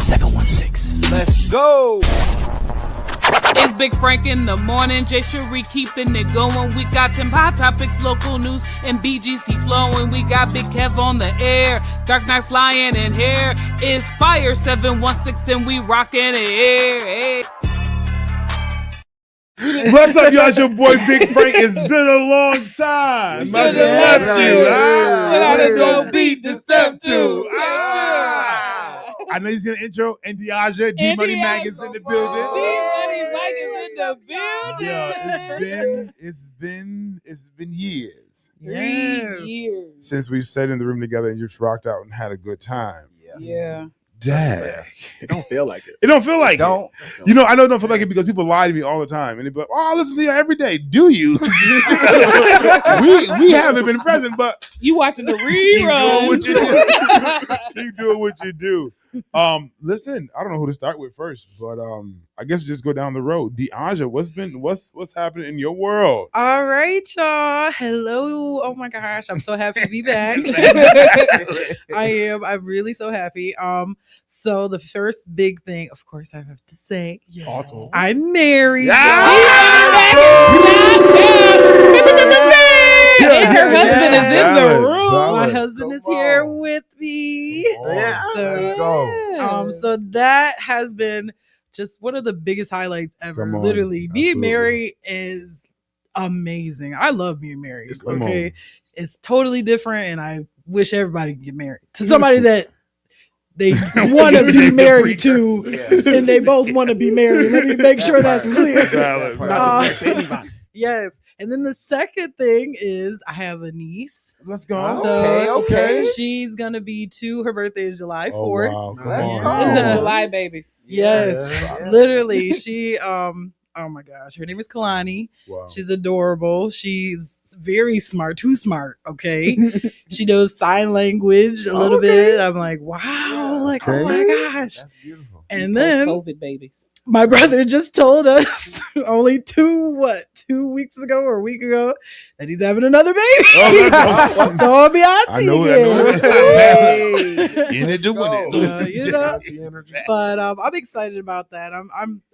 716. Let's go. It's Big Frank in the morning, Jay Cherie keeping it going. We got them hot topics, local news, and BGC flowing. We got Big Kev on the air, Dark Knight flying in here. It's Fire 716 and we rocking it here. Hey. What's up, y'all? It's your boy Big Frank. It's been a long time. I should have left you. I gotta go beat the step two. I know he's in the intro. And Diaja, D Money Mag is in the building. D Money Mag is in the building. Yo, it's been years. 3 years Since we've sat in the room together and just rocked out and had a good time. Yeah. Dang. It don't feel like it. It don't feel like it. You know, I know it don't feel like it because people lie to me all the time. And they be like, oh, I listen to you every day. Do you? we haven't been present, but you watching the reruns. Keep doing what you do. Listen, I don't know who to start with first, but I guess just go down the road. Diaja, what's happening in your world? All right, y'all. Hello. Oh my gosh, I'm so happy to be back. I am. I'm really so happy. So the first big thing, of course, I have to say, I'm married. Her husband is in the room. My husband is here with me. So that has been just one of the biggest highlights ever. Literally, being married is amazing. I love being married. Okay, it's totally different, and I wish everybody could get married to somebody that they want to be married to, and they both want to be married. Let me make sure that's clear. Yes. And then the second thing is I have a niece. Let's go. So okay. She's going to be 2. Her birthday is July 4th. Wow. This is July babies. Yes. Literally. She, oh my gosh. Her name is Kalani. Wow. She's adorable. She's very smart. Too smart. Okay. She knows sign language a little bit. I'm like, wow. Like, oh my gosh. That's beautiful. And then COVID babies. My brother just told us only 2 weeks ago or a week ago that he's having another baby. So I'll be auntie. I know it. In it doing it. You know, but I'm excited about that.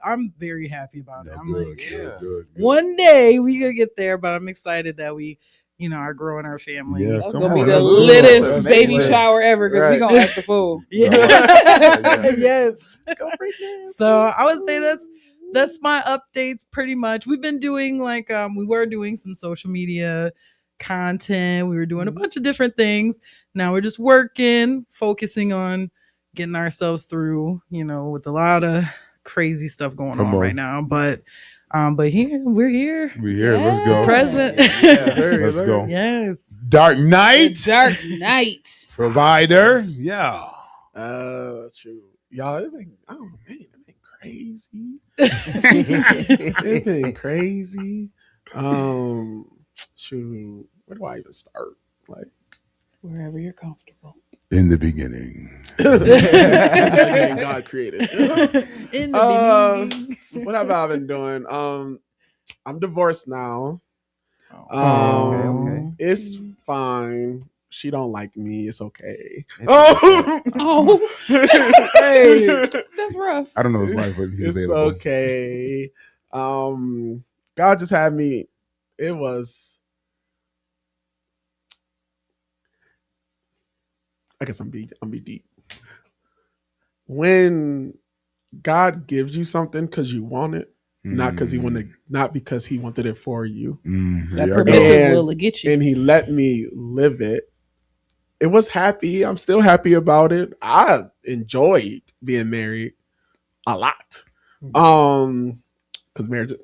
I'm very happy about it. I'm good. One day we gonna get there, but I'm excited that we, are growing our family. Yeah, that's gonna be the littest baby shower ever because we're gonna act the fool. Yes. So I would say that's my updates pretty much. We've been doing we were doing some social media content. We were doing a bunch of different things. Now we're just working, focusing on getting ourselves through, with a lot of crazy stuff going on right now. But we're here. We're here. Let's go. Present. Let's go. Yes. Dark Knight. Dark Knight. Provider. Yeah. True. Y'all, it's been crazy. It's been crazy. Shoot, where do I even start? Like wherever you're comfortable. In the beginning. God created. In the beginning. What have I been doing? I'm divorced now. Okay. It's fine. She don't like me. It's okay. Oh. Hey, that's rough. I don't know his life, but he's available. It's okay. God just had me. It was. I guess I'm be deep. When God gives you something because you want it, not because not because He wanted it for you. That permissive will get you. And He let me live it. It was happy. I'm still happy about it. I enjoyed being married a lot. Because marriage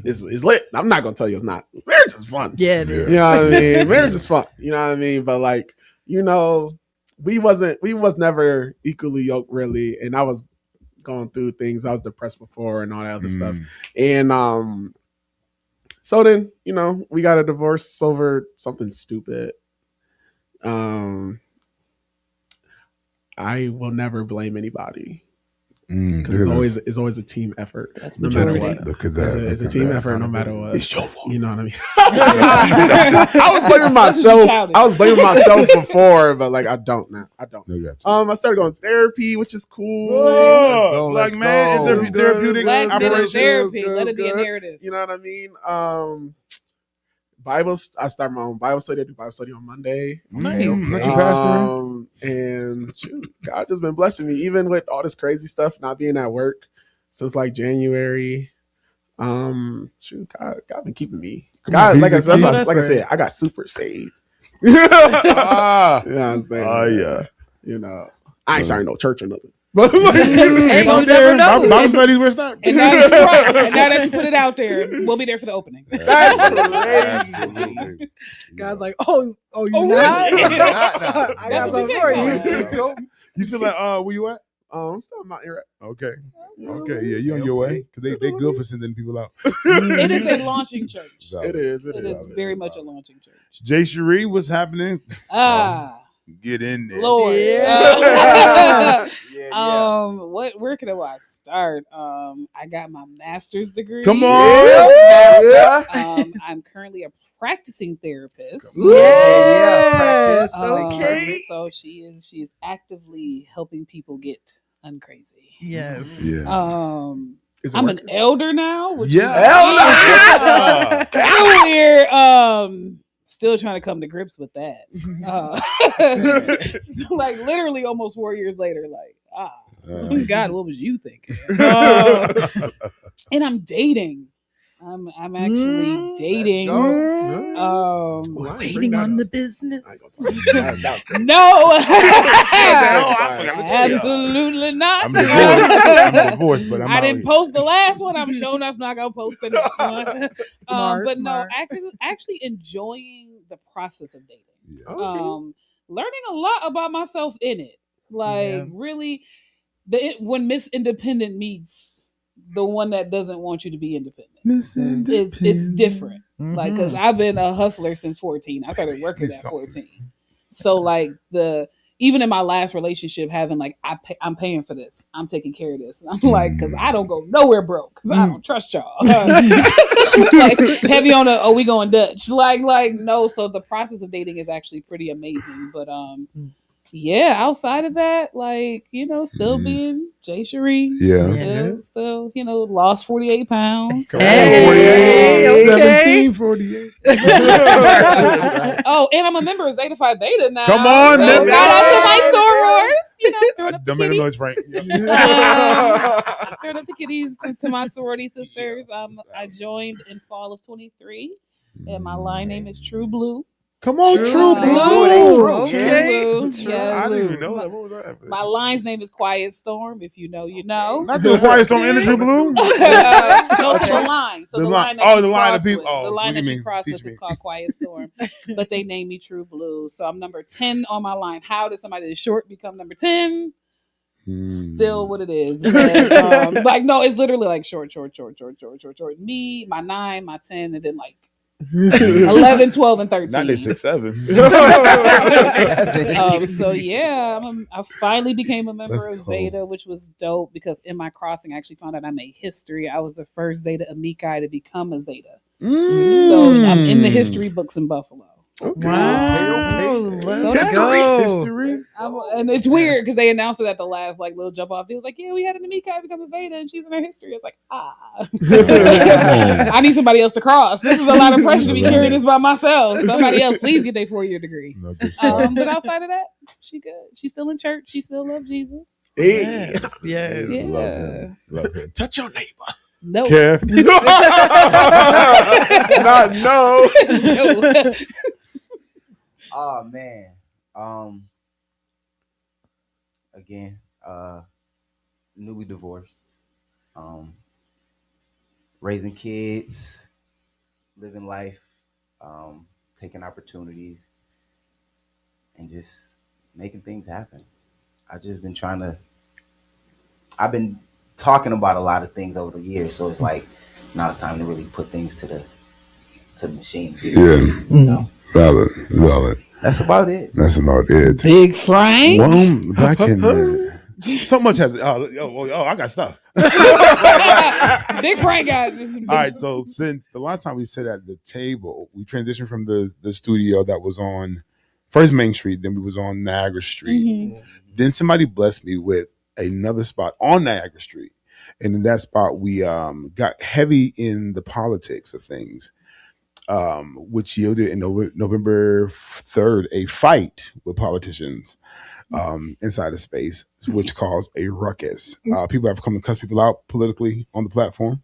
is lit. I'm not gonna tell you it's not. Marriage is fun. Yeah, it is. You know what I mean? Marriage is fun. You know what I mean? But we was never equally yoked really, and I was going through things. I was depressed before and all that other stuff. And so then, we got a divorce over something stupid. I will never blame anybody. Because it's always a team effort. That's no matter majority. what. Because It's a team effort no matter what. It's your fault. You know what I mean? I was blaming myself. I was blaming myself before, but like I don't now. I don't. No, gotcha. I started going to therapy, which is cool. Oh, Let's Black man, go. is there therapeutic Black men in operations? therapy. Let it be a narrative. You know what I mean? Bibles. I start my own Bible study. I do Bible study on Monday. Nice. Let you pastor. And shoot, God just been blessing me, even with all this crazy stuff, not being at work since like January. Shoot, God been keeping me. God, like I said, I got super saved. You know what I'm saying? Oh yeah. You know, I ain't starting no church or nothing. But Ain't no never know. Bible studies where it's not. And now, and now that you put it out there, we'll be there for the opening. That's crazy. Absolutely. Guys like, oh, you Oh, not? really? I got something for you. So you still like where you at? I'm still not here. Okay. Okay. Yeah, you on your way because they good for sending people out. It is a launching church. It is. It is very much a launching church. Jay Cherie, what's happening? Get in there. Lord. Yeah. Where can I start? I got my master's degree. Come on. I'm currently a practicing therapist. Yes. Okay. So she is actively helping people get uncrazy. Yes. Yeah. I'm an elder now. Which is Elder. really weird. Still trying to come to grips with that. Like literally almost 4 years later, like, God, what was you thinking? And I'm dating. I'm actually dating. Waiting on the business. No, absolutely not. I'm divorced, but I didn't post the last one. I'm sure enough not gonna post the next one. But Smart. no, actually enjoying the process of dating. Yeah. Learning a lot about myself in it. Like really, when Miss Independent meets the one that doesn't want you to be independent. It's different. Like, because I've been a hustler since 14. I started working at 14. So like even in my last relationship, having like I'm paying for this, I'm taking care of this. And I'm like, because I don't go nowhere broke, because I don't trust y'all. Like heavy on we going Dutch. Like no. So the process of dating is actually pretty amazing. But yeah, outside of that, like, still being Jay Cherie. Yeah. Still, lost 48 pounds. Hey, okay. 1748. Oh, and I'm a member of Zeta Phi Beta now. Come on, so man. shout out to my sorors. Throwing up the Don't make a kitties. noise, Frank. Throwing up the kitties to my sorority sisters. I joined in fall of 23, and my line name is True Blue. Come on, True Blue. Okay. True Blue. I Yes. didn't even know that. What was that? My line's name is Quiet Storm. If you know, you know. Not the Quiet Storm in the True Blue. No, the line. So the line. That the line of people. With, the line what do that you you mean? cross Teach with is me. called Quiet Storm. But they named me True Blue. So I'm number 10 on my line. How did somebody that's short become number 10? Still what it is. But, like, no, it's literally like short. Me, my 9, my 10, and then like 11, 12, and 13. Not the 6'7". So yeah, I finally became a member That's of cool. Zeta, which was dope because in my crossing, I actually found out I made history. I was the first Zeta Amici to become a Zeta. So I'm in the history books in Buffalo. Okay. Wow. Let's go. History. And it's weird because they announced it at the last like little jump off. It was like, yeah, we had an Amici become a Zeta and she's in our history. It's like, I need somebody else to cross. This is a lot of pressure to be carrying this by myself. Somebody else, please get their 4-year degree. No, good stuff. But outside of that, she good. She's still in church. She still loves Jesus. Hey. Yes. Love him. Touch your neighbor. No. Kev. Not no. No. Oh man. Again, newly divorced. Raising kids, living life, taking opportunities, and just making things happen. I've been talking about a lot of things over the years, so it's like now it's time to really put things to the machine. Yeah. Valid. That's about it. That's about it. Big Frank. Well, back in the So much has. I got stuff. Big Frank got. All right, so since the last time we sat at the table, we transitioned from the studio that was on First Main Street, then we was on Niagara Street. Mhm. Then somebody blessed me with another spot on Niagara Street, and in that spot we got heavy in the politics of things, which yielded in November 3rd a fight with politicians inside the space, which caused a ruckus. People have come to cuss people out politically on the platform.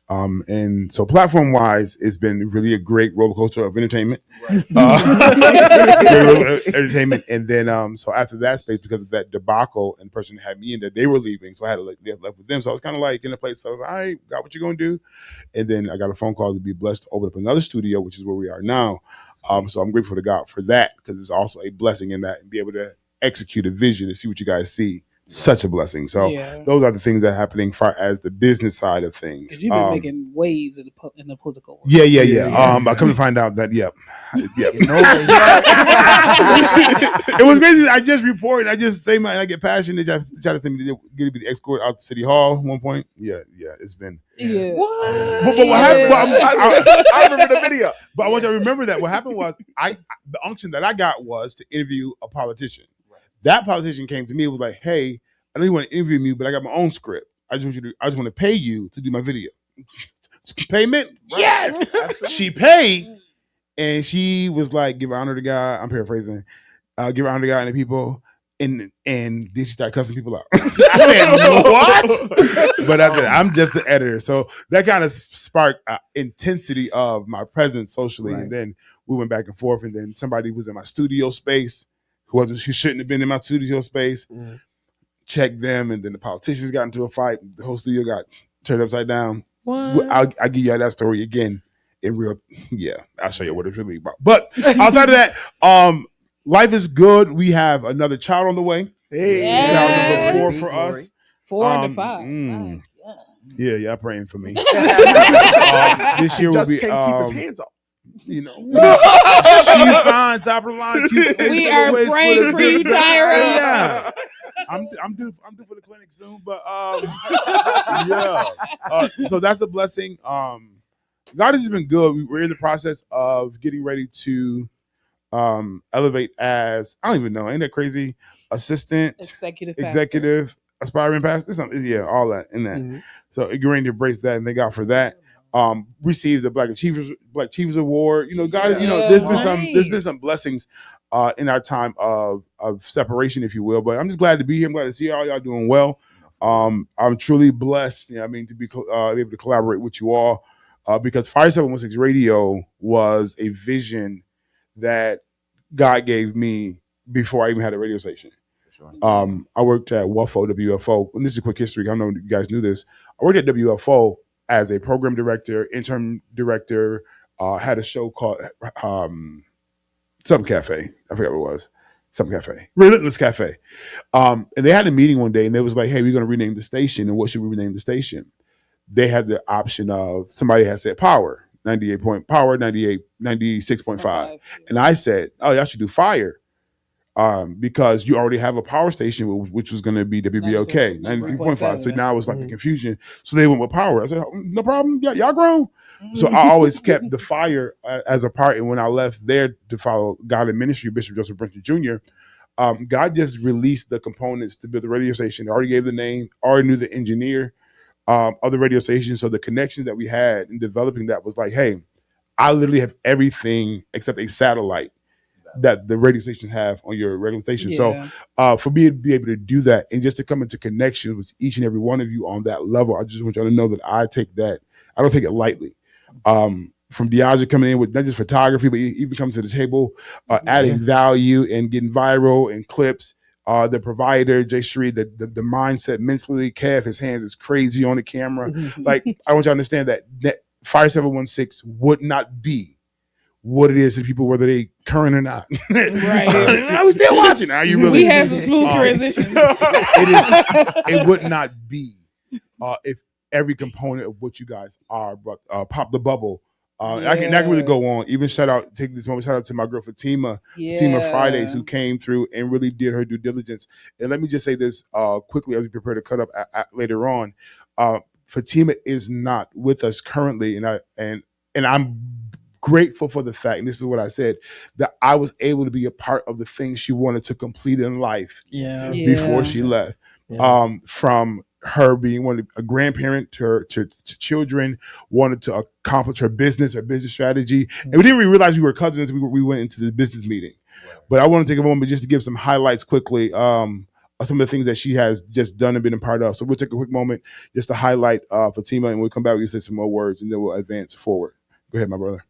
And so platform wise, it's been really a great roller coaster of entertainment. Great entertainment. And then, so after that space, because of that debacle and the person that had me in there, they were leaving. So I had to left with them. So I was kind of like in a place of, all right, got what you're going to do. And then I got a phone call to be blessed to open up another studio, which is where we are now. So I'm grateful to God for that, because it's also a blessing in that, and be able to execute a vision and see what you guys see. Such a blessing. So those are the things that are happening far as the business side of things. You've been making waves in the political world. Yeah. I come to find out that, It was crazy. I just reported. I just say I get passionate. They try to send me to get me the escort out to City Hall at one point. Yeah. It's been. Yeah. What? But what happened? I remember the video. But I want you to remember that what happened was the unction that I got was to interview a politician. That politician came to me and was like, "Hey, I know you want to interview me, but I got my own script. I just want to pay you to do my video." Payment? Right. Yes. Absolutely. She paid, and she was like, "Give honor to God." I'm paraphrasing. Give honor to God and the people, and then she started cussing people out. I said, "What?" But I said, "I'm just the editor," so that kind of sparked intensity of my presence socially, and then we went back and forth, and then somebody was in my studio space. Who shouldn't have been in my studio space, checked them, and then the politicians got into a fight. The whole studio got turned upside down. What? I'll give you that story again in real. Yeah, I'll show you what it's really about. But outside of that, life is good. We have another child on the way. Hey, Yes. Child number 4 for us. 4 under 5. Yeah, y'all praying for me. This year will just be. can't keep his hands off. You know, she's fine, top of the line. Cute face, We are waist, praying with a for big you, back. Tyra. Yeah, I'm due for the clinic soon, but so that's a blessing. God has just been good. We're in the process of getting ready to elevate as, I don't even know, ain't that crazy? Assistant, executive, aspiring pastor, all that in that. So you're ready to embrace that, and thank God for that. Received the Black Achievers Award. You know, God, there's been some blessings in our time of separation, if you will. But I'm just glad to be here. I'm glad to see all y'all doing well. I'm truly blessed, to be able to collaborate with you all, because Fire 716 Radio was a vision that God gave me before I even had a radio station. Sure. I worked at WFO, and this is a quick history. I don't know if you guys knew this. I worked at WFO as a program director, interim director, had a show called Something Cafe. I forgot what it was. Something Cafe. Relentless Cafe. And they had a meeting one day, and they was like, "Hey, we're going to rename the station. And what should we rename the station?" They had the option of, somebody had said Power, 96.5. And I said, "Oh, y'all should do Fire." Because you already have a power station, which was going to be WBOK, 93.5. So now it's like the confusion. So they went with Power. I said, "No problem. Y'all grown." So I always kept the Fire as a part. And when I left there to follow God in ministry, Bishop Joseph Brinton Jr., God just released the components to build the radio station. I already gave the name, already knew the engineer of the radio station. So the connection that we had in developing that was like, hey, I literally have everything except a satellite that the radio stations have on your regular station. So for me to be able to do that and just to come into connection with each and every one of you on that level, I just want y'all to know that I don't take it lightly. From Diageo coming in with not just photography, but even coming to the table, adding value and getting viral and clips. The provider, Jay Shree, the mindset mentally, Kev, his hands is crazy on the camera. Like, I want you to understand that Fire 716 would not be what it is to people, whether they current or not. Right. I was still watching. Are you really? We had some smooth transitions. It would not be if every component of what you guys are, but pop the bubble, I can really go on. Even take this moment, shout out to my girl Fatima Fridays, who came through and really did her due diligence. And let me just say this quickly as we prepare to cut up later on. Fatima is not with us currently, and I'm grateful for the fact, and this is what I said, that I was able to be a part of the things she wanted to complete in life before she left. Yeah. From her being a grandparent to children, wanted to accomplish her business strategy. And we didn't really realize we were cousins. We went into the business meeting. But I want to take a moment just to give some highlights quickly of some of the things that she has just done and been a part of. So we'll take a quick moment just to highlight Fatima, and when we come back, we'll say some more words, and then we'll advance forward. Go ahead, my brother.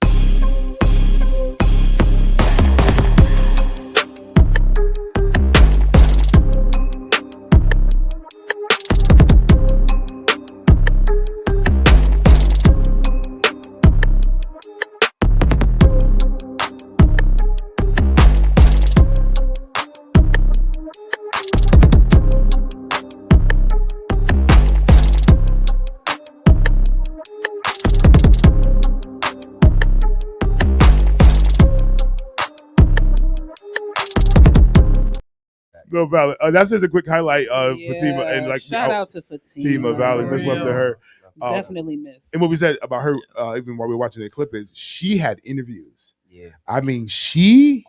No, Valley. That's just a quick highlight of Fatima, and shout out to Fatima. Valley. Much love to her. Definitely missed. And what we said about her, even while we were watching the clip, is she had interviews. Yeah, I mean, she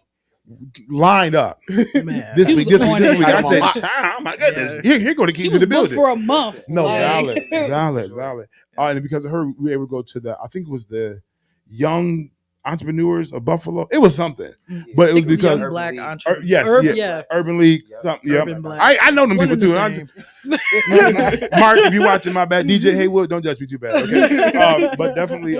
lined up. Man, this week. I said, "Oh my goodness, here go the keys to the building for a month." No, valid. And because of her, we were able to go to I think it was the Young Entrepreneurs of Buffalo. It was something, but it was because Young Black Entrepreneurs. Urban League, something. Urban Black. I know them people too. Mark, if you're watching, my bad. DJ Haywood, don't judge me too bad. Okay, but definitely,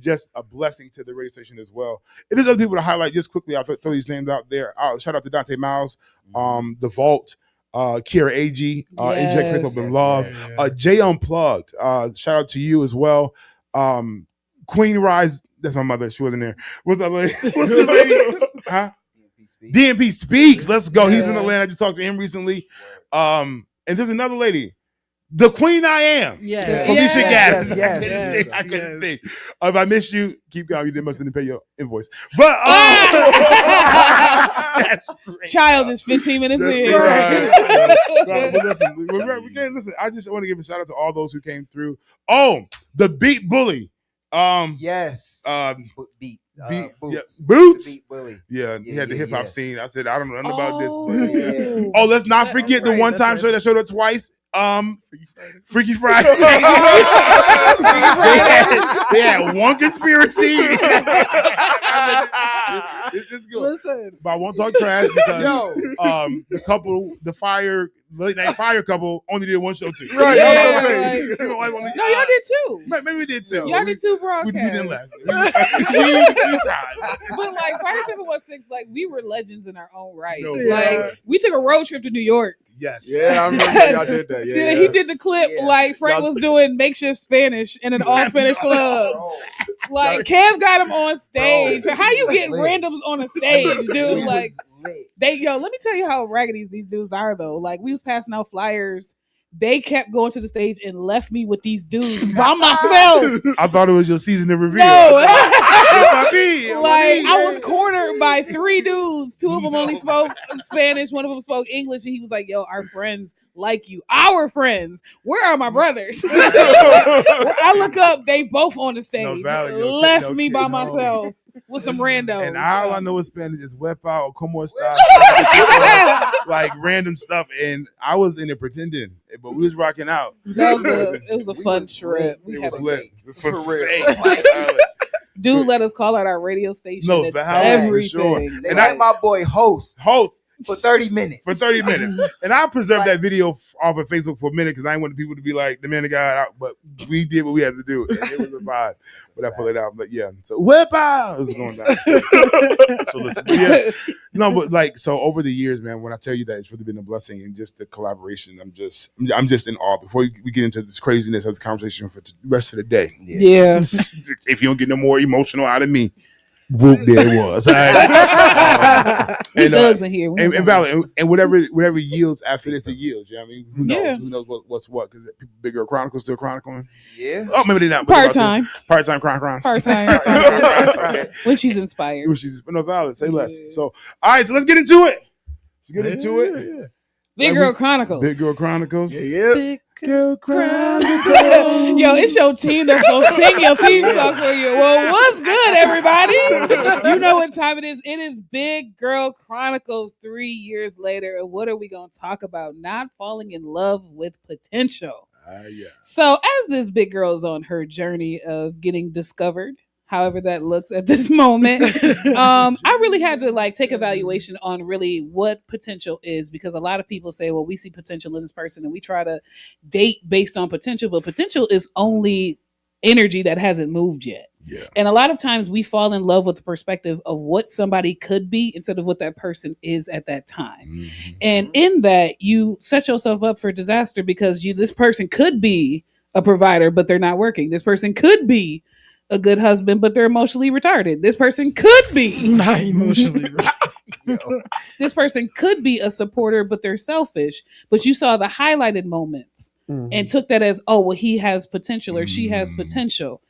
just a blessing to the radio station as well. And there's other people to highlight just quickly. I'll throw these names out there. Shout out to Dante Miles, The Vault, Kiera Ag, Inject Faith Open Love, Jay Unplugged. Shout out to you as well. Queen Rise. That's my mother. She wasn't there. What's up, lady? What's the lady? Huh? DMP Speaks. Let's go. He's in Atlanta. I just talked to him recently. And there's another lady. The Queen I Am. Felicia Gaddis. I couldn't think. If I missed you, keep going. You must didn't pay your invoice. But that's great. Childish 15 minutes in. But listen, I just want to give a shout out to all those who came through. Oh, the Beat Bully. Yes. Beat Boots. Boots. Beat Bully. Yeah, he had the hip hop scene. I said, I don't know nothing about this. Oh, let's not forget the one time show that showed up twice. Freaky Friday. they had one conspiracy. It's good. Listen, but I won't talk trash because the late night fire couple only did one show too. Right. No, y'all did two. Maybe we did two. Y'all did two broadcasts. We didn't last. we tried. But like Fire 716, like we were legends in our own right. Like we took a road trip to New York. Yes. Yeah, I remember y'all did that. Yeah. He did the clip like Frank was doing makeshift Spanish in an all Spanish club. Like Kev got him on stage. How you get randoms on a stage, dude? Like let me tell you how raggedy these dudes are though. Like we was passing out flyers. They kept going to the stage and left me with these dudes by myself. I thought it was your season to reveal. No. I was cornered by three dudes. Two of them only spoke Spanish. One of them spoke English. And he was like, yo, our friends like you. Our friends. Where are my brothers? I look up. They both on the stage. Left me by myself. With some randos. And all I know in Spanish is huepa or como está. Like random stuff. And I was in it pretending, but we was rocking out. It was a fun trip. It was lit. For real. Dude, let us call out our radio station. No, everything. Sure. They let my boy host. For 30 minutes. And I preserved that video off of Facebook for a minute because I didn't want people to be like, the man that got out. But we did what we had to do. And it was a vibe. But I pulled it out. But yeah. So whip out. It was going down. So listen. But so over the years, man, when I tell you that, it's really been a blessing and just the collaboration. I'm just in awe. Before we get into this craziness of the conversation for the rest of the day. Yeah. If you don't get no more emotional out of me. Whoop, there it was. All right. We and, thugs in here. We and don't know. valid, and whatever yields after this, it yields. You know what I mean? Who knows? Yeah. Who knows what's what? Because Big Girl Chronicles still chronicling. Yeah. Oh, maybe they're not. but they're about to- Part-time. Part-time chronicles. Part-time. When she's inspired. Which is no valid. Say less. Yeah. So, all right. So let's get into it. Let's get into it. Yeah. Big Girl Chronicles. Big Girl Chronicles. Yeah. Big Girl Chronicles. Yo, it's your team that's gonna sing your theme song for you. Well, what's good, everybody? You know what time it is. It is Big Girl Chronicles 3 years later. And what are we gonna talk about? Not falling in love with potential. Yeah. So as this big girl is on her journey of getting discovered, however that looks at this moment, I really had to take evaluation on really what potential is, because a lot of people say, well, we see potential in this person and we try to date based on potential, but potential is only energy that hasn't moved yet. Yeah. And a lot of times we fall in love with the perspective of what somebody could be instead of what that person is at that time. Mm-hmm. And in that, you set yourself up for disaster because this person could be a provider, but they're not working. This person could be a good husband, but they're emotionally retarded. This person could be Not emotionally. this person could be a supporter, but they're selfish. But you saw the highlighted moments and took that as, oh, well, he has potential or she has potential.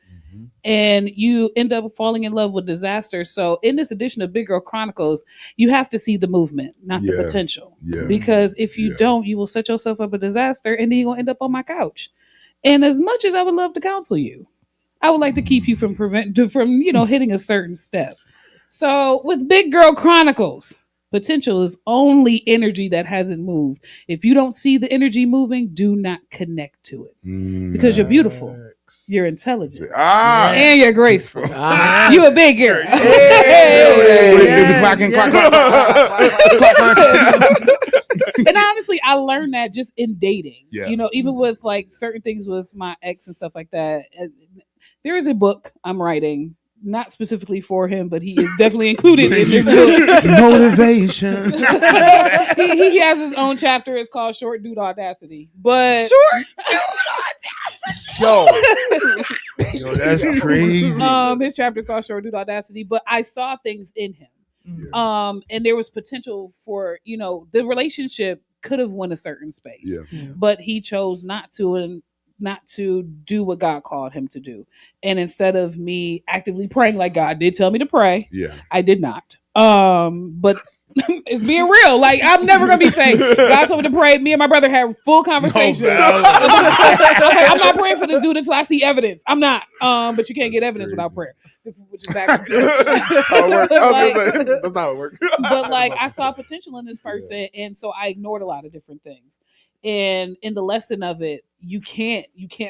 And you end up falling in love with disaster. So in this edition of Big Girl Chronicles, you have to see the movement, not the potential. Yeah. Because if you don't, you will set yourself up a disaster and then you're going to end up on my couch. And as much as I would love to counsel you, I would like to keep you from hitting a certain step. So with Big Girl Chronicles, potential is only energy that hasn't moved. If you don't see the energy moving, do not connect to it. Because you're beautiful. You're intelligent. And you're graceful. You a big girl. And honestly, I learned that just in dating. Yeah. Even with certain things with my ex and stuff like that. There is a book I'm writing, not specifically for him, but he is definitely included in this book. Motivation. he has his own chapter. It's called Short Dude Audacity. But Short Yo, that's crazy. His chapter is called Short Dude Audacity. But I saw things in him. And there was potential for, the relationship could have went a certain space. Yeah. But he chose not to, and not to do what God called him to do. And instead of me actively praying, like God did tell me to pray, I did not. But it's being real. I'm never gonna be fake. God told me to pray. Me and my brother had full conversations. I'm not praying for this dude until I see evidence. I'm not. But you can't get evidence without prayer, which is backwards. That's not how it works. But I saw potential in this person, and so I ignored a lot of different things. And in the lesson of it, you can't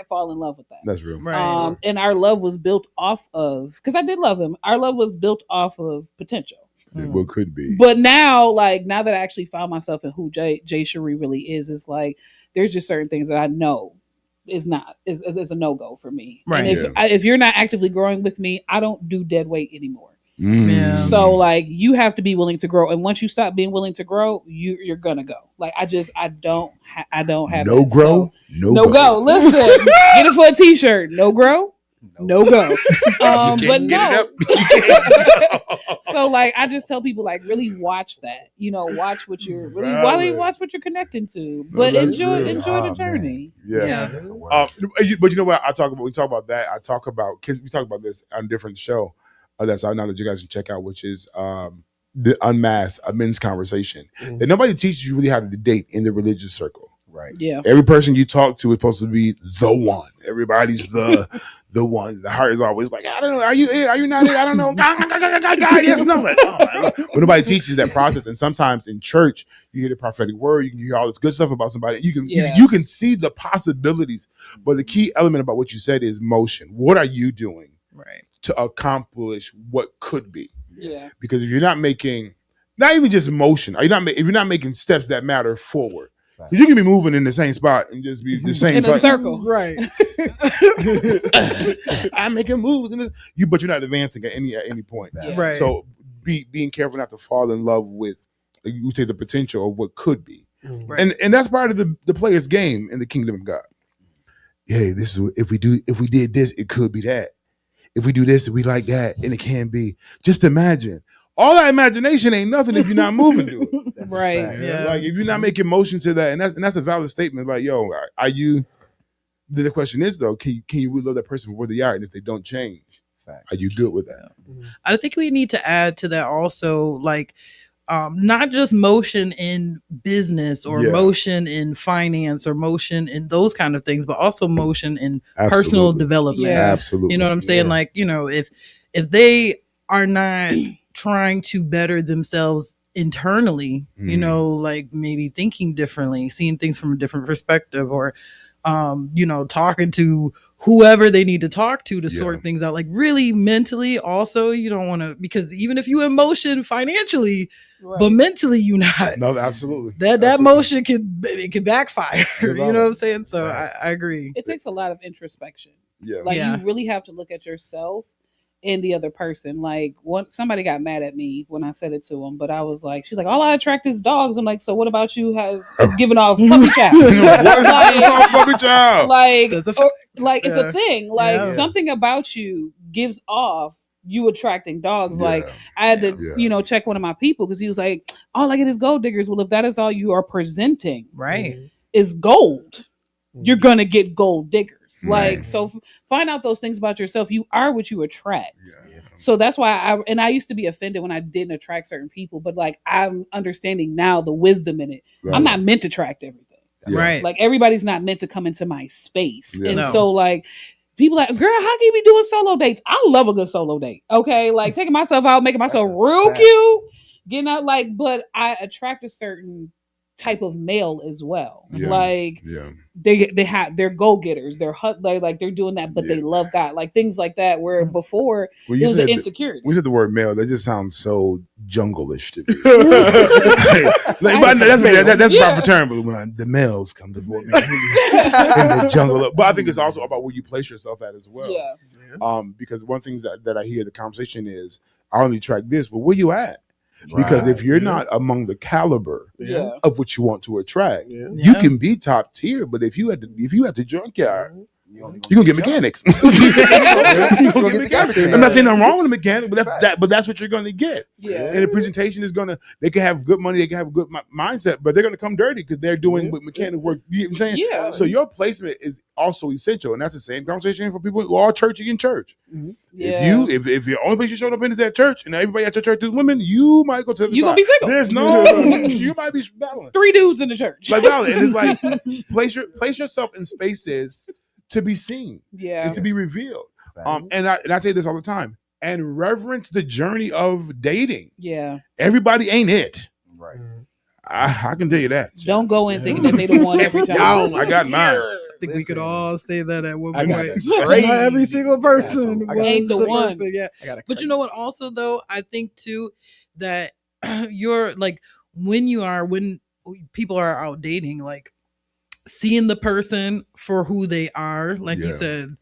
fall in love with that. That's real. Right. And our love was built off of, because I did love him. Our love was built off of potential. What could be. But now, now that I actually found myself in who Jay Cherie really is, it's there's just certain things that I know is a no-go for me. Right. And if you're not actively growing with me, I don't do dead weight anymore. Yeah. So you have to be willing to grow, and once you stop being willing to grow, you're gonna go. I don't have no that. grow, So, no go. Listen, get it for a t-shirt. No grow, no go. But no. So I just tell people really watch that. Watch what you're watch what you're connecting to. But enjoy the journey. Yeah. But you know what we talk about that. I talk about, because we talk about this on a different show that's out now that you guys can check out, which is the Unmasked, a men's conversation. That nobody teaches you really how to date in the religious circle. Right. Yeah. Every person you talk to is supposed to be the one. Everybody's the one. The heart is always I don't know. Are you it? Are you not it? I don't know. Yes, no. But nobody teaches that process. And sometimes in church, you hear the prophetic word. You can hear all this good stuff about somebody. You can see the possibilities. But the key element about what you said is motion. What are you doing to accomplish what could be? Yeah. Because if you're not making, not even just motion, if you're not making steps that matter forward, you can be moving in the same spot and just be the same in a circle, right? I'm making moves, but you're not advancing at any point, right? So being careful not to fall in love with, you say, the potential of what could be, and that's part of the player's game in the kingdom of God. Hey, this is if we did this, it could be that. if we do this, we like that, and it can be. Just imagine. All that imagination ain't nothing if you're not moving to it. That's Right. a fact. Yeah. Like if you're not making motion to that, and that's a valid statement. Like, yo, are you? The question is though, can you really love that person for where they are, and if they don't change, Fact. are you good with that? I think we need to add to that also, like, not just motion in business or Yeah. motion in finance or motion in those kind of things, but also motion in personal Absolutely. development. Yeah. Absolutely. You know what I'm saying? Yeah. Like, you know, if they are not trying to better themselves internally, you know, like maybe thinking differently, seeing things from a different perspective, or you know, talking to whoever they need to talk to sort things out. Like really mentally also, you don't want to, because even if you in motion financially, but mentally you not. No, absolutely. That Absolutely. motion can backfire. You know what I'm saying? So I agree. It takes a lot of introspection. Yeah. Like Yeah. you really have to look at yourself and the other person. Like somebody got mad at me when I said it to him, but I was like, she's like, all I attract is dogs. I'm like, so what about you has giving off puppy chow? Puppy child. Like, That's a or- fact. like it's a thing. Like Yeah. something about you gives off you attracting dogs. Yeah. Like I had to, Yeah. you know, check one of my people because he was like, all I get is gold diggers. Well, if that is all you are presenting Right. is gold, you're gonna get gold diggers. Right. Like, so find out those things about yourself. You are what you attract. Yeah. So that's why I used to be offended when I didn't attract certain people, but like I'm understanding now the wisdom in it. Right. I'm not meant to attract everything. Yeah. Right. Like everybody's not meant to come into my space. Yeah. And No. so like people like, girl, how can you be doing solo dates? I love a good solo date. Okay. Like taking myself out, making myself That's a real fact. cute, getting out like, but I attract a certain type of male as well. Yeah. Like Yeah. they're go-getters. Like they're doing that, but they Yeah. love God. Like things like that where before Well, it you was said an insecurity. we said the word male. That just sounds so jungle-ish to me. That's Yeah. proper term. But when the males come to me in the jungle, but I think it's also about where you place yourself at as well. Yeah. Because one thing that I hear the conversation is, I only track this, but where you at? Because if you're not among the caliber Yeah. of what you want to attract, Yeah. you can be top tier. But if you at the junkyard, You only you're gonna get junk. mechanics. You're gonna get mechanics. seen I'm not that. saying nothing wrong with the mechanic, but Facts. that's what you're gonna get. Yeah. And the presentation is gonna. They can have good money. They can have a good mindset, but they're gonna come dirty because they're doing what mechanic work. You know what I'm saying? Yeah. So your placement is also essential, and that's the same conversation for people who are churchy in church. Yeah. If your only place you showed up in is at church, and everybody at your church is women, you might go to the You gonna side. be single. There's no. You might be battling. 3 dudes in the church. Like valid, and it's like place yourself in spaces to be seen Yeah. and to be revealed. Facts. And I say this all the time. And reverence the journey of dating. Yeah. Everybody ain't it. Right. I can tell you that. Don't go in thinking that they the one every time. Yo, I got mine. I think we could all say that at one I got point. that Not every single person I got Ain't was the the one. person. Yeah. I got a But you know what? Also, though, I think too that you're like when people are out dating, like seeing the person for who they are, like you Yeah. said,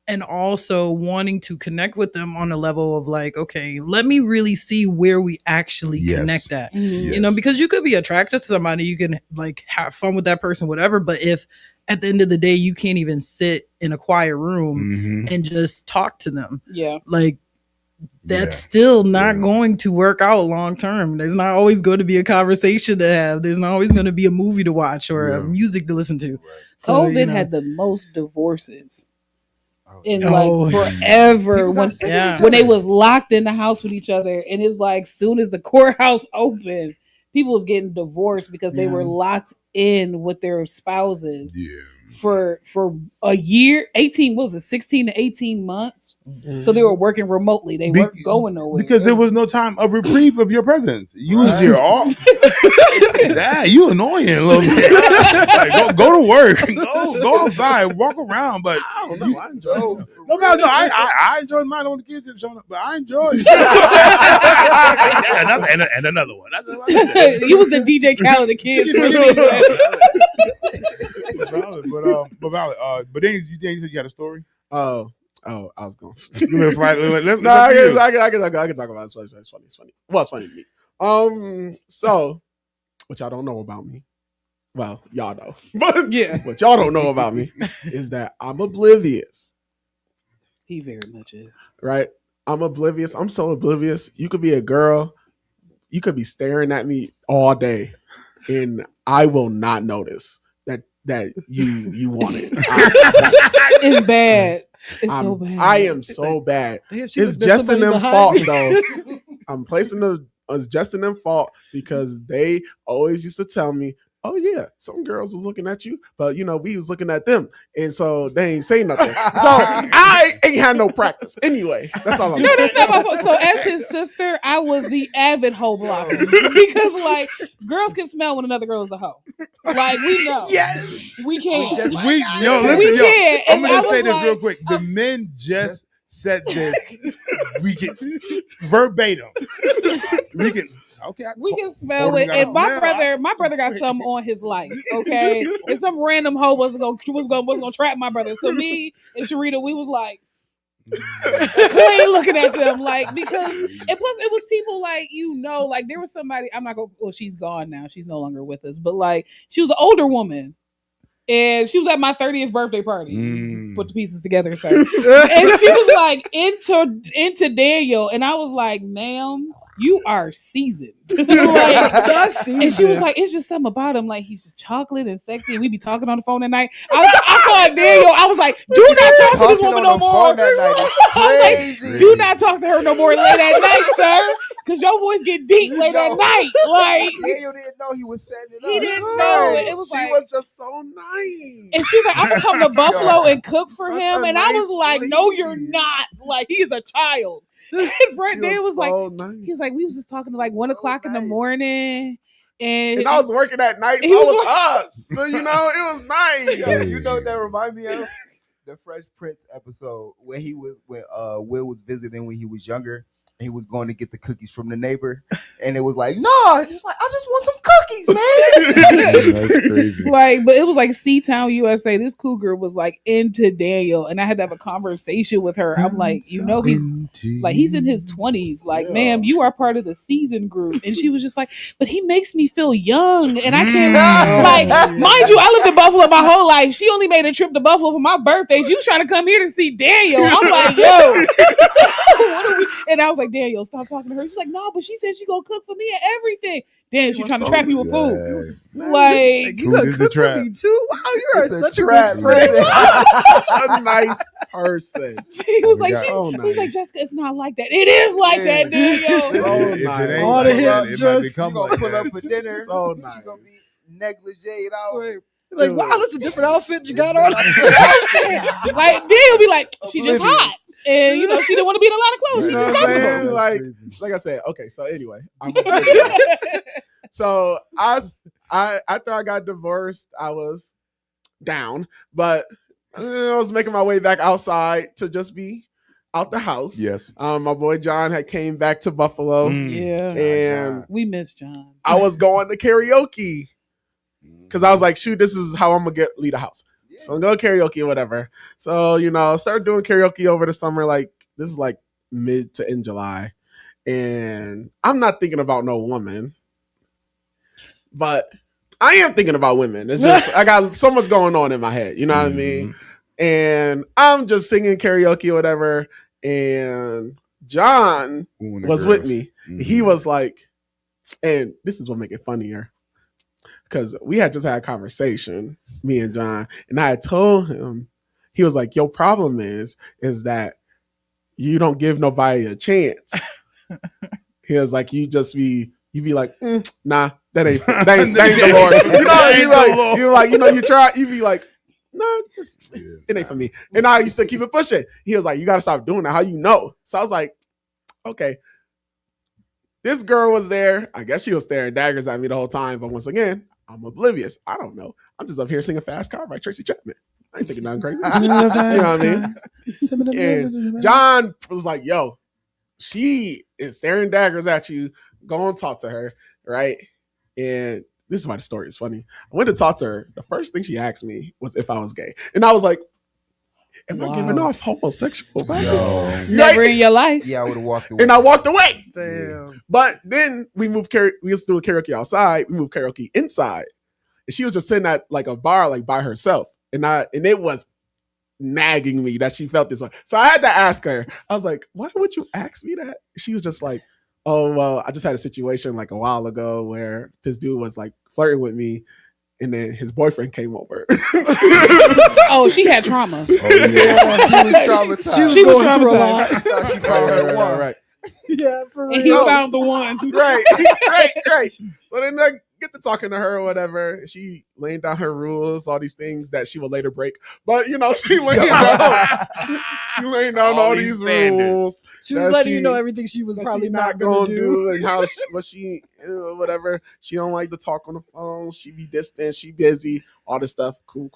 and also wanting to connect with them on a level of like, okay, let me really see where we actually Yes. connect at. Mhm. You know, because you could be attracted to somebody, you can like have fun with that person, whatever. But if at the end of the day you can't even sit in a quiet room Mhm. and just talk to them, Yeah. like that's Yeah. still not Yeah. going to work out long term. There's not always going to be a conversation to have. There's not always going to be a movie to watch or Yeah. music to listen to. So, COVID you know, had the most divorces in Oh, like forever People got when sick of Yeah. each when they other. was locked in the house with each other, and it's like soon as the courthouse opened, people was getting divorced because they Yeah. were locked in with their spouses Yeah. for a year, 18, what was it, 16 to 18 months. So they were working remotely. They Be- weren't going nowhere. Because there was no time of reprieve of your presence. You was Right. here all. Damn, you annoying a little bit. Like, go to work. Go outside. Walk around. But I don't know. I enjoy it. no, I enjoyed mine when the kids have shown up. But I enjoyed it. and another one. That's what I said. You was the DJ Khaled, the kids. But then you said you had a story. Oh, I was going. You know, it's like, No, I can talk about it. It's funny. Well, it's funny to me. So what y'all don't know about me, well, y'all know, but Yeah. what y'all don't know about me is that I'm oblivious He very much is. Right? I'm oblivious. I'm so oblivious. You could be a girl. You could be staring at me all day, and I will not notice that you want it. It's bad. It's so bad. I am so bad. Damn, she It's looked at just in somebody them behind fault me. though. I'm placing it's just in them fault because they always used to tell me, "Oh yeah, some girls was looking at you, but we was looking at them, and so they ain't say nothing." So I ain't had no practice anyway. That's all I'm No, saying. that's not my fault. So as his sister, I was the avid hoe blocker because like girls can smell when another girl is a hoe. Like we know. Yes. We can. Listen, We can. I'm And gonna I say was this like, real quick. The men just said this. We can verbatim. We can. Okay, we can smell it. And my brother got something on his life. Okay, and some random hoe was gonna trap my brother. So me and Sharita, we was like. Clean looking at them like because and plus it was people like like there was somebody I'm not gonna she's gone now, she's no longer with us, but like she was an older woman and she was at my 30th birthday party. Put the pieces together, sir. And she was like into Daniel, and I was like, ma'am, you are seasoned. And she was like, it's just something about him. Like, he's just chocolate and sexy. And we be talking on the phone at night. I thought Daniel, I was like, do not talk to this woman no more. Like, do not talk to her no more late at night, sir. Because your voice get deep late at night. Like, Daniel didn't know he was setting it up. He didn't know. It was she like, was just so nice. and she was like, I'm gonna come to Buffalo and cook for Such him. a And I was nice like, no, lady. you're not. Like, he is a child. And Brett Dan was like, nice. he was like, we was just talking to like 1 o'clock in the morning. And I was working at night, so He I was was up. So it was nice. You know what that remind me of? The Fresh Prince episode when Will was visiting when he was younger. And he was going to get the cookies from the neighbor, and it was like, no, just like I just want some cookies, man. That's crazy. Like, but it was like C-Town USA. This cougar was like into Daniel, and I had to have a conversation with her. I'm like, he's in his 20s. Like, ma'am, you are part of the season group. And she was just like, but he makes me feel young, and I can't like, mind you, I lived in Buffalo my whole life. She only made a trip to Buffalo for my birthday. She was trying to come here to see Daniel. I'm like, yo, what are we? And I was like, Daniel, stop talking to her. She's like, no, but she said she gonna cook for me and everything. Daniel, she's trying to trap you with food. Like, You gonna Food is a cook trap. for me too? Wow, you are It's such a trap, good friend. Such a nice person. he was like, so he was like, nice. Jessica, it's not like that. It is like that, Daniel. So If nice. it ain't All the like that, hips it might just- become She gonna like pull that. up for dinner. So She nice. gonna be negligeed out. Like, wow, that's a different outfit you got on. Like, Daniel be like, she just hot. And, she didn't want to be in a lot of clothes. You She know just what I'm saying? comfortable. Like I said, okay, so anyway. So after I got divorced, I was down, but I was making my way back outside to just be out the house. Yes. My boy John had came back to Buffalo, Yeah. and We miss John. I was going to karaoke because I was like, shoot, this is how I'm gonna leave the house. So I'm going karaoke or whatever. So, started doing karaoke over the summer. Like, this is like mid to end July. And I'm not thinking about no woman, but I am thinking about women. It's just, I got so much going on in my head. You know what I mean? And I'm just singing karaoke or whatever. And John was with me. He was like, and this is what make it funnier. Because we had just had a conversation, me and John, and I had told him, he was like, your problem is that you don't give nobody a chance. He was like, you be like, nah, that ain't the Lord. You try, you be like, nah, it ain't for me. And I used to keep it pushing. He was like, you gotta stop doing that. How you know? So I was like, okay. This girl was there. I guess she was staring daggers at me the whole time. But once again, I'm oblivious. I don't know. I'm just up here singing Fast Car by Tracy Chapman. I ain't thinking nothing crazy. You know what I mean? And John was like, yo, she is staring daggers at you. Go and talk to her, right? And this is why the story is funny. I went to talk to her. The first thing she asked me was if I was gay. And I was like, am I giving off homosexual vibes? Never in your life. Yeah, I would have walked away. And I walked away. Damn. But then we used to do karaoke outside. We moved karaoke inside. And she was just sitting at like a bar, like by herself. And it was nagging me that she felt this way. So I had to ask her. I was like, why would you ask me that? She was just like, oh, well, I just had a situation like a while ago where this dude was like flirting with me and then his boyfriend came over. Oh, she had trauma. She was traumatized. She was going through a lot. traumatized. She found her one. right. Yeah, for And he real. found the one. right. So then I get to talking to her or whatever. She laying down her rules, all these things that she will later break. But you know, she laying down all these standards. rules. She was that letting she- you know everything she was that probably she not gonna do. and how she whatever. She don't like to talk on the phone. She be distant. She busy. All this stuff. Cool.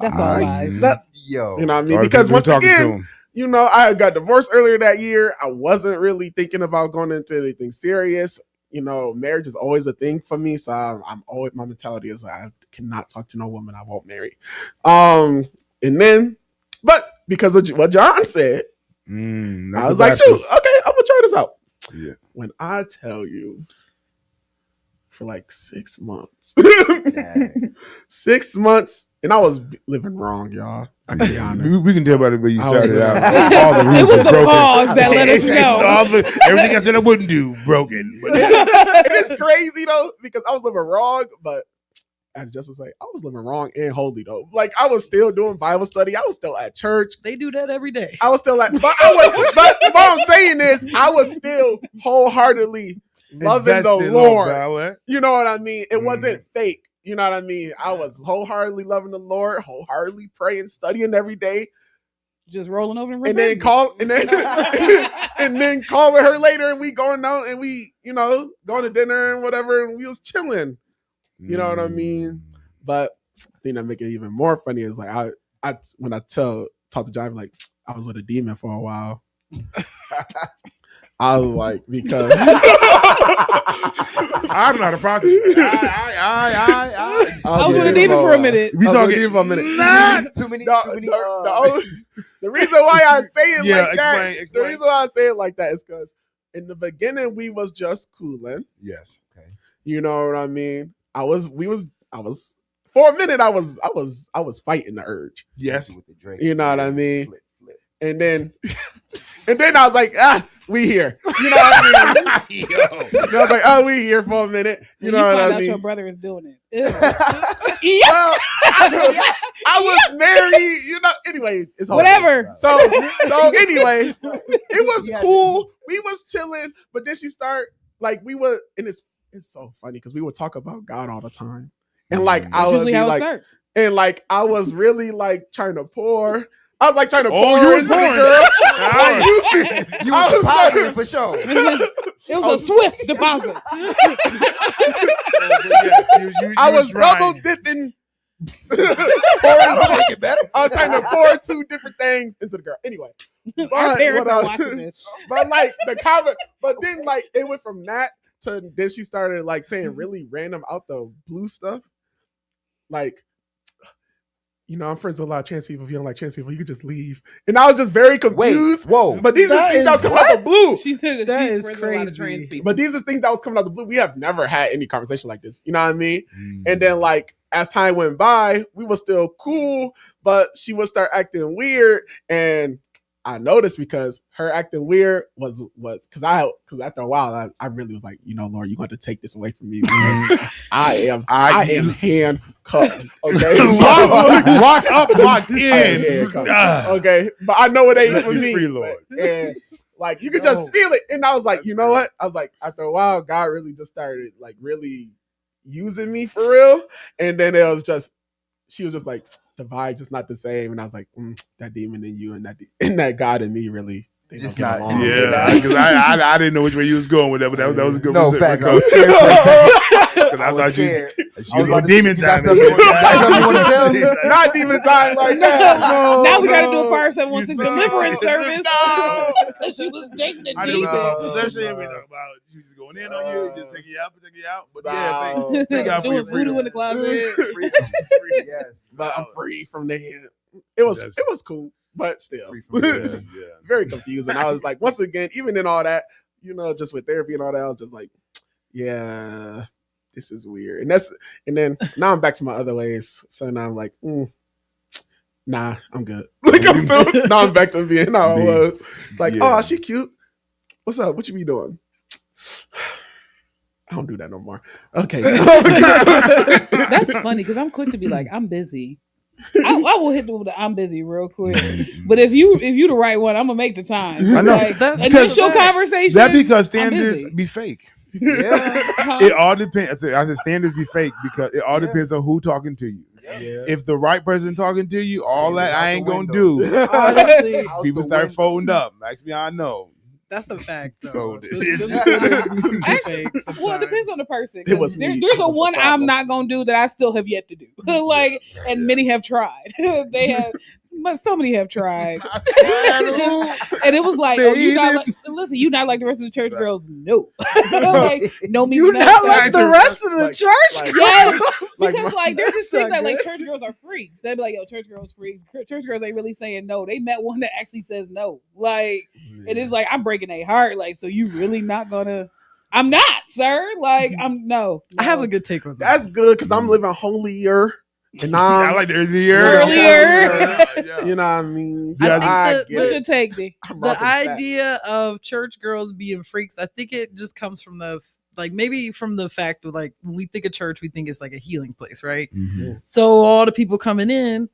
That's all Alright. lies. Yo. You know what I mean? All the Because people once talking to again, him. you know, I got divorced earlier that year. I wasn't really thinking about going into anything serious. You know, marriage is always a thing for me. So I'm always, my mentality is I cannot talk to no woman I won't marry. And then, but because of what John said, I was like, shoot, okay, I'm gonna try this out. Yeah. When I tell you, for like 6 months, Dang. 6 months, and I was living wrong, y'all. I can be honest. We can tell by the way you I was started living out. wrong. All the rules It was were the broken. pause that let us know. Everything I said I wouldn't do, broken. But It is crazy though, because I was living wrong, but as Jess was like, I was living wrong and holy though. Like I was still doing Bible study. I was still at church. They do that every day. I was still at, but what I'm saying is, I was still wholeheartedly loving Invested, the Lord, Lord. bro. You know what I mean? It wasn't fake. You know what I mean? I was wholeheartedly loving the Lord, wholeheartedly praying, studying every day, Just rolling over and and then calling her later, and we going out and we, you know, going to dinner and whatever, and we was chilling. You know what I mean? But I think that make it even more funny is like I when I talk to John, like I was with a demon for a while. I was like, because I don't know how to process it. I was with a demon for a minute. We talking demon for a minute. Too many. The reason why I say it Yeah, like that, explain. the reason why I say it like that is because in the beginning we was just cooling. Yes. You know what I mean? I was for a minute I was fighting the urge. Yes. With the Drake. You know what I mean? Flip. And then I was like, we here. You know what I mean? Yo. And I was like, oh, we here for a minute. You know what find I out your mean? brother is doing it. Well, I was married, you know. Anyway, it's all Whatever. So anyway, it was cool. We was chilling, but then she started like we were, and it's so funny because we would talk about God all the time, and like I That's would usually be how it like, starts. and like I was really like trying to pour. I was like trying to Oh, pour you was into the pouring. girl. Ah. You I was was positive for sure. It was a swift deposit. I was double dipping. That'll make it better. I was trying to pour two different things into the girl. Anyway, Our parents what are I- watching this. But like the comment, but then like it went from that to then she started like saying really random out the blue stuff. Like, you know, I'm friends with a lot of trans people. If you don't like trans people, you could just leave. And I was just very confused. Whoa. But these are things that was coming out the blue. She said that That she's is friends with a lot of crazy. trans people. But these are things that was coming out the blue. We have never had any conversation like this. You know what I mean? And then like as time went by, we were still cool, but she would start acting weird. And I noticed because her acting weird was because after a while I really was like, you know, Lord, you want to take this away from me because I am handcuffed. Okay, Locked up, locked I am in. handcuffed. Ah. Okay, but I know it ain't Let for me me. free, Lord. And like you could just feel it, and I was like, you know what? I was like, after a while, God really just started like really using me for real, and then it was just she was just like the vibe just not the same, and I was like, that demon in you and that God in me really they Just don't get not- along. Yeah, because I didn't know which way you was going with that, but that was a good No, research fact. I because was scared for a second. I I was thought you scared. was about on to demon say, you got time. something you want to tell me? Not demon time like that. No, Now we got to do no. a Fire 716 deliverance service. No. Because she was dating a I knew we demon. talked possession. We talked about you just going in on you, just taking you out. But yeah, No. thank God for your Doing voodoo in the freedom. closet. Freedom. Yes. But I'm free from the hand. It was cool, but still Free from the Yeah. very confusing. I was like, once again, even in all that, you know, just with therapy and all that, I was just like, yeah, this is weird. And then now I'm back to my other ways. So now I'm like, Nah, I'm good. Like I'm still now I'm back to being how I was. Like, oh, she cute. What's up? What you be doing? I don't do that no more. Okay. That's funny because I'm quick to be like, I'm busy. I will hit them with the I'm busy real quick. But if you the right one, I'm gonna make the time. I know. Like, That's initial conversation. That because I'm standards busy. be fake. Yeah. It all depends. I said standards be fake because it all depends on who talking to you. Yeah. If the right person talking to you, all Standards that out I the ain't gonna window. do. Honestly, Out People the start window. folding up. Next me, I know. that's a fact, So though. it's- Them standards be super Actually, fake well, it depends sometimes. on the person. It was There's me. a I was the one I'm problem. not gonna do that I still have yet to do. Like, and many have tried. They have, but so many have tried. And it was like, oh, you not like, listen, you not like the rest of the church girls? No. Like, no means You no. not like the Like, rest of the like- church? like- Yes, Like because my- like there's this That's thing not that like good. church girls are freaks. They'd be like, yo, church girls freaks. Church girls ain't really saying no. They met one that actually says no. Like, it is like I'm breaking their heart. Like, so you really not gonna? I'm not, sir. Like, I'm no. I have no. a good take on That's this. good because I'm living holier. And I I'm like the earlier. Earlier. you know what I mean? Yeah, I think get What's it. your take, D? I'm The rocking sack. idea of church girls being freaks, I think it just comes from the like maybe from the fact of like when we think of church, we think it's like a healing place, right? Mhm. So all the people coming in,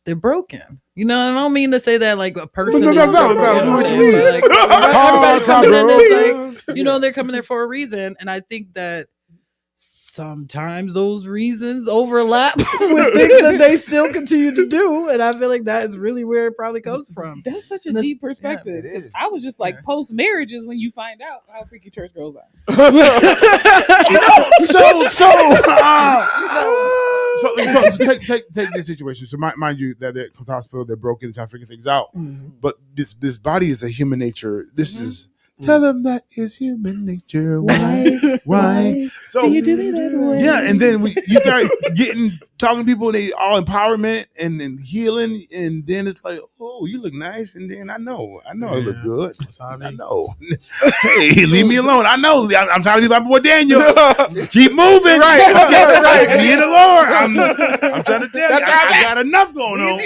they're broken. You know, I don't mean to say that like a person. No, is that's valid, broken, valid. you know what I'm Do what saying? you But, mean. like, everybody's coming in, it's like, Yeah. you know, they're coming there for a reason, and I think that sometimes those reasons overlap with things that they still continue to do, and I feel like that is really where it probably comes from. That's such a And that's- deep perspective. yeah, it 'Cause is. I was just like, Yeah. post marriage is when you find out how freaky church girls are. So take this situation. So mind you that they're come to hospital, they're broken, they're trying to figure things out. But this body is a human nature. This is tell them that is human nature. Why? So do you do me that way? yeah, and then you start talking to people, and they all empowerment and healing, and then it's like, oh, you look nice, and then I know I look good. I know. Hey, leave me alone. I know. I'm trying to be like boy Daniel. Keep moving. Right. Me and the Lord. I'm trying to tell you, I got enough going on.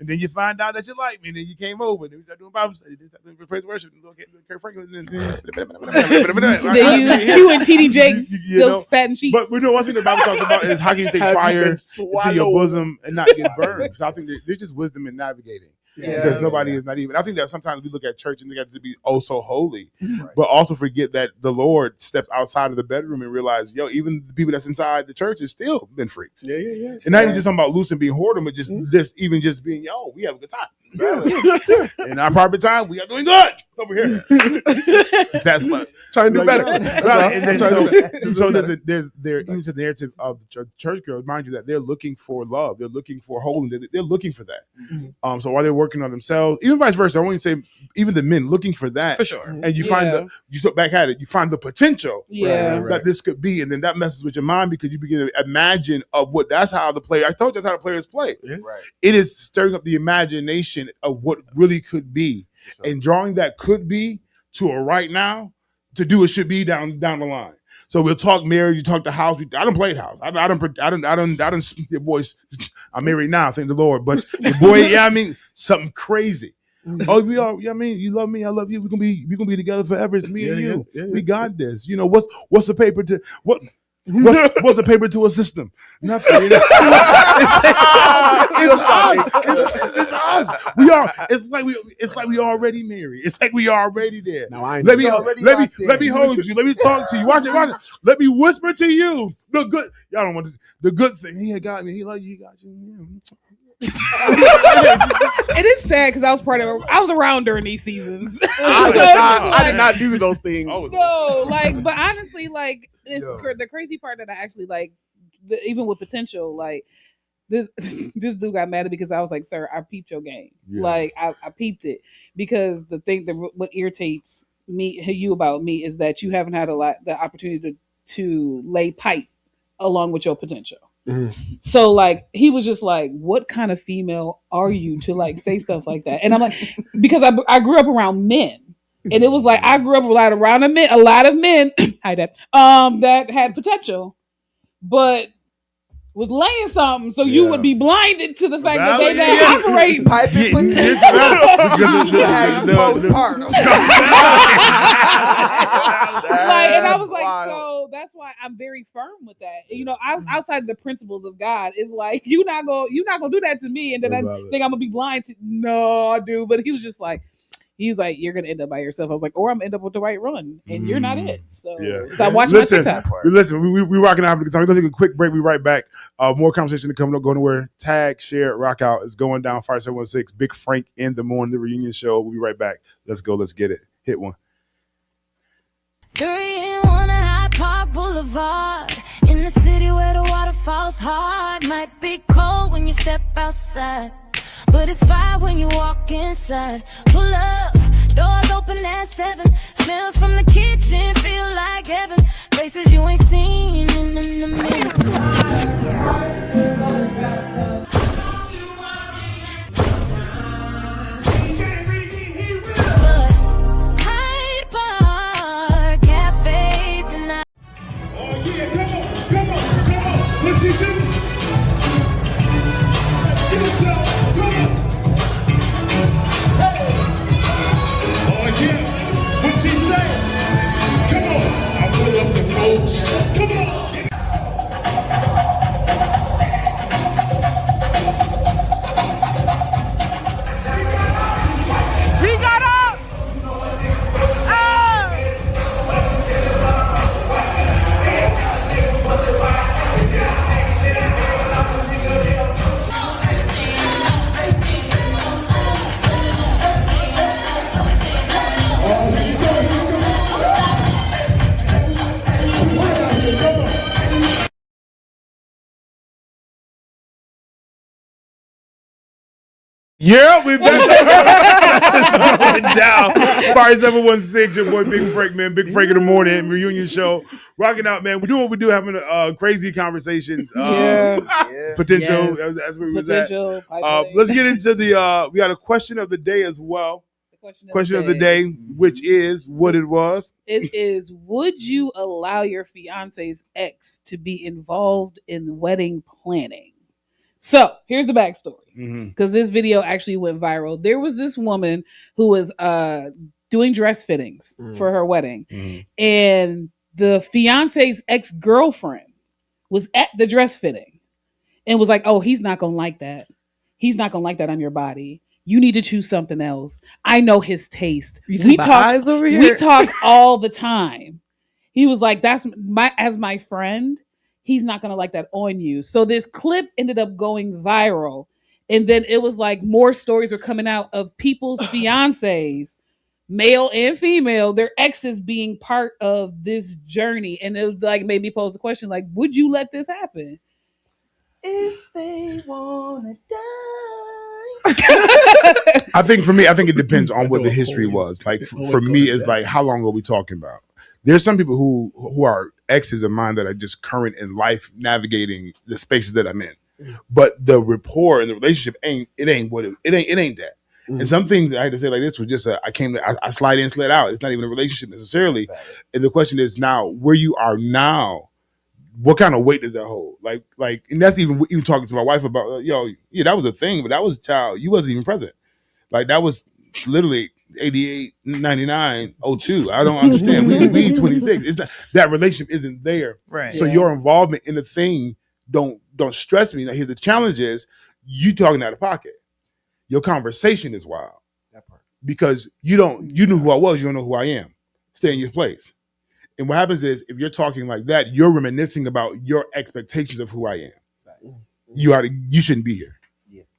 And then you find out that you like me, and then you came over, and we started doing Bible study, then started doing praise and worship, and Kurt Franklin, and Then you and TD Jakes You know, silk satin sheets. But we know one thing the Bible talks about is how can you take Have you fire been into swallowed? your bosom and not get burned. So I think that there's just wisdom in navigating. Because nobody is not even. I think that sometimes we look at church and they got to be oh so holy, but also forget that the Lord steps outside of the bedroom and realize, yo, even the people that's inside the church has still been freaks. Yeah. And not even just talking about loose and being whoredom, but just even just being, yo, we have a good time. In our private time, we are doing good over here. That's what Trying to do better. Right. And then, Trying to do better. so there's even to the narrative of the church girls, mind you, that they're looking for love, they're looking for holiness, they're looking for that. So while they're working on themselves, even vice versa, I want to say even the men looking for that, For sure. and you find you look back at it, you find the potential Yeah. that this could be, and then that messes with your mind because you begin to imagine of what that's how the player. I told you that's how the players play. Right. It is stirring up the imagination of what really could be, and drawing that could be to a right now to do it should be down the line. So we'll talk marriage. You talk the house. I don't play house. I don't. Your boys. I'm married now. Thank the Lord. But your boy, yeah, I mean something crazy. Oh, we are. Yeah, I mean, you love me. I love you. We're gonna be together forever. It's me and you. We got this. You know what's the paper to what? What's the paper to a system? Nothing. You know? It's just us. We are. It's like we already married. It's like we already there. Now I Let me already let me locked in. let me hold you. Let me talk to you. Watch it. Let me whisper to you the good. Y'all don't want the good thing. He got me. He love you. He got you. It is sad because I was around during these seasons. I did not do those things. So, like, but honestly, like, it's the crazy part that I actually like, even with potential, like, this dude got mad at me because I was like, sir, I peeped your game. Yeah. Like, I peeped it because the thing that what irritates you about me is that you haven't had the opportunity to lay pipe along with your potential. So like he was just like, what kind of female are you to like say stuff like that? And I'm like, because I grew up around men, and it was like I grew up around a lot of men hi Dad, that had potential, but was laying something, so you would be blinded to the fact that they Valid, not operating. Piping Like, and I was like, so that's why I'm very firm with that. You know, outside the principles of God, is like you're not gonna do that to me, and then I think I'm gonna be blind to. No, dude. But he was like, you're gonna end up by yourself. I was like, or I'm gonna end up with the right run, and you're not it. So stop watching my TikTok. Listen, we rocking out. We're gonna take a quick break. We right back. More conversation to come. Don't go nowhere. Tag, share, rock out. It's going down. Fire 716. Big Frank in the morning. The reunion show. We'll be right back. Let's go. Let's get it. Hit one. 3-in-1 High Park Boulevard, in the city where the water falls hard. Might be cold when you step outside, but it's fine when you walk inside. Pull up, doors open at 7. Smells from the kitchen feel like heaven. Places you ain't seen in a minute. Yeah, we're back. It's going down. Fire 716, your boy Big Frank, man. Big Frank in the morning, reunion show. Rocking out, man. We do what we do, having crazy conversations. Potential, that's where we was at. Let's get into the, we got a question of the day as well. Question of the day, which is what it was. It is, would you allow your fiance's ex to be involved in wedding planning? So here's the backstory, because this video actually went viral. There was this woman who was doing dress fittings for her wedding, and the fiance's ex-girlfriend was at the dress fitting and was like, "Oh, he's not gonna like that. He's not gonna like that on your body. You need to choose something else. I know his taste. We talk all the time." He was like, "That's as my friend. He's not going to like that on you." So this clip ended up going viral. And then it was like more stories were coming out of people's fiancés, male and female, their exes being part of this journey. And it was like, made me pose the question, like, would you let this happen? If they want to die. I think for me, it depends on what the history was. Like for me, it's like, how long are we talking about? There's some people who are exes of mine that are just current in life, navigating the spaces that I'm in. But the rapport and the relationship ain't that. And some things I had to say like this was just I slide in, slid out. It's not even a relationship necessarily. And the question is now, where you are now, what kind of weight does that hold? Like, and that's even talking to my wife about, that was a thing, but that was a child. You wasn't even present. Like that was literally 88, 99, 02. I don't understand. we 26. It's not, that relationship isn't there. Right. So your involvement in the thing don't stress me. Now here's the challenge is you talking out of pocket. Your conversation is wild. That part. Because you knew who I was, you don't know who I am. Stay in your place. And what happens is if you're talking like that, you're reminiscing about your expectations of who I am. You shouldn't be here.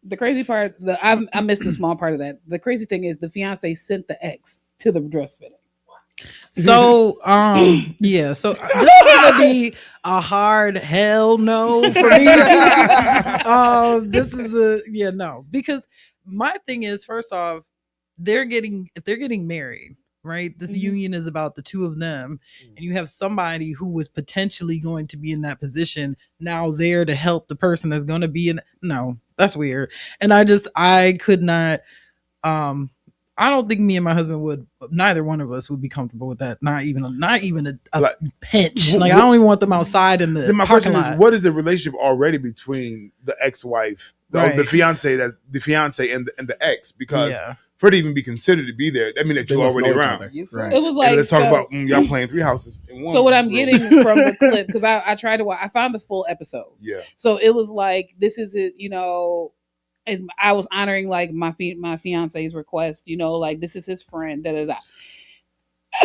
The crazy part, I missed a small part of that. The crazy thing is the fiance sent the ex to the dress fitting. So, so this is gonna be a hard hell no for me. This is no, because my thing is, first off, if they're getting married, right? This union is about the two of them, and you have somebody who was potentially going to be in that position now there to help the person that's going to be in. No, that's weird. And I could not. I don't think me and my husband would. Neither one of us would be comfortable with that. Not even a Like, pinch. Like I don't even want them outside in the Then my parking question lot. is, what is the relationship already between the ex-wife, Right. the fiance and the ex? Because Yeah. for it to even be considered to be there, that means that They you're must already know each around. other. You Right. It was And like let's talk so- about y'all playing 3 houses in one. So what I'm room. getting from the clip, because I tried to watch, I found the full episode. Yeah. So it was like, this is it, and I was honoring like my fiance's request, like this is his friend, da da da.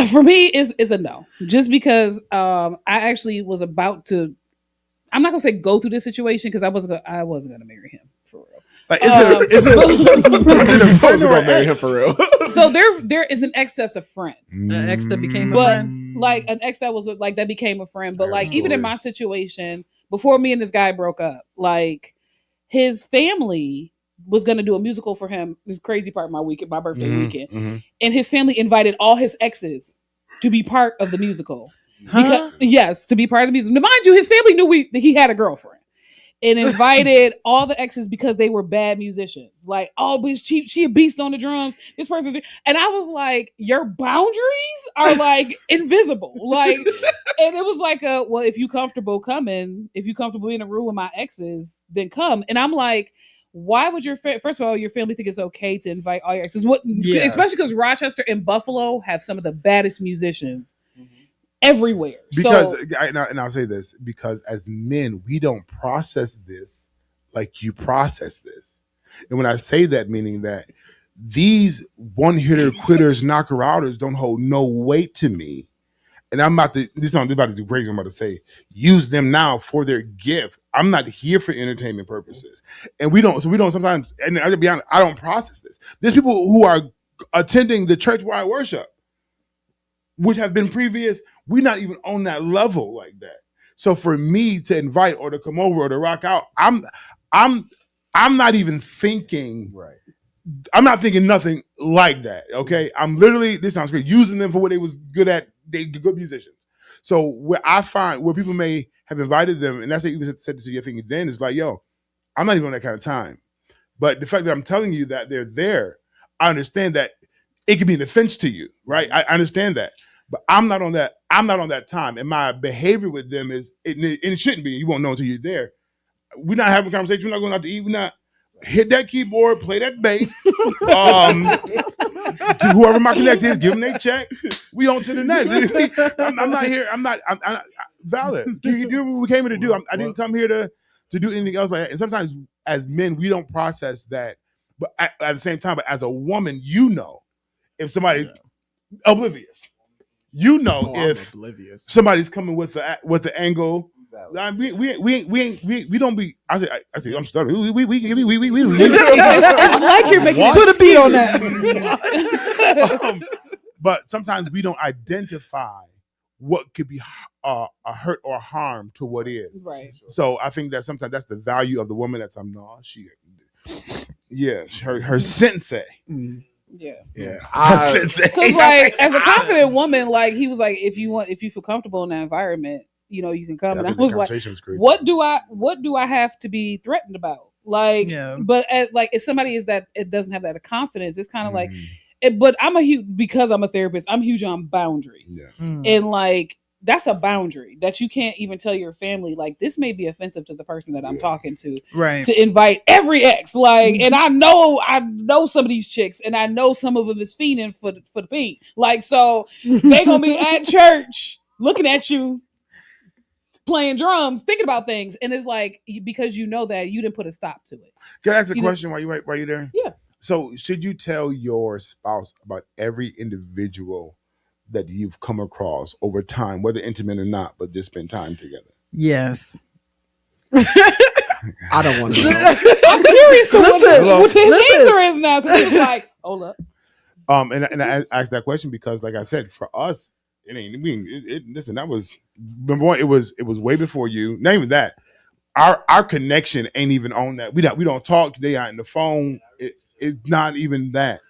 For me, is a no, just because I actually was about to. I'm not gonna say go through this situation because I wasn't gonna marry him for real. Like, is it is it a friend or Gonna marry an him ex? for real. So there is an ex that's a friend. The ex that became a But friend. like an ex that was like that became a friend. But I like have a even in story. my situation, before me and this guy broke up, like his family was gonna do a musical for him. This crazy part of my birthday weekend. Mhm. And his family invited all his exes to be part of the musical. Huh? Yes, to be part of the musical. Now, mind you, his family knew that he had a girlfriend. And invited all the exes because they were bad musicians. Like, oh, but she a beast on the drums. This person, and I was like, your boundaries are like invisible. Like, and it was like, well, if you comfortable coming, if you comfortable in a room with my exes, then come. And I'm like, why would first of all, your family think it's okay to invite all your exes? Yeah. Especially because Rochester and Buffalo have some of the baddest musicians everywhere. Because So, and I'll say this, because as men, we don't process this like you process this. And when I say that, meaning that these one-hitter quitters, knocker-outers don't hold no weight to me. And I'm about to do crazy. I'm about to say, use them now for their gift. I'm not here for entertainment purposes. And we don't sometimes, and I'll be honest, I don't process this. There's people who are attending the church where I worship, which have been previous. We're not even on that level like that. So for me to invite or to come over or to rock out, I'm not even thinking. Right. I'm not thinking nothing like that. Okay. I'm literally, this sounds great, using them for what they was good at. They good musicians. So where I find where people may have invited them, and that's what you said to your thing then, is like, yo, I'm not even on that kind of time. But the fact that I'm telling you that they're there, I understand that it could be an offense to you, right? I understand that. But I'm not on that time. And my behavior with them is, it shouldn't be. You won't know until you're there. We're not having a conversation. We're not going out to eat. We're not hit that keyboard, play that bass. To whoever my connect is, give them their check. We on to the next. I'm not here. I'm valid. You do what we came here to do. I didn't come here to do anything else like that. And sometimes as men, we don't process that. But at the same time, but as a woman, if somebody oblivious. I'm If oblivious. somebody's coming with the angle, we don't be. I say I'm stuttering. it's like you're making Put a beat on that. But sometimes we don't identify what could be a hurt or harm to what is. right. So I think that sometimes that's the value of the woman. Her sensei. Yeah. Yeah. Her sensei. Because like as a confident woman, like he was like, if you feel comfortable in that environment, you can come. And I was like, what do I have to be threatened about? Like, Yeah. but if somebody that it doesn't have that confidence, it's kind of like, but I'm because I'm a therapist, I'm huge on boundaries. Yeah. And like, that's a boundary that you can't even tell your family, like, this may be offensive to the person that I'm talking to. Right. To invite every ex, like, and I know some of these chicks, and I know some of them is fiending for the beat, like, so they gonna be at church looking at you playing drums, thinking about things, and it's like, because that you didn't put a stop to it. Can I ask a question while you there? Yeah. So should you tell your spouse about every individual that you've come across over time, whether intimate or not, but just spend time together? Yes. I don't want to know. I'm curious to what his listen. answer is now, because he's like, hold up. And I asked that question because, like I said, for us, it ain't. Listen, that was number one. It was way before you. Not even that. Our connection ain't even on that. We don't talk. They are in the phone. It's not even that.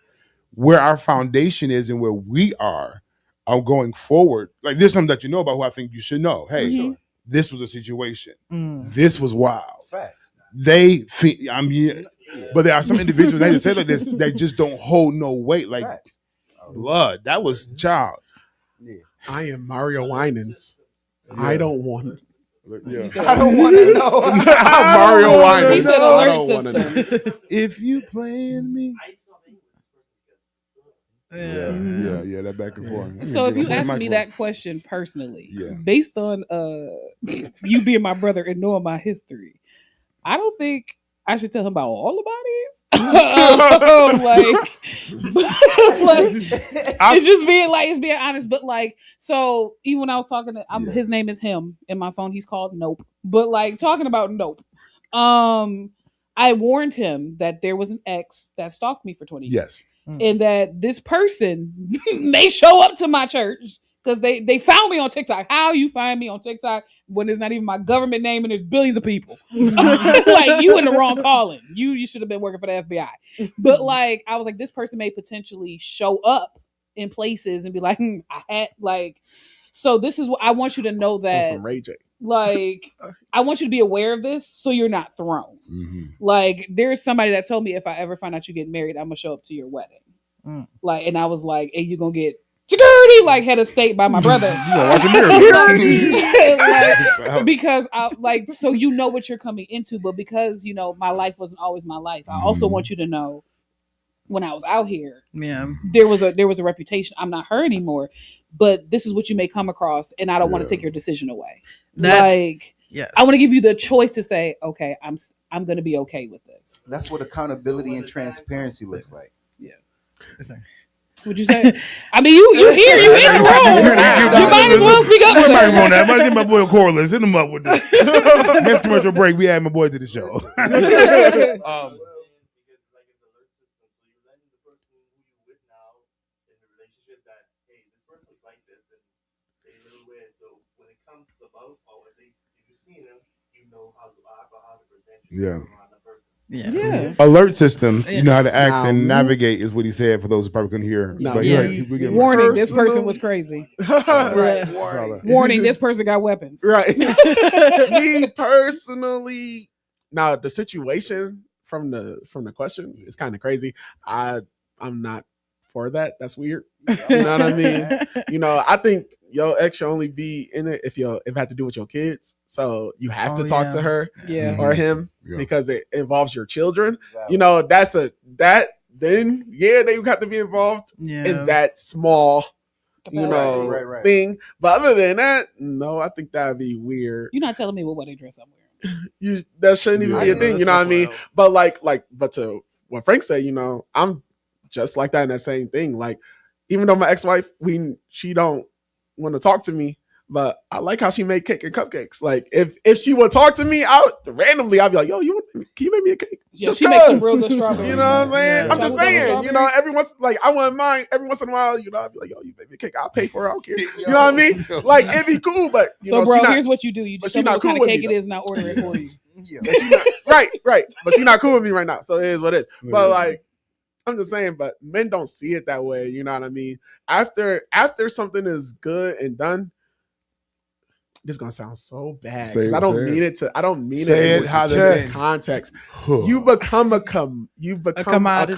Where our foundation is and where we are going forward. Like, there's something that you know about who I think you should know. Hey, this was a situation. This was wild. Fact. But there are some individuals that say like this that just don't hold no weight, like Facts. blood. That was child. Yeah. I am Mario Winans. I don't want. Yeah. I don't want to know. I'm Mario Winans. He said I alert don't wanna know. system. If you playing me. Yeah. Yeah, that back and forth. So if you ask me that question personally, based on you being my brother and knowing my history, I don't think I should tell him about all the bodies. It's just being honest. But like, so even when I was talking to his name is him in my phone, he's called Nope. But like talking about Nope, I warned him that there was an ex that stalked me for 20 years. Yes. And that this person may show up to my church because they found me on TikTok. How you find me on TikTok when it's not even my government name and there's billions of people? Like, you in the wrong calling. You should have been working for the FBI. But like, I was like, this person may potentially show up in places and be like, I had like. So this is what I want you to know that. Some Ray J. Like, I want you to be aware of this so you're not thrown. Mm-hmm. Like, there's somebody that told me if I ever find out you get married, I'm gonna show up to your wedding. Like, and I was like, hey, you're gonna get security, like head of state by my brother. Like, because I like, so you know what you're coming into, but because you know my life wasn't always my life, I also want you to know when I was out here, there was a reputation. I'm not her anymore. But this is what you may come across, and I don't want to take your decision away. I want to give you the choice to say, okay, I'm going to be okay with this. That's what accountability and transparency looks like. Yeah. Would you say? I mean, you here, you in the room. You might as well speak up. On that. I get my boy Corliss. Hit him up with this. Next commercial break, we add my boy to the show. Yeah. Alert systems, you know how to act and navigate is what he said for those who probably couldn't hear. Warning, this person was crazy. Warning, this person got weapons. Right. Me personally, now the situation from the question is kind of crazy. I'm not for that. That's weird. You know what I mean? You know, I think your ex should only be in it if it had to do with your kids. So you have to talk to her or him because it involves your children. Exactly. You know, then they have to be involved in that small, thing. But other than that, no, I think that'd be weird. You're not telling me what wedding dress I'm wearing. That shouldn't even be a thing. You know what I mean? But but to what Frank said, you know, I'm just like that in that same thing. Like, even though my ex-wife, she don't want to talk to me, but I like how she made cake and cupcakes. Like, if she would talk to me out randomly, I'd be like, yo, can you make me a cake? Yeah, she makes some real good strawberries. You know what I'm saying? I'm just saying, you know, I wouldn't mind every once in a while, you know, I'd be like, yo, you make me a cake, I'll pay for it, I don't care. You know what I mean? Like, it'd be cool, but here's what you do. You just tell me what kind of cake it is and I'll order it for you. Right. But she's not cool with me right now. So it is what it is. But like, I'm just saying, but men don't see it that way. You know what I mean? After something is good and done, this is gonna sound so bad because I don't mean it in context. You become a commodity.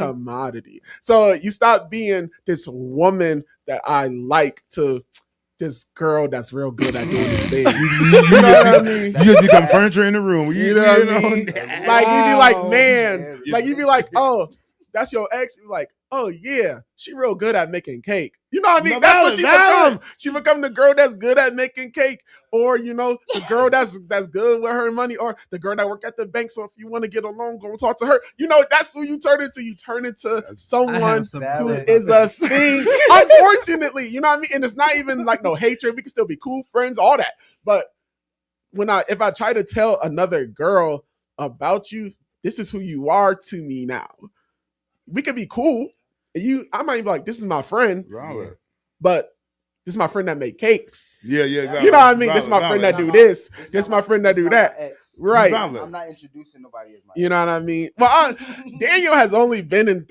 So you stop being this woman that I like to this girl that's real good at doing this thing. You know what I mean? You just become furniture in the room. You know what I mean? Like, you'd be like, man, like, you'd be like, oh, that's your ex. You're like, oh yeah, she real good at making cake. You know what I mean? That's what she become. She become the girl that's good at making cake, or you know, the girl that's good with her money, or the girl that work at the bank. So if you want to get a loan, go talk to her. You know, that's who you turn into. You turn into someone who is a thing. Unfortunately, you know what I mean? And it's not even like no hatred. We can still be cool friends, all that. But if I try to tell another girl about you, this is who you are to me now. We could be cool. I might be like, this is my friend, but this is my friend that make cakes. Yeah. You know what I mean? This is my friend that do this. This is my friend that do that. Right. I'm not introducing nobody as my You know what I mean? Well, Daniel has only been in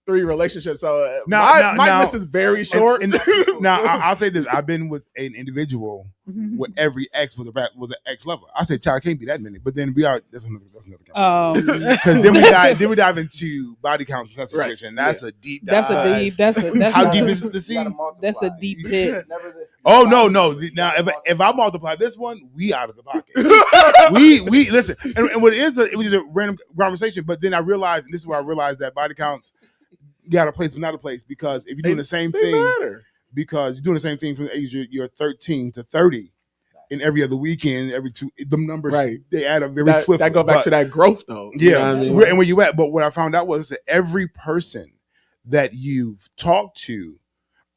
3 relationships. So Now- my list is very short. Now I'll say this: I've been with an individual where every ex was an ex lover. I said, "Child, can't be that many." But then we are. That's another conversation. Because then we dive into body count situation. That's a deep dive. That's How a deep is the sea? That's a deep pit. Oh no. Now if I multiply this one, we out of the pocket. we listen, and what it is, it was just a random conversation. But then I realized, and this is where I realized that body counts got a place but not a place, because if you're doing the same thing, because you're doing the same thing from the age you're 13 to 30, and every other weekend, every 2, the numbers they add up very swiftly. That go back to that growth though. Yeah, you know what I mean? And where you at? But what I found out was that every person that you've talked to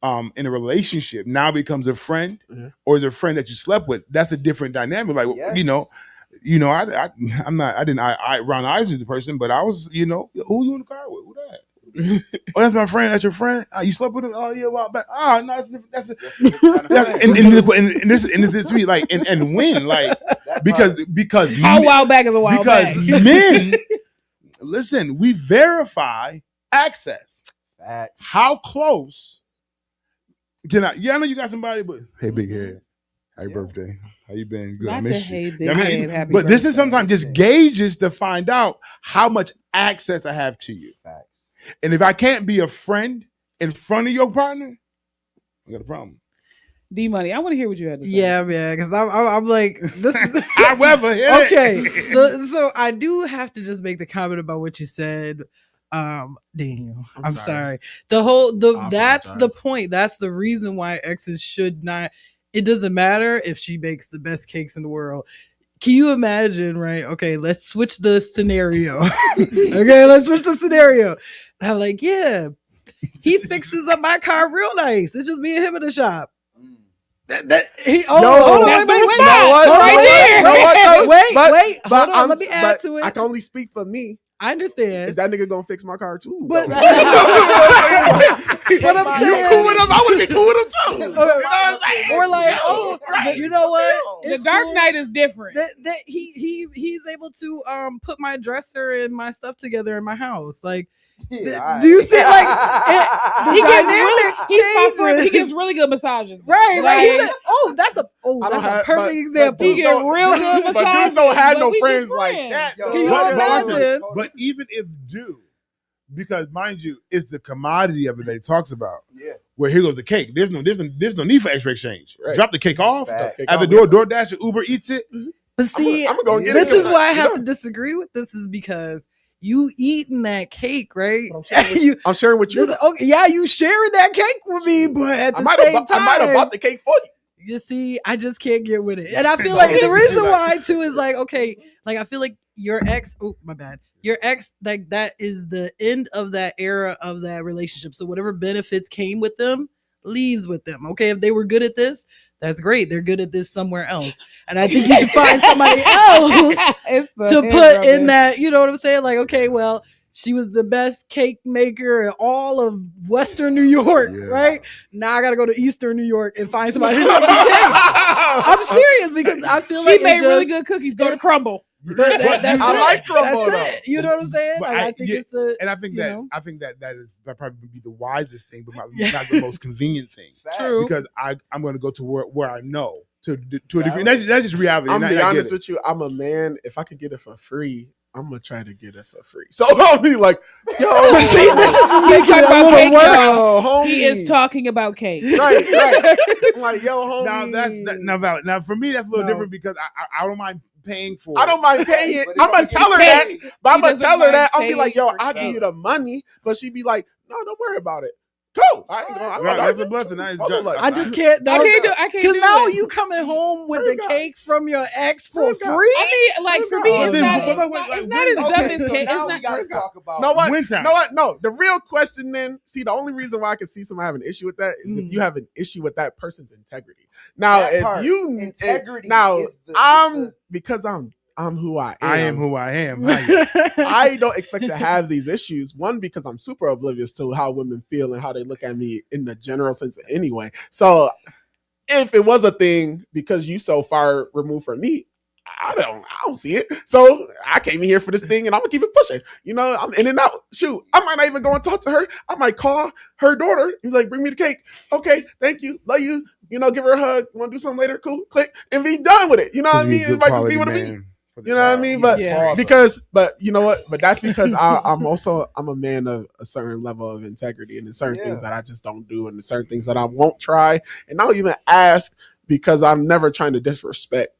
in a relationship now becomes a friend, or is a friend that you slept with. That's a different dynamic. Like I didn't round eyes with the person, but I was, who you in the car with? Who that? Oh, that's my friend. That's your friend. You slept with him? Oh yeah, a while back. Oh no, that's this is me, like, and when, like, because How while back is a while back? Because men, listen, we verify access. Facts. How close can I? Yeah, I know you got somebody, but hey, big head, happy birthday. How you been? Good. I miss you. But this is sometimes just gauges to find out how much access I have to you. Facts. And if I can't be a friend in front of your partner, I got a problem. D Money, I want to hear what you had to say. Yeah, because I'm like, this is however. Okay, so I do have to just make the comment about what you said. Daniel, I'm sorry. That's the point. That's the reason why exes should not. It doesn't matter if she bakes the best cakes in the world. Can you imagine, right? Okay, let's switch the scenario. And I'm like, yeah, he fixes up my car real nice. It's just me and him in the shop. Wait. Hold on, let me add to it. I can only speak for me. I understand. Is that nigga gonna fix my car too? But what I'm saying, you cool with him? I would be cool with him too. Or like, you know what? The Dark Knight is different. That he's able to put my dresser and my stuff together in my house. Like, do you see? Like, the dynamic changes. He gives really good massages. Right. Like, That's a perfect example. He get real good massages. But dudes don't have no friends like that. Can you imagine? But even if do, because mind you, it's the commodity of it that he talks about. Yeah. Where here goes the cake. There's no need for extra exchange. Right. Drop the cake off Fact. at the door. DoorDash or Uber eats it. But see, I'm gonna get this it. is why I have to disagree with this, is because you eating that cake, right? I'm sharing with you. You sharing that cake with me, but at the same time, I might have bought the cake for you. You see, I just can't get with it. And I feel like the reason why too is like, okay, like I feel like your ex, your ex, like that is the end of that era of that relationship. So whatever benefits came with them leaves with them. Okay, if they were good at this, that's great. They're good at this somewhere else. And I think you should find somebody else to put in that, you know what I'm saying? Like, okay, well, she was the best cake maker in all of Western New York, right? Now I got to go to Eastern New York and find somebody who makes cake. I'm serious, because I feel like she made really good cookies. Go to Crumble. I like Crumble. You know what I'm saying? Like, I think it's a, and I think that is probably be the wisest thing, but not the most convenient thing. True. Because I'm going to go to where I know to a degree. That's just reality. I'm be honest with you. I'm a man. If I could get it for free, I'm gonna try to get it for free. So I'll be like, yo, see, this is just making it a little worse. Homie. He is talking about cake. Right. I'm like, yo, homie. Now valid. Now for me, that's a little different, because I don't mind paying for it. I don't mind paying it. I'm gonna tell her that. But I'm gonna tell her that. I'll be like, yo, I'll give you the money. But she'd be like, no, don't worry about it. Cool. That's a blessing. I just can't. I can't because do now it. you coming home with the cake from your ex for free. I mean, like, for me, it's not as dumb as cake. Now we gotta talk about know what? Winter. Know what? No. The real question then, see, the only reason why I can see somebody have an issue with that is if you have an issue with that person's integrity. Now, if you integrity, because I'm who I am. I am who I am. I don't expect to have these issues. One, because I'm super oblivious to how women feel and how they look at me in the general sense anyway. So if it was a thing, because you so far removed from me, I don't see it. So I came in here for this thing, and I'm gonna keep it pushing. You know, I'm in and out. Shoot, I might not even go and talk to her. I might call her daughter and be like, "Bring me the cake." Okay, thank you, love you. You know, give her a hug. Want to do something later? Cool, click, and be done with it. You know what I mean? It might just be what it be. You know what I mean? But but you know what? But that's because I'm a man of a certain level of integrity, and there's certain things that I just don't do, and there's certain things that I won't try, and I'll even ask because I'm never trying to disrespect.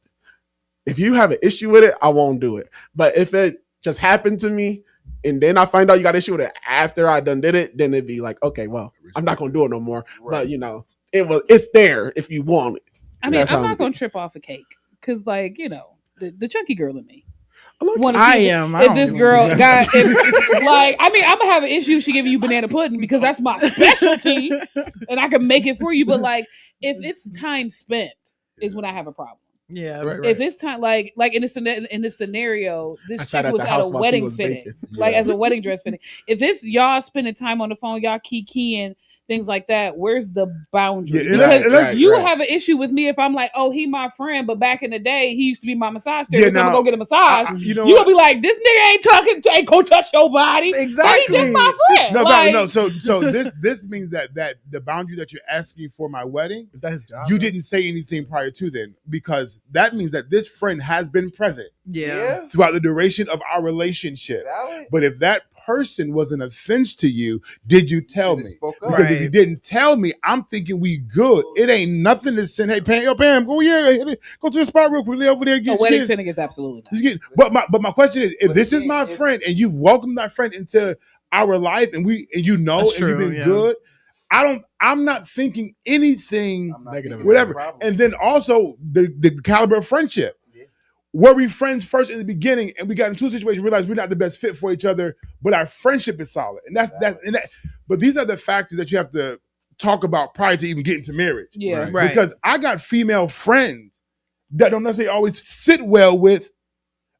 If you have an issue with it, I won't do it. But if it just happened to me, and then I find out you got an issue with it after I done did it, then it'd be like, okay, well, I'm not gonna do it no more. Right. But you know, it's there if you want it. I mean, I'm not gonna trip off a cake because, like, you know, the chunky girl in me. I am. If this girl got, like, I mean, I'm gonna have an issue if she giving you banana pudding because that's my specialty, and I can make it for you. But like, if it's time spent, is when I have a problem. Yeah, right. If it's time, like in this scenario, this chick was at a wedding fitting, like as a wedding dress fitting. If it's y'all spending time on the phone, y'all keying things like that, where's the boundary? Because you have an issue with me if I'm like, oh, he my friend, but back in the day he used to be my massage therapist. So I'm gonna go get a massage. You gonna be like, this nigga ain't go touch your body. Exactly. He's just my friend. No. So this means that the boundary that you're asking for my wedding, is that his job? You didn't say anything prior to then, because that means that this friend has been present throughout the duration of our relationship. But if that person was an offense to you, did you tell me? Because if you didn't tell me, I'm thinking we good. It ain't nothing to send. Hey, Pam, go go to the spot real quickly over there. A wedding fitting is absolutely not. But my question is, if this is my friend and you've welcomed that friend into our life and you've been good, I'm not thinking anything negative, whatever. And then also the caliber of friendship. Were we friends first in the beginning, and we got into a situation, realized we're not the best fit for each other, but our friendship is solid, and that's that. But these are the factors that you have to talk about prior to even getting to marriage. Yeah, right. Because I got female friends that don't necessarily always sit well with.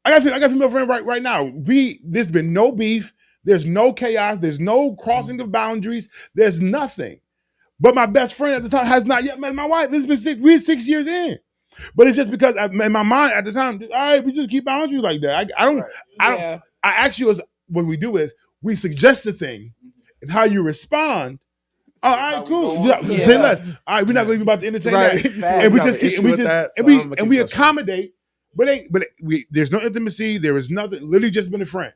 I got female friends right now. There's been no beef. There's no chaos. There's no crossing of boundaries. There's nothing. But my best friend at the time has not yet met my wife. We're 6 years in. But it's just because in my mind at the time, all right, we just keep boundaries like that. I actually what we do is we suggest the thing and how you respond. All right, cool. Say less. All right, we're not even about to entertain that. And we accommodate, but there's no intimacy. There is nothing. Literally just been a friend.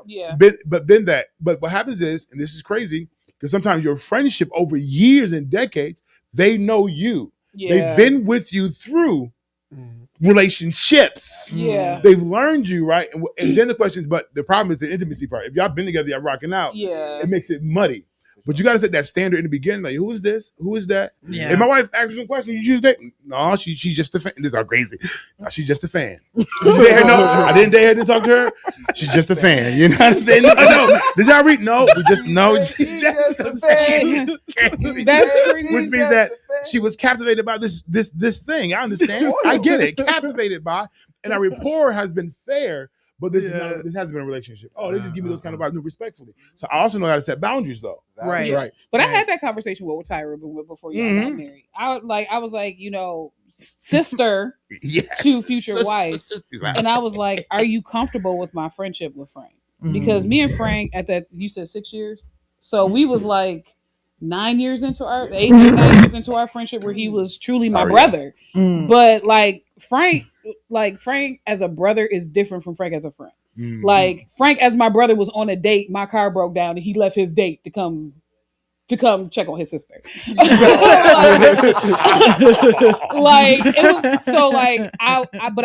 Yeah. But what happens is, and this is crazy, because sometimes your friendship over years and decades, they know you. Yeah. They've been with you through relationships. Yeah. They've learned you, right? And then the question, but the problem is the intimacy part. If y'all been together, y'all rocking out, it makes it muddy. But you got to set that standard in the beginning. Like, who is this? Who is that? Yeah. And my wife asked me a question. You choose that? No, she's just a fan. This is crazy. No, she's just a fan. I didn't dare her to talk to her. She's just a fan. You know what I'm saying? No. Did y'all read? No, she's just a fan. Which means that she was captivated by this thing. I understand. I get it. Captivated by, and our rapport has been fair. But this hasn't been a relationship. Oh, they just give me those kind of vibes, respectfully. So I also know how to set boundaries, though. Right. But I had that conversation with Tyra before you got married. I was like, you know, sister to future wife, and I was like, are you comfortable with my friendship with Frank? Because me and Frank you said 6 years, so we was like 9 years into our 9 years into our friendship, where he was truly my brother. But like Frank as a brother is different from Frank as a friend. Like Frank as my brother was on a date, my car broke down, and he left his date to come check on his sister. But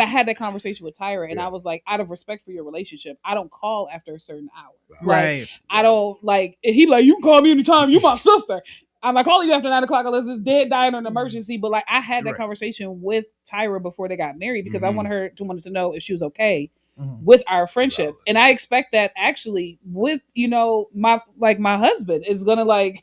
I had that conversation with Tyra, and I was like, out of respect for your relationship, I don't call after a certain hour. Right. Like, I don't like, he like, you can call me anytime, you my sister. I'm like, calling you after 9 o'clock unless it's dead, dying, or an emergency. But like, I had that conversation with Tyra before they got married, because I wanted to know if she was okay with our friendship. And I expect that actually with, you know, my husband is gonna like,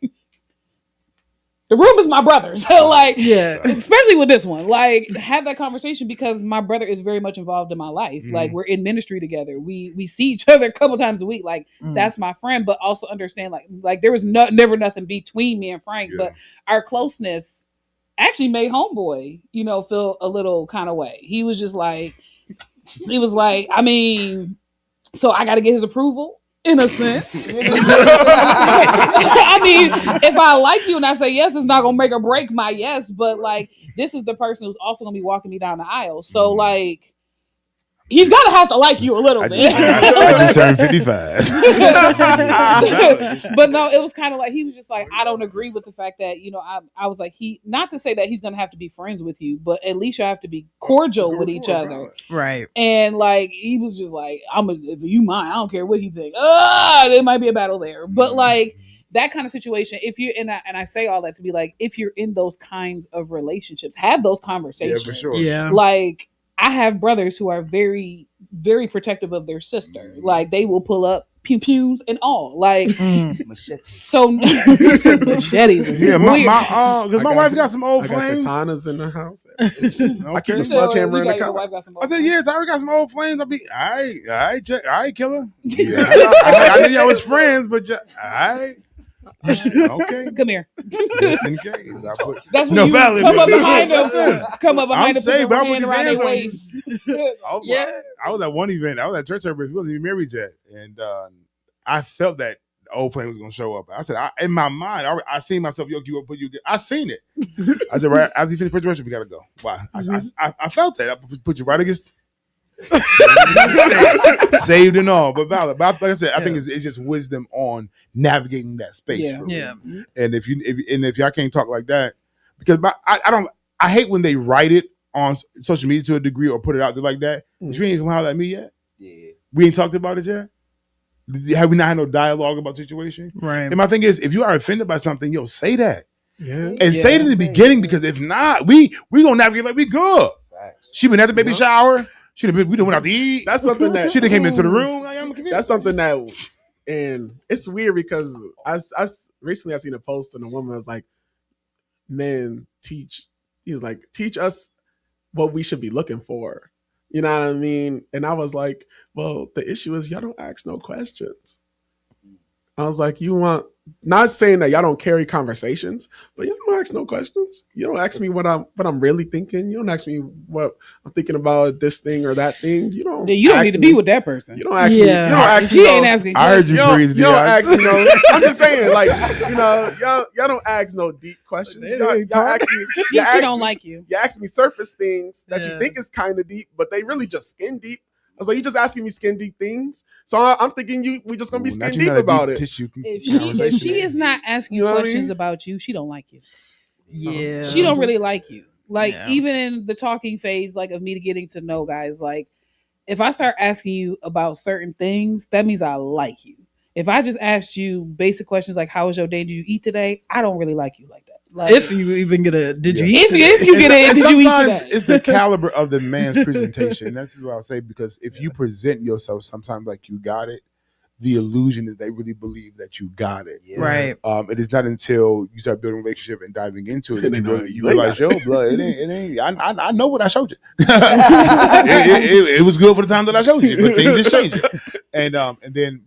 the room is my brother. So like, especially with this one, like, have that conversation, because my brother is very much involved in my life. Like, we're in ministry together. We see each other a couple times a week. Like, that's my friend, but also understand like there was never nothing between me and Frank, but our closeness actually made homeboy, you know, feel a little kind of way. He was just like, He was like, I mean, so I got to get his approval in a sense. I mean, if I like you and I say yes, it's not gonna make or break my yes. But like, this is the person who's also gonna be walking me down the aisle. So like, he's gotta have to like you a little bit. I just turned 55. But no, it was kind of like he was just like, I don't agree with the fact that, you know, I was like, he, not to say that he's gonna have to be friends with you, but at least you have to be cordial with each other. Right. And like he was just like, if you mine, I don't care what he think. There might be a battle there. But like that kind of situation, if you and I say all that to be like, if you're in those kinds of relationships, have those conversations. Yeah, for sure. Yeah. Like I have brothers who are very, very protective of their sister. Like they will pull up pew pews and all. Like so machetes. Yeah, because my wife got some old flames. I got katanas in the house. Okay. I keep a sledgehammer in the car. I said, yeah, Tyra got some old flames. I'll be, all right, killer. Yeah. I knew y'all was friends, but all right. Okay. Come here. Just in case. That's when you valid. come up behind them. Come up behind them. Saying, but hand around their waist. I was at one event. I was at church service. He wasn't even married yet, and I felt that the old flame was gonna show up. I said, in my mind, I seen myself yoke you up, put you. I seen it. I said, right after you finish preaching, we gotta go. Why? I felt that. I put you right against. Saved and all, but valid. But like I said, I think it's just wisdom on navigating that space. Yeah. And if y'all can't talk like that, because I hate when they write it on social media to a degree or put it out there like that. You ain't come holler at me yet. Yeah. We ain't talked about it yet. Have we not had no dialogue about the situation? Right. And my thing is, if you are offended by something, say that. Yeah. And say it in the beginning, because if not, we gonna navigate like we good. Facts. She been at the baby shower. We done went out to eat. That's something that she done came into the room. Like, I'm confused. That's something that, and it's weird because I recently I seen a post and a woman was like, "Men teach." He was like, "Teach us what we should be looking for." You know what I mean? And I was like, "Well, the issue is y'all don't ask no questions." I was like, "You want." Not saying that y'all don't carry conversations, but you don't ask no questions. You don't ask me what I'm really thinking. You don't ask me what I'm thinking about this thing or that thing. You don't need to be with that person. You don't ask me. You don't ask me. She ain't asking. I heard you breathe. You don't ask me no. I'm just saying, like, y'all don't ask no deep questions. Y'all ask me. She don't like you. You ask me surface things that you think is kind of deep, but they really just skin deep. I was like, you just asking me skin deep things. So I'm thinking we just gonna be skin deep about it. If she is not asking you questions about you, she don't like you. Yeah. She don't really like you. Like even in the talking phase, like of me getting to know guys, like if I start asking you about certain things, that means I like you. If I just asked you basic questions like how was your day? Did you eat today? I don't really like you like that. Like, if you even get a did you eat if you get a did you eat today? It's the caliber of the man's presentation. That's what I'll say, because if you present yourself sometimes like you got it, the illusion is they really believe that you got it. Yeah. Right. It is not until you start building a relationship and diving into it that you realize, yo, blood, it ain't. I know what I showed you. it was good for the time that I showed you, but things just changing.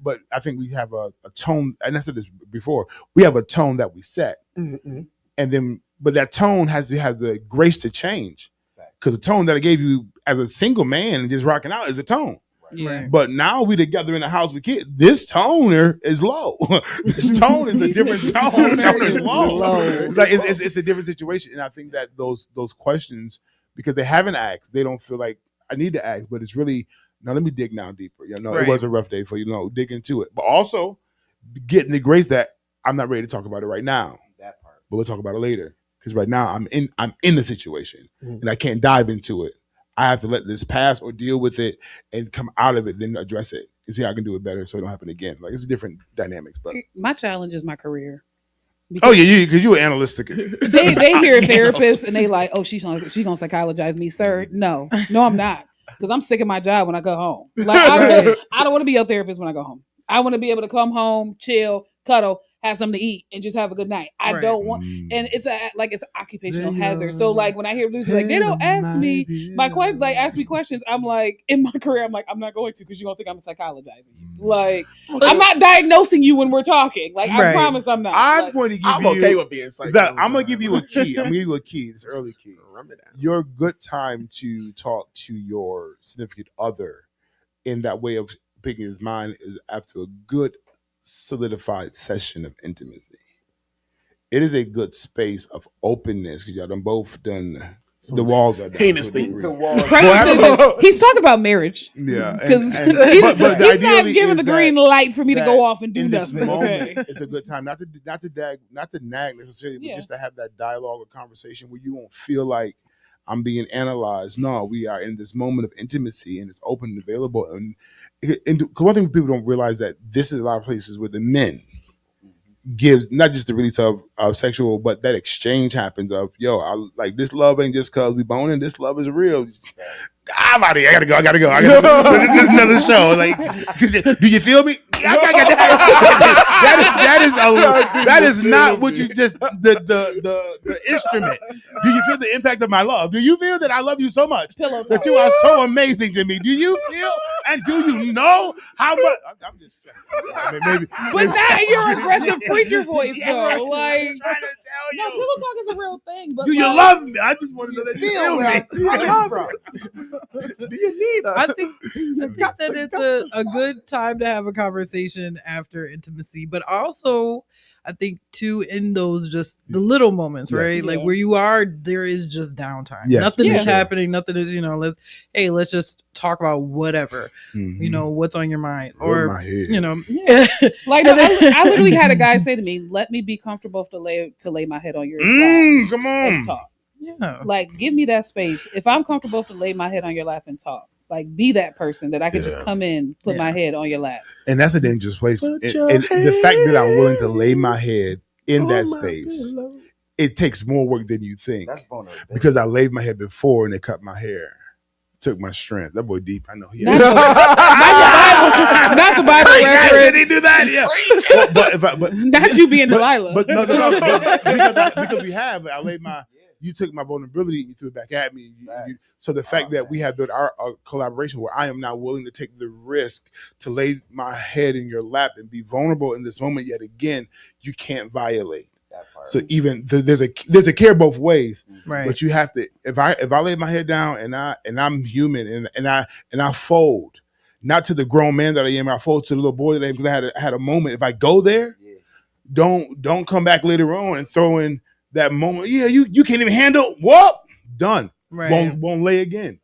But I think we have a tone, and I said this before. We have a tone that we set, but that tone has the grace to change, because the tone that I gave you as a single man and just rocking out is a tone. Yeah. But now we together in the house with kids. This toner is low. This tone is a different tone. Toner is low. Like it's a different situation, and I think that those questions, because they haven't asked, they don't feel like I need to ask. But it's really, now let me dig down deeper. It was a rough day for you. Dig into it, but also getting the grace that I'm not ready to talk about it right now. That part, but we'll talk about it later, because right now I'm in the situation and I can't dive into it. I have to let this pass or deal with it and come out of it, then address it and see how I can do it better so it don't happen again. Like, it's different dynamics. But my challenge is my career. Because you were analytic. They hear a therapist and they like, oh, she's gonna psychologize me, sir. No, I'm not, because I'm sick of my job when I go home. Like I don't want to be your therapist when I go home. I want to be able to come home, chill, cuddle, have something to eat and just have a good night. I Right. don't want, and it's an occupational hazard. So like when I hear Lucy like they don't ask me my questions, like ask me questions, I'm like in my career, I'm like I'm not going to because you don't think I'm psychologizing you. Like I'm not diagnosing you when we're talking. Like I Right. promise I'm not. I'm Like, going to give I'm you. okay with being psychologized. I'm gonna give you a key. I'm gonna give you a key. This early key. Your good time to talk to your significant other in that way of picking his mind is after a good solidified session of intimacy. It is a good space of openness because y'all done both done the walls are down. heinous things. he's talking about marriage. Yeah, Because he's he's not giving the green light for me to go off and do in this nothing. moment, Okay. it's a good time not to nag necessarily, but Yeah. just to have that dialogue or conversation where you won't feel like I'm being analyzed. No, we are in this moment of intimacy and it's open and available. And one thing people don't realize that this is a lot of places where the men gives not just the release of sexual, but that exchange happens of I like this love ain't just cause we boning. This love is real. I'm out of here. I gotta go. This is another show. Like, do you feel me? That is not what you just the instrument. Do you feel the impact of my love? Do you feel that I love you so much that you are so amazing to me? Do you feel and do you know how much? I'm just maybe, But not in your aggressive preacher voice, though. Like, trying to tell no, pillow talk is a real thing. But do you like, love me? I just want to know that you feel me. I love it. Do you need us? I think that it's a good time to have a conversation after intimacy, but also I think too in those just the little moments, Yes. right? Like Yeah. where you are, there is just downtime. Yes. Nothing Yeah. is happening. Nothing is, let's just talk about whatever, what's on your mind, or my head. Yeah. Like no, I literally had a guy say to me, "Let me be comfortable to lay my head on your lap Come and on. talk. yeah. Like, give me that space. If I'm comfortable to lay my head on your lap and talk, like, be that person that I could just come in, put my head on your lap. And that's a dangerous place. And Put your the fact that I'm willing to lay my head in that on my space, pillow. it takes more work than you think. That's vulnerable. Because I laid my head before and they cut my hair. Took my strength. That boy deep. I know he. Not the Bible Did he reference. do that? Yeah. But Not you being Delilah. But no, because we have. I laid my. You took my vulnerability and you threw it back at me. So the fact that we have built our collaboration where I am now willing to take the risk to lay my head in your lap and be vulnerable in this moment, yet again, you can't violate. That part. So even there's a care both ways, Right. but you have to. If I lay my head down and I'm human and I fold, not to the grown man that I am, I fold to the little boy that I am because I had a moment. If I go there, don't come back later on and throw in that moment. Yeah, you can't even handle. Whoop, done. Right. Won't lay again.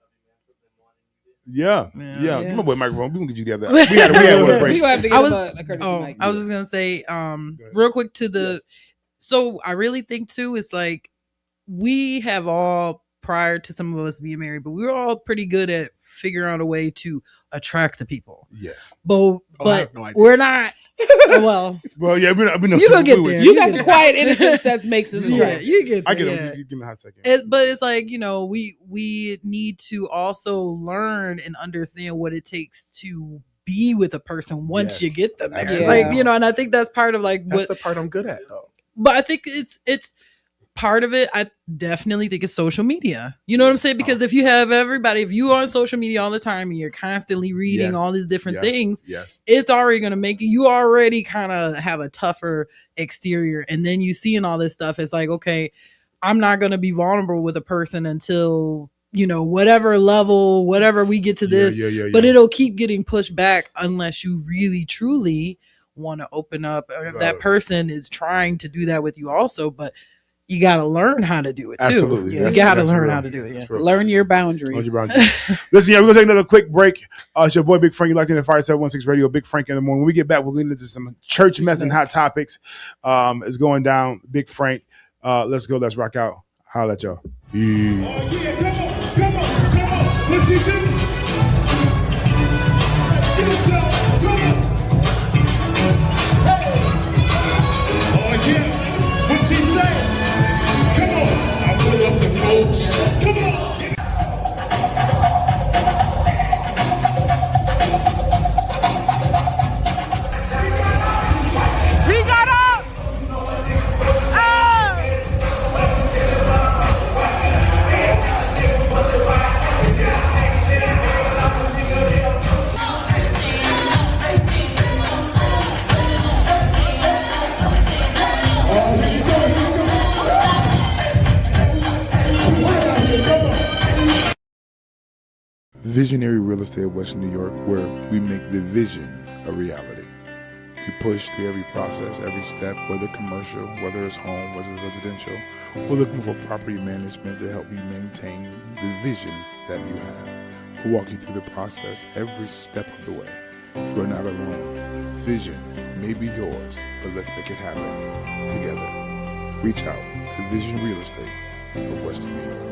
Yeah. Yeah. Give my boy a microphone. We can get you together. We had one We break. gonna have to I give was- him a courtesy mic. I was just gonna say, real quick to the. So I really think too, it's like we have all prior to some of us being married, but we were all pretty good at figuring out a way to attract the people. Yes. But I have no idea. we're not. Well, Well, yeah, we know. You gonna get there. You got some quiet innocence that makes it yeah, attractive. you get. I there, get yeah. it. Give me a hot second. But it's like, we need to also learn and understand what it takes to be with a person once Yes. you get them there. It's Yeah. like, and I think that's part of like That's what, the part I'm good at, though. but I think it's part of it. I definitely think it's social media. You know what I'm saying? Because if you have if you are on social media all the time and you're constantly reading Yes. all these different Yes. things, Yes. it's already going to make you already kind of have a tougher exterior. And then you seeing all this stuff, it's like, okay, I'm not going to be vulnerable with a person until, whatever level, whatever we get to this, Yeah. but it'll keep getting pushed back unless you really, truly want to open up. Or if that Right. person is trying to do that with you also, but you got to learn how to do it too. Absolutely. You That's- got to that's learn real. how to do it. Yeah. That's real. Learn your boundaries. Learn your boundaries. Listen, we're gonna take another quick break. It's your boy Big Frank. You're locked in at Fire 716 Radio. Big Frank in the morning. When we get back, we're going into some church mess and hot topics. It's going down. Big Frank. Let's go. Let's rock out. Holla at y'all. Yeah. Oh yeah, come on. What's he do? Let's get it, y'all. Come on. Hey. Oh yeah, what's he say? Come on. I put up the coach. Come on. We got up. Visionary Real Estate of Western New York, where we make the vision a reality. We push through every process, every step, whether commercial, whether it's home, whether it's residential. We're looking for property management to help you maintain the vision that you have. We'll walk you through the process every step of the way. You are not alone. This vision may be yours, but let's make it happen together. Reach out to Vision Real Estate of Western New York.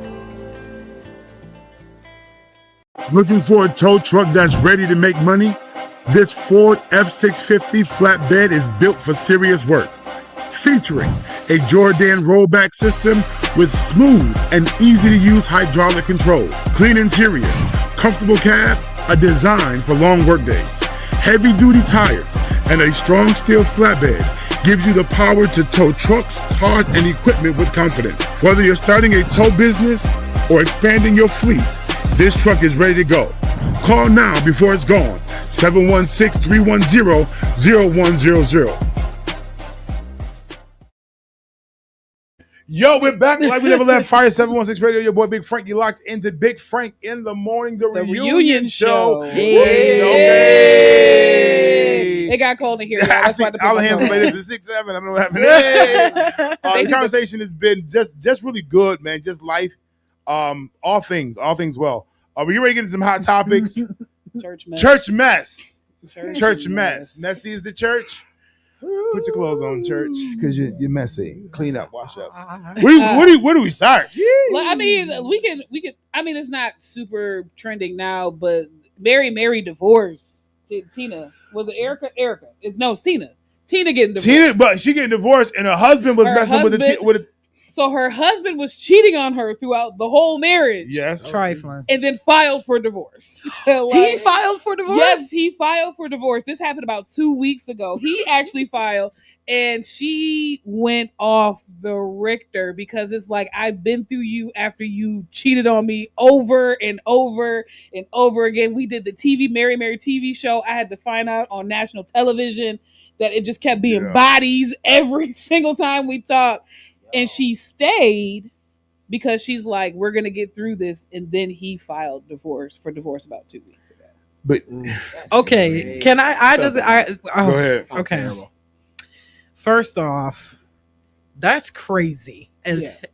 Looking for a tow truck that's ready to make money? This Ford F650 flatbed is built for serious work. Featuring a Jordan rollback system with smooth and easy to use hydraulic control, clean interior, comfortable cab, a design for long work days. Heavy duty tires and a strong steel flatbed gives you the power to tow trucks, cars, and equipment with confidence. Whether you're starting a tow business or expanding your fleet, this truck is ready to go. Call now before it's gone. 716-310-0100. Yo, we're back like we never left. Fire 716 Radio. Your boy Big Frank. You locked into Big Frank in the morning. The reunion show. Hey. Okay. It got cold in here, y'all. That's why the all people hands know. related to 6-7. I don't know what happened. Hey. The conversation has been just really good, man. Just life. All things well. We ready to get into some hot topics. Church mess. Church mess. Messy is the church. Put your clothes on, church, because you're messy. Clean up, wash up. Where do we start? Well, I mean, we can. I mean, it's not super trending now, but Mary divorced. Tina, was it Erica? It's Tina. Tina getting divorced. But she getting divorced, and her husband was messing with a. So her husband was cheating on her throughout the whole marriage. Yes. Trifling. And then filed for divorce. He filed for divorce? Yes, he filed for divorce. This happened about 2 weeks ago. He actually filed, and she went off the Richter because it's like, I've been through you after you cheated on me over and over and over again. We did the Mary TV show. I had to find out on national television that it just kept being bodies every single time we talked. And she stayed because she's like, we're going to get through this. And then he filed for divorce about 2 weeks ago. But okay, can I go ahead. Okay. First off, that's crazy.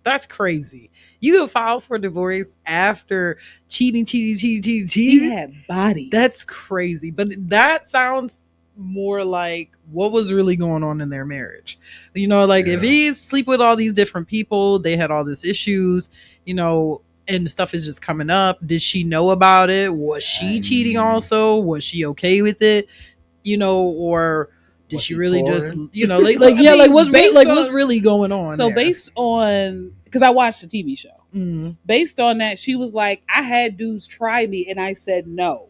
That's crazy. You can file for divorce after cheating. He had bodies. That's crazy. But that sounds more like what was really going on in their marriage. If he sleep with all these different people, they had all these issues, and stuff is just coming up. Did she know about it? Was she cheating also? Was she okay with it? Or did she really just what's really going on? So based on, because I watched the TV show, based on that, she was like, I had dudes try me and I said no.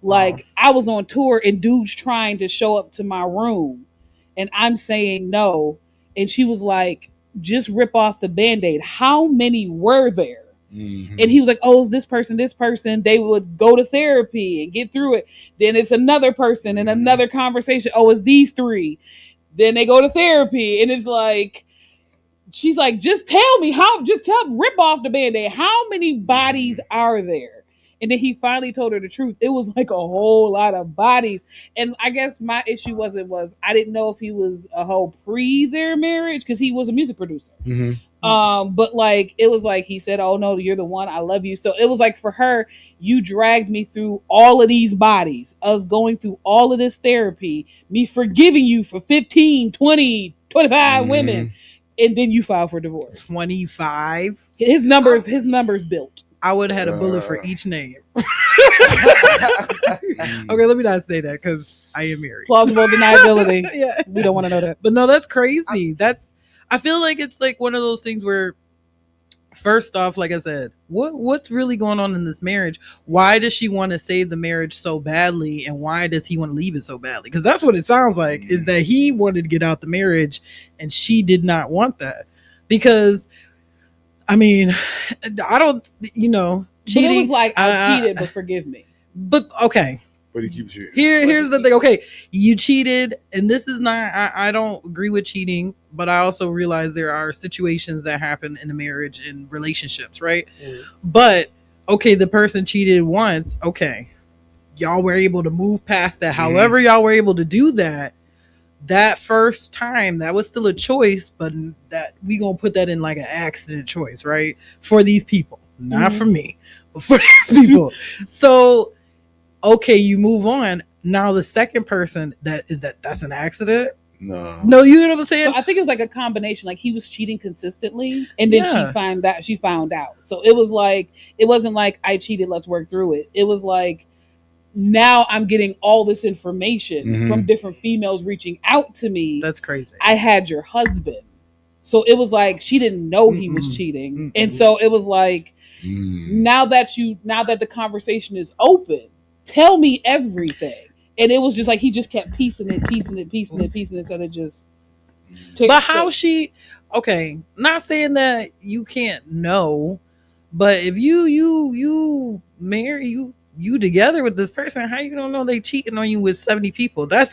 I was on tour and dudes trying to show up to my room and I'm saying no. And she was like, just rip off the Band-Aid. How many were there? Mm-hmm. And he was like, oh, it's this person. They would go to therapy and get through it. Then it's another person and another conversation. Oh, it's these three. Then they go to therapy. And it's like, she's like, rip off the Band-Aid. How many bodies are there? And then he finally told her the truth. It was like a whole lot of bodies. And I guess my issue was I didn't know if he was a whole pre their marriage because he was a music producer. Mm-hmm. But it was like he said, oh no, you're the one. I love you. So it was like for her, you dragged me through all of these bodies. Us going through all of this therapy, me forgiving you for 15, 20, 25 women. And then you filed for divorce. 25? His numbers built. I would have had a bullet for each name. Okay, let me not say that because I am married. Plausible deniability. Yeah. We don't want to know that. But no, that's crazy. I feel like it's like one of those things where, first off, like I said, what's really going on in this marriage? Why does she want to save the marriage so badly? And why does he want to leave it so badly? Because that's what it sounds like, is that he wanted to get out the marriage and she did not want that. Because I mean, I don't, cheating. But it was like, I cheated, but forgive me. But okay. But he keeps cheating. Here's the thing. Okay, you cheated, and this is not, I don't agree with cheating, but I also realize there are situations that happen in a marriage and relationships, right? Mm. But okay, the person cheated once. Okay, y'all were able to move past that. However, y'all were able to do that. That first time, that was still a choice, but that we gonna put that in like an accident choice, right? For these people, not for me, but for these people. So, okay, you move on. Now the second person that's an accident. No, you know what I'm saying? So I think it was like a combination. Like he was cheating consistently, and then Yeah. she found out. So it was like it wasn't like I cheated. Let's work through it. It was like now I'm getting all this information from different females reaching out to me. That's crazy. I had your husband, so it was like she didn't know he was cheating, and so it was like now that the conversation is open, tell me everything. And it was just like he just kept piecing it instead of just. But how she? Okay, not saying that you can't know, but if you marry you together with this person, how you don't know they cheating on you with 70 people? I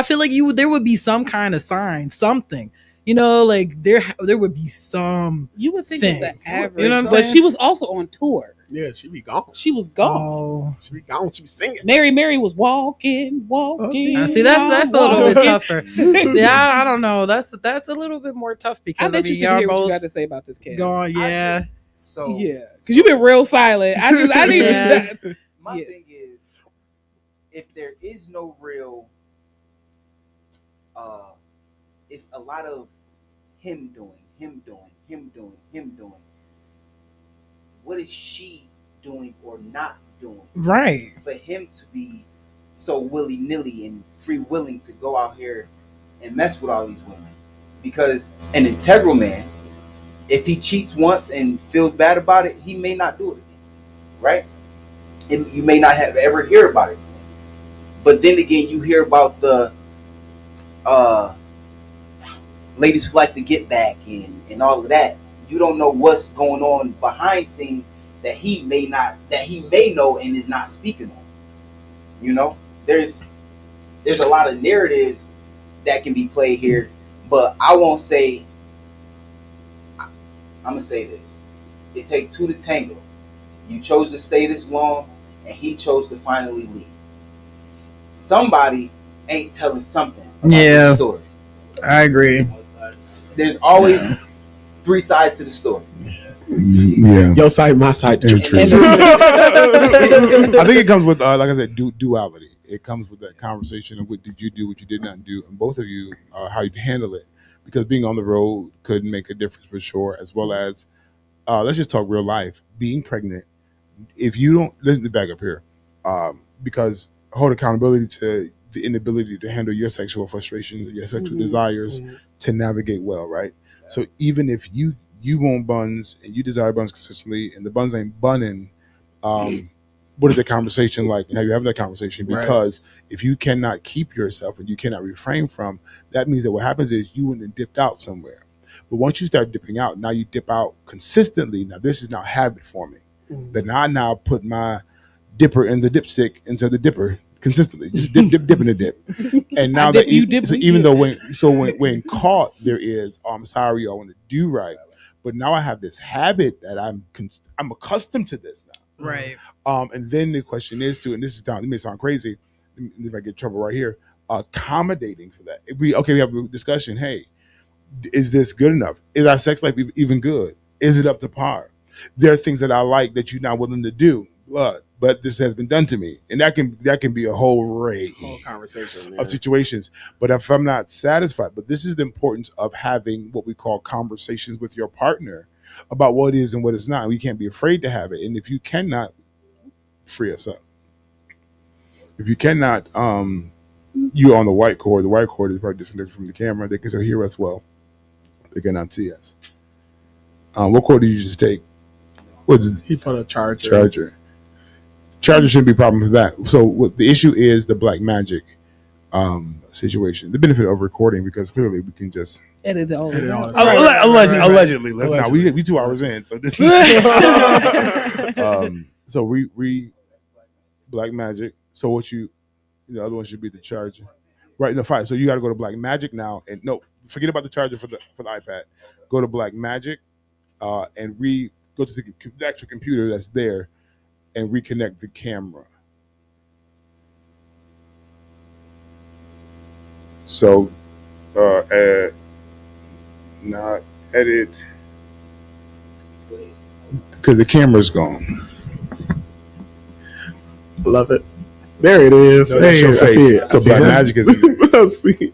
feel like there would be some kind of sign, something. You know, like there would be some. You would think of the average, you know what I'm but saying? she was also on tour. Yeah, she be gone. She was gone. Oh. She be gone. She be singing. Mary was walking. See, that's a little bit tougher. See, I don't know. That's a little bit more tough because I'm interested to y'all hear what you both got to say about this kid. gone. Yeah. So Yeah, because you've been real silent. I need Yeah. my thing is, if there is no real, it's a lot of him doing. What is she doing or not doing? Right. For him to be so willy-nilly and free-willing to go out here and mess with all these women. Because an integral man, if he cheats once and feels bad about it, he may not do it again. Right? You may not have ever hear about it. But then again, you hear about the ladies who like to get back and all of that. You don't know what's going on behind scenes that he may know and is not speaking on. You know, there's a lot of narratives that can be played here, but I won't say. I'm gonna say this: it takes two to tango. You chose to stay this long, and he chose to finally leave. Somebody ain't telling something about this story. I agree. There's always three sides to the story. Yeah. Your side, my side. True. I think it comes with, like I said, duality. It comes with that conversation of what did you do, what you did not do, and both of you, how you handle it. Because being on the road could make a difference for sure, as well as, let's just talk real life. Being pregnant, if you don't, let me back up here, because hold accountability to the inability to handle your sexual frustrations, your sexual desires to navigate well, right? So even if you want buns and you desire buns consistently and the buns ain't bunning, what is the conversation like? And have you having that conversation? Because if you cannot keep yourself and you cannot refrain from, that means that what happens is you went and dipped out somewhere. But once you start dipping out, now you dip out consistently. Now this is now habit forming. That I now put my dipper in the dipstick into the dipper consistently, just dip in the dip. And now that even though when caught there is, oh, I'm sorry, I want to do right. But now I have this habit that I'm accustomed to this now. Right. And then the question is and this is down, it may sound crazy, if I get in trouble right here, accommodating for that. If we have a discussion, hey, is this good enough? Is our sex life even good? Is it up to par? There are things that I like that you're not willing to do, but this has been done to me. And that can be a whole array conversation of situations. But if I'm not satisfied, but this is the importance of having what we call conversations with your partner about what is and what is not. We can't be afraid to have it. And if you cannot, free us up. If you cannot, you're on the white cord. The white cord is probably disconnected from the camera. They can still hear us well. They cannot see us. What cord do you just take? He put a charger. Charger shouldn't be a problem for that. So what the issue is the black magic situation. The benefit of recording, because clearly we can just edit all. Allegedly. Let's not. We 2 hours in, so this. So we black magic. So what the other one should be the charger, right? No, fine. So you got to go to Black Magic now, and no, forget about the charger for the iPad. Go to Black Magic, and go to the actual computer that's there and reconnect the camera. So, not edit because the camera's gone. Love it. There it is. No, that's your face. I see it. So Black Magic is in there. I see.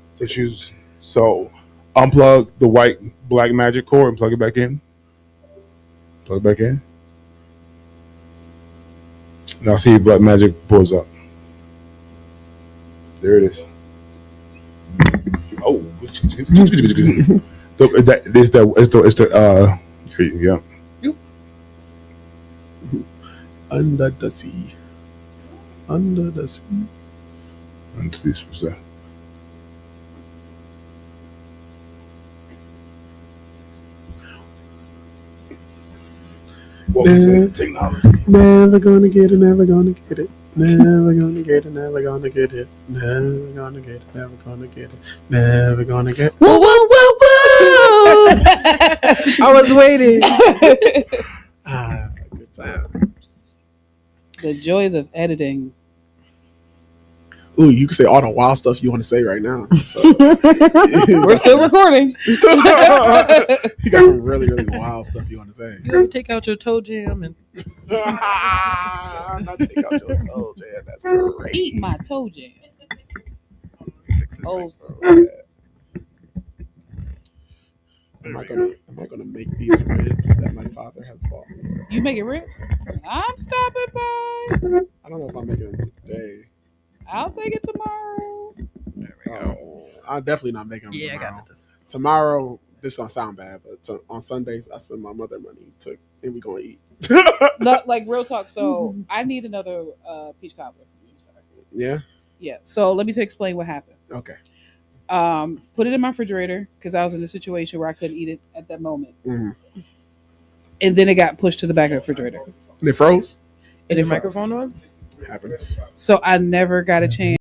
So unplug the white Black Magic cord and plug it back in. Plug it back in. Now see if Black Magic pulls up. There it is. Oh, it's the yeah. Under the sea. Under the sea. And this was that. Never gonna get it, never gonna get it. Never gonna get it, never gonna get it. Never gonna get it, never gonna get it. Never gonna get it. Whoa, whoa, whoa, whoa! I was waiting. Good times. The joys of editing. Ooh, you can say all the wild stuff you want to say right now. So. We're still recording. You got some really, really wild stuff you want to say. You ever take out your toe jam and not take out your toe jam. That's great. Eat my toe jam. Oh, Am I gonna make these ribs that my father has bought me? you making ribs? I'm stopping by. I don't know if I'm making them today. I'll take it tomorrow. There we go. I'm definitely not making them yeah, tomorrow. I got it. Tomorrow, this don't sound bad, but on Sundays I spend my mother money and we gonna eat. Not, like real talk. So I need another peach cobbler. Sorry. Yeah. Yeah. So let me explain what happened. Okay. Put it in my refrigerator because I was in a situation where I couldn't eat it at that moment, Mm-hmm. and then it got pushed to the back of the refrigerator. They froze. And Your it microphone froze. on? It happens. So I never got a chance.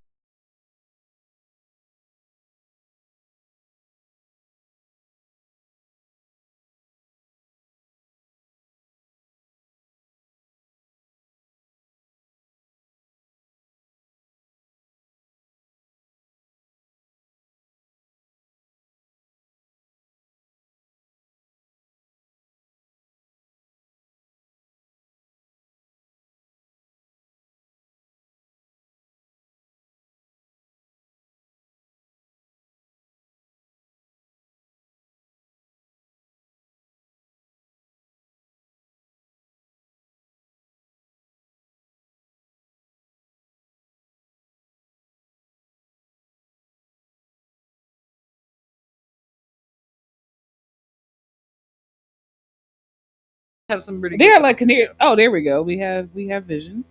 Have some pretty. They're like canary. Oh, there we go. We have vision.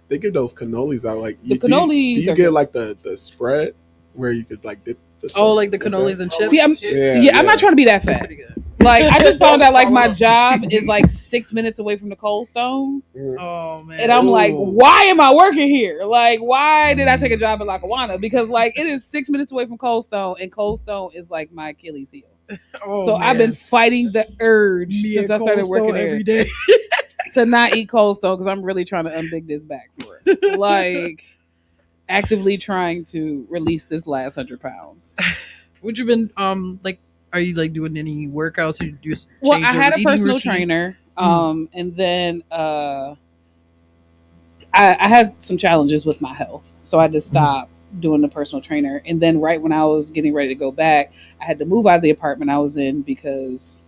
They give those cannolis out like The do you cannolis are get good. like the spread where you could like dip the Oh, like the that? cannolis and chips. See, I'm Yeah, I'm not trying to be that That's fat. pretty good. Like I just found out like my job is like 6 minutes away from the Cold Stone, Oh man. and I'm like, Ooh. why am I working here? Like, why did I take a job in Lackawanna? Because like it is 6 minutes away from Cold Stone, and Cold Stone is like my Achilles heel. Oh, So I've man. been fighting the urge Me since at I started Cold working Stone there every day. to not eat Cold Stone because I'm really trying to unbig this back for it. Like actively trying to release this last 100 pounds. Would you been like? Are you like doing any workouts? Or you just Well, change I your had a eating personal routine? trainer, and then I had some challenges with my health, so I just stopped doing the personal trainer. And then right when I was getting ready to go back, I had to move out of the apartment I was in because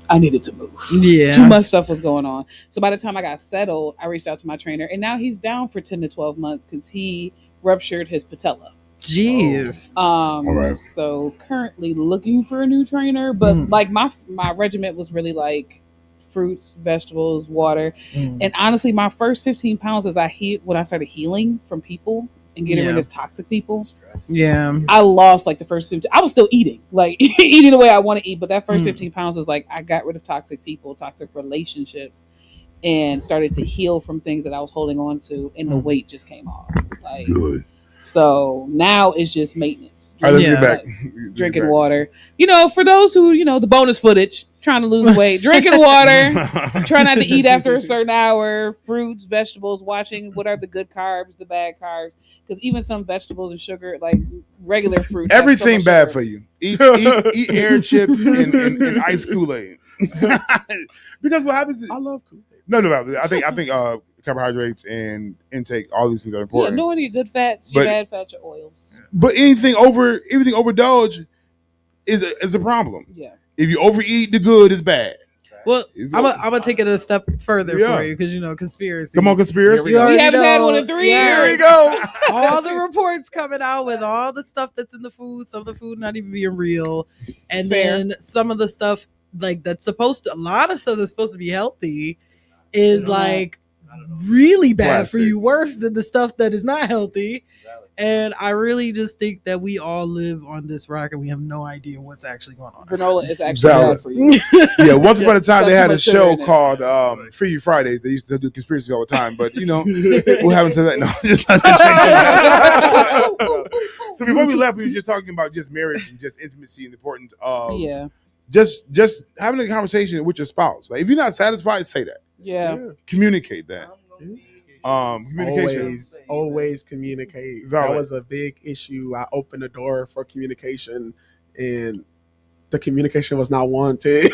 I needed to move. Yeah. Too much stuff was going on. So by the time I got settled, I reached out to my trainer, and now he's down for 10 to 12 months because he ruptured his patella. Jeez. right. So currently looking for a new trainer, but like my regiment was really like fruits, vegetables, water, and honestly, my first 15 pounds as when I started healing from people and getting rid of toxic people, Yeah. I lost like the first 15. I was still eating, like eating the way I want to eat, but that first 15 pounds was like I got rid of toxic people, toxic relationships, and started to heal from things that I was holding on to, and the weight just came off. Like, Good. so now it's just maintenance. All right, let's Yeah. get back. Drinking water. You know, for those who, the bonus footage, trying to lose weight, drinking water, try not to eat after a certain hour, fruits, vegetables, watching what are the good carbs, the bad carbs, because even some vegetables and sugar, like regular fruit, Everything bad for you. Eat air chips and ice Kool-Aid. Because what happens is I love Kool-Aid. no. I think carbohydrates and intake, all these things are Yeah, important. knowing your good fats, your But- bad fats, your oils. But everything overdose is a problem. Yeah. If you overeat the good, it's bad. Well, If you- I'm gonna take it a step further Yeah. for you because conspiracy. Come on, conspiracy. You already We haven't had know- one in 3 Yeah. years. Here we go. All the reports coming out with all the stuff that's in the food, some of the food not even being real, and Fair. then some of the stuff like that's supposed to, a lot of stuff that's supposed to be healthy is like really bad for Plastic. you, worse than the stuff that is not healthy. And I really just think that we all live on this rock and we have no idea what's actually going on. Granola is actually Valid. bad for you. Yeah, once upon a time Such they had a much sugar show in it. called Free You Fridays. They used to do conspiracy all the time, but what happened to that? No, just so before we left, we were just talking about just marriage and just intimacy and the importance of Yeah. just having a conversation with your spouse. Like if you're not satisfied, say that. Yeah. Communicate that. Communication. Always communicate. Valid. That was a big issue. I opened the door for communication, and the communication was not wanted,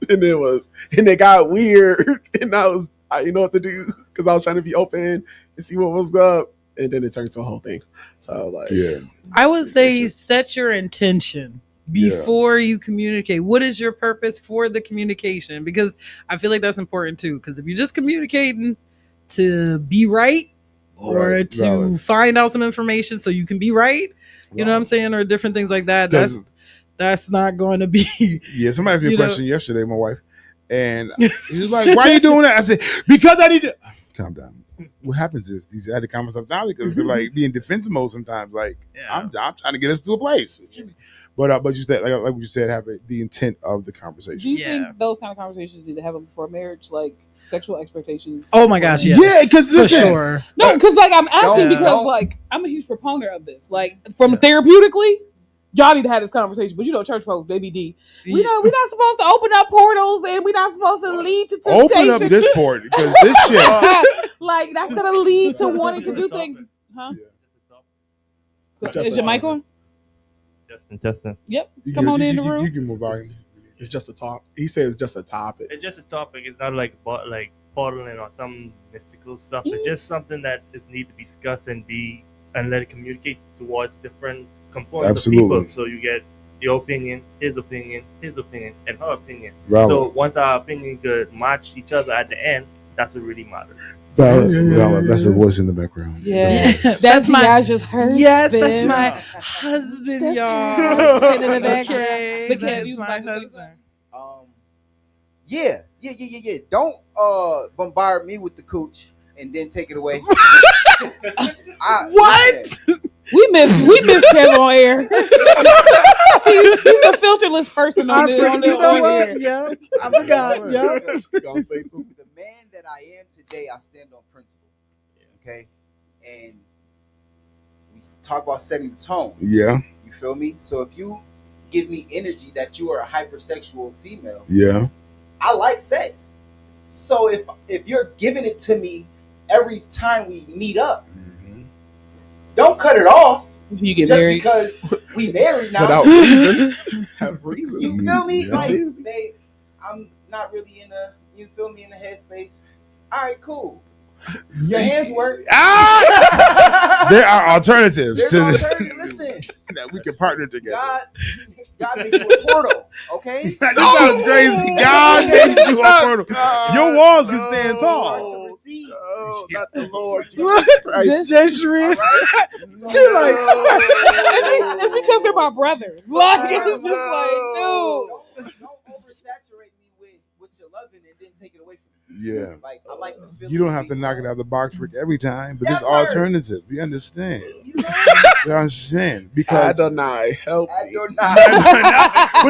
and it got weird, and I didn't know what to do because I was trying to be open and see what was up, and then it turned into a whole thing. So like, Yeah. I would say set your intention before you communicate. What is your purpose for the communication? Because I feel like that's important too. Because if you're just communicating to be right or Right, to valid. find out some information so you can be right, you know what I'm saying, or different things like that, that's not going to be. Yeah, somebody asked me a You know- question yesterday, my wife, and she was like, "Why are you doing that?" I said, "Because I need to." Calm down. What happens is these had to calm myself down because they're like being defensive mode sometimes. Like I'm trying to get us to a place, but you said like what you said, have the intent of the Do conversation. you Yeah. think those kind of conversations need to have them before marriage, like sexual expectations? Oh my gosh, yes. Yeah, because for sure. No, because like I'm asking Don't- because like I'm a huge proponent of this. Like from therapeutically, y'all need to have this conversation. But church folks, they be D. We're not supposed to open up portals and we're not supposed to lead to temptation. Open up this port because this shit. Like that's gonna lead to wanting to do things. Huh? It's just Is a your mic topic. on? Justin. Yep. You Come can- on in the you- room. You can move on. it's just a talk. He said it's just a topic. It's just a topic. It's not like portaling or some mystical stuff. It's just something that is need to be discussed and let it communicate towards different components Absolutely. of people. So you get your opinion, his opinion, and her opinion. Valid. So once our opinion could match each other at the end, that's what really matters. Valid. That's the voice in the background. Yeah. That's my Diaja's husband. Yes, that's my husband, That's y'all. my husband in the background. Okay, But that Kev, is you was my about to say husband. Yeah. Don't bombard me with the cooch and then take it away. What? We miss Kev on air. He's the filterless person on I the forgot. on the You know on what? air. Yeah, I forgot. Yeah. Gonna say something. The man that I am today, I stand on principle. Okay, and we talk about setting the tone. Yeah. You feel me? So if you give me energy that you are a hypersexual female, Yeah. I like sex. So if you're giving it to me every time we meet up, don't cut it off You get just married. because we married now. Without reason, have reason. You feel me? Yeah. Like, babe, I'm not really in a, you feel me, in the headspace. All right, cool. Your hands work. There are alternatives There's to no this alternative. Listen, that we can partner together. God made you a portal, okay? That sounds crazy. God made you a portal. Your walls can stand Hard tall. to receive. Oh, not the Lord. This just real. She like, It's because they're my brothers. Like it's just like, dude. Don't oversaturate me with your loving and then take it away from me. Yeah. Like, I like the feeling. You don't have to knock it out of the box Rick, every time, but there's Never. alternative. You understand? You know? You understand? Because Adonai, help I me. do not. but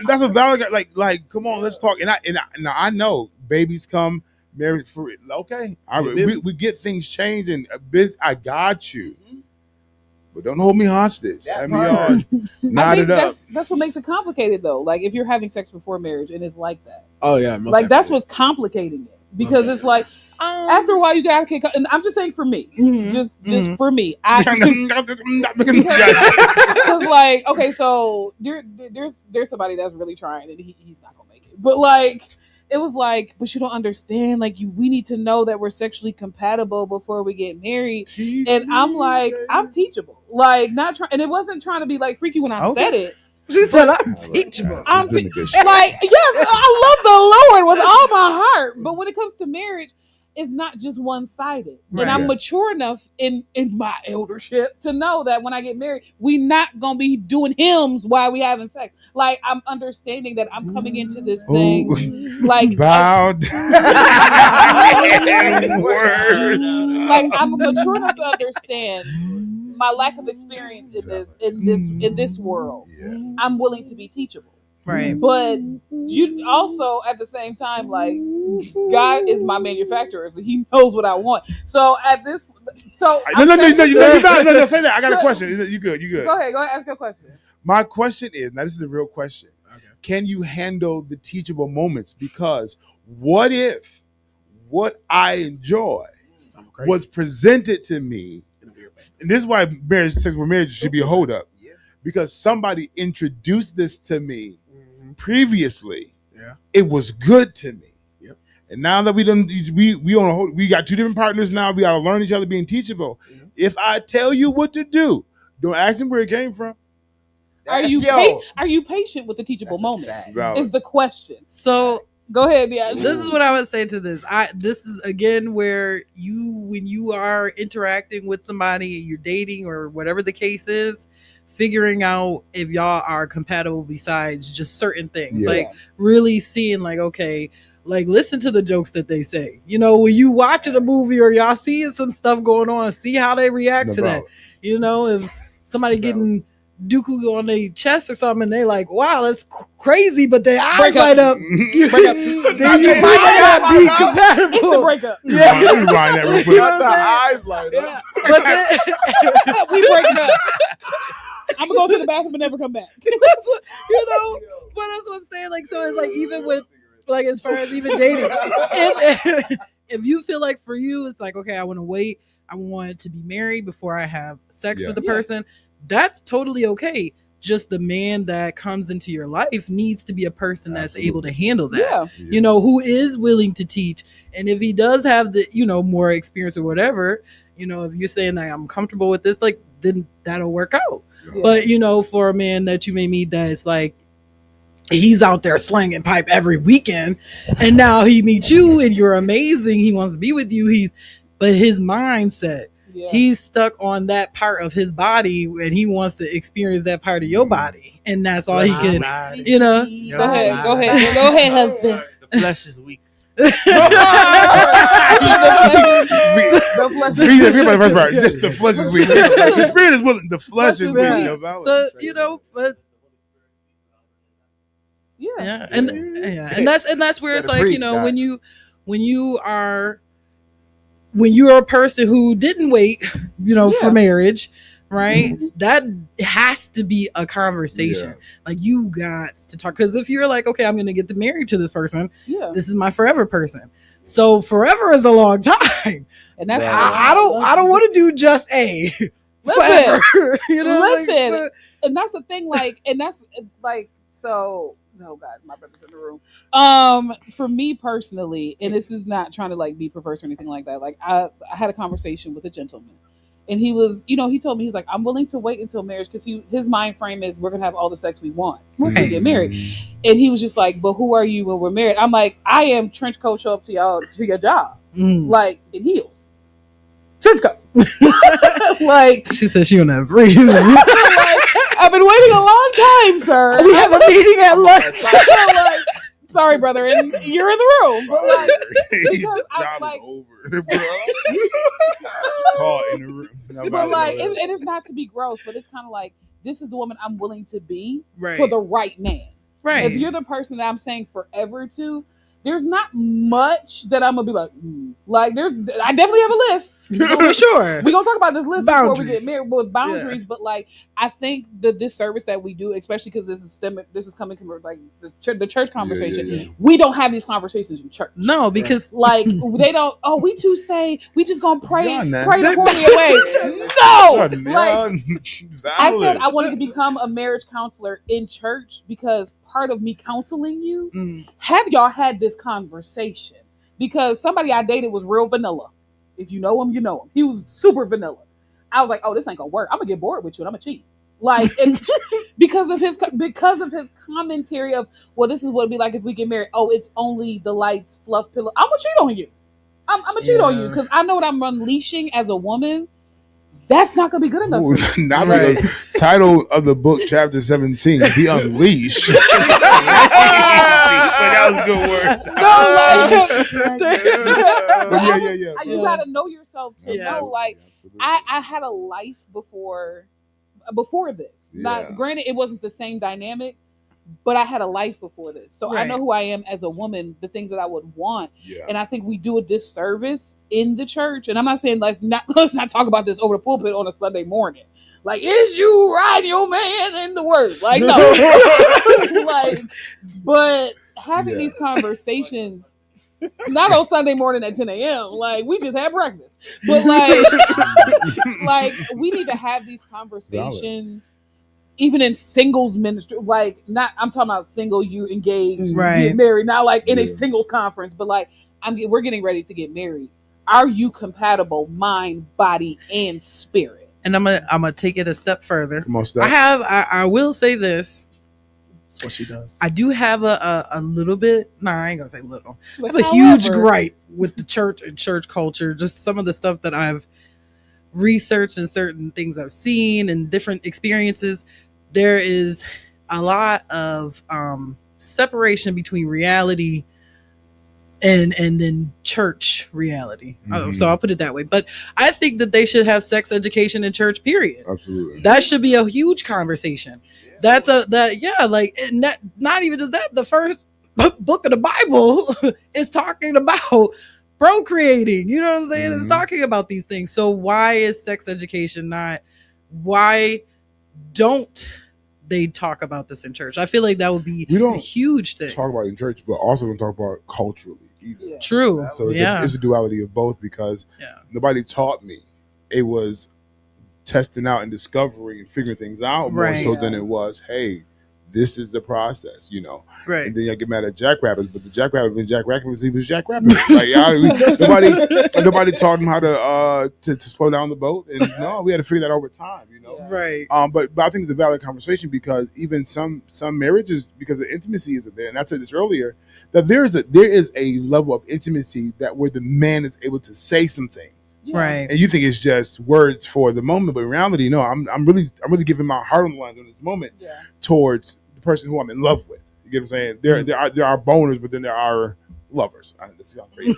that's a valid like come on, let's talk. And I know babies come married for it. Okay, we get things changed and I got you. but don't hold me hostage. Have me all I knotted think up. that's what makes it complicated, though. Like if you're having sex before marriage and it's like that. Oh yeah, Like that's what's complicating it because it's like after a while you gotta kick. And I'm just saying for me, just for me, because like okay, so there's somebody that's really trying and he's not gonna make it, but like. It was like, but you don't understand. Like, we need to know that we're sexually compatible before we get married. And I'm like, I'm teachable. Like, not trying. And it wasn't trying to be like freaky when I said it. She said, "I'm teachable." I'm like, yes, I love the Lord with all my heart. But when it comes to marriage, it's not just one sided. Right. And I'm mature enough in my eldership to know that when I get married, we not gonna be doing hymns while we having sex. Like I'm understanding that I'm coming into this thing like bowed. like I'm mature enough to understand my lack of experience in this world. Yeah. I'm willing to be teachable. Right. But you also at the same time, like God is my manufacturer, so he knows what I want. So at this no, say that. I got a question. You good. Go ahead, ask your question. My question is, now this is a real question. Okay. Can you handle the teachable moments? Because what if what I enjoy was presented to me, and this is why marriage should be a hold up, because somebody introduced this to me previously. It was good to me. And now that we got two different partners now, we got to learn each other being teachable. If I tell you what to do, don't ask them where it came from. Are you patient with the teachable moment? Is the question. So go ahead. Yeah. This is what I would say to this. This is again where when you are interacting with somebody, you're dating or whatever the case is, figuring out if y'all are compatible besides just certain things. Like really seeing like, okay, like listen to the jokes that they say. You know, when you watching a movie or y'all seeing some stuff going on, see how they react to that. You know, if somebody getting dooku on their chest or something and they like, wow, that's crazy, but their eyes light up. Then you might not be compatible. It's the breakup. Yeah. You rewind that real quick. The eyes light up. But then, we breaking up. I'm gonna go to the bathroom and never come back. But that's what I'm saying. Like, so it's like even with like as far as even dating, if you feel like for you it's like, okay, I want to wait, I want to be married before I have sex with the person, that's totally okay. Just the man that comes into your life needs to be a person that's able to handle that. You know, who is willing to teach. And if he does have the, you know, more experience or whatever, you know, if you're saying that I'm comfortable with this, like, then that'll work out. But, you know, for a man that you may meet that's like, he's out there slanging pipe every weekend and now he meets you and you're amazing. He wants to be with you. But his mindset, he's stuck on that part of his body and he wants to experience that part of your body. And that's all he can, you know. Go ahead, husband. The flesh is weak. Just the flesh is weak. The spirit is willing. The flesh is weak. So, you know, but and that's where it's like, you know, when you're a person who didn't wait, you know, for marriage, right? That has to be a conversation. Like you got to talk, because if you're like, okay, I'm going to get married to this person, this is my forever person. So forever is a long time, and that's I don't want to do just forever. You know, listen, like, and that's the thing. Like, and that's like so. Oh God, my brother's in the room. For me personally, and this is not trying to like be perverse or anything like that. Like I had a conversation with a gentleman, and he was, you know, he told me, he's like, I'm willing to wait until marriage because his mind frame is we're gonna have all the sex we want when we get married. And he was just like, but who are you when we're married? I'm like, I am trench coat, show up to y'all to your job, like in heels, trench coat. Like she said, she don't have breathe. I've been waiting a long time, sir. We have a meeting at lunch. Like, sorry, brother, and you're in the room. But like, because I'm like, over, bro. Call in the room. But like, and it's not to be gross, but it's kind of like, this is the woman I'm willing to be for the right man. Right. If you're the person that I'm saying forever to, there's not much that I'm gonna be like, like I definitely have a list. For sure. We're gonna talk about this list before we get married with boundaries, Yeah. but like I think the disservice that we do, especially because this is coming from like the church conversation. We don't have these conversations in church. No, because like they don't. Oh, we too say we just gonna pray Yeah, pray the horny away. No, like I said, I wanted to become a marriage counselor in church because part of me counseling you. Have y'all had this conversation? Because somebody I dated was real vanilla. If you know him, you know him. He was super vanilla. I was like, oh, this ain't gonna work. I'm gonna get bored with you and I'm gonna cheat. Like, and because of his commentary of, well, this is what it'd be like if we get married. Oh, it's only the lights, fluff pillow. I'm gonna cheat on you. I'm gonna cheat on you because I know what I'm unleashing as a woman. That's not gonna be good enough. Ooh, not right. The title of the book, chapter 17, "The Unleash." That was a good word. You gotta know yourself to know. Like, I had a life before this. Not granted, it wasn't the same dynamic, but I had a life before this, so I know who I am as a woman. The things that I would want, and I think we do a disservice in the church. And I'm not saying like let's not talk about this over the pulpit on a Sunday morning. Like, is you riding your man in the word? Like, no, like, but having these conversations, not on Sunday morning at 10 a.m. Like, we just had breakfast, but like we need to have these conversations. Even in singles ministry, like I'm talking about single, you engaged, get married, not like in a singles conference, but like we're getting ready to get married. Are you compatible, mind, body, and spirit? And I'm gonna take it a step further. Come on, Steph. I will say this. That's what she does. I do have a little bit. I ain't gonna say little. I have a huge gripe with the church and church culture. Just some of the stuff that I've researched and certain things I've seen and different experiences. There is a lot of separation between reality and then church reality. So I'll put it that way. But I think that they should have sex education in church, period. Absolutely. That should be a huge conversation. That's like not even just that. The first book of the Bible is talking about procreating. You know what I'm saying? It's talking about these things. So why is sex education why don't they talk about this in church? I feel like that would be a huge thing. Talk about it in church, but also don't talk about it culturally either. Yeah. True. So it's a duality of both because nobody taught me. It was testing out and discovering and figuring things out more so than it was, hey, this is the process, you know. Right. And then I get mad at jackrabbits, but the jackrabbit been jackrabbing he was jackrabbing. Like nobody taught him how to slow down the boat. And no, we had to figure that over time, you know. Right. But I think it's a valid conversation because even some marriages, because the intimacy isn't there, and I said this earlier, that there is a level of intimacy that where the man is able to say some things. Right. And you think it's just words for the moment, but in reality, no, I'm really giving my heart on the line in this moment towards the person who I'm in love with. You get what I'm saying? There are boners, but then there are lovers. This sounds crazy,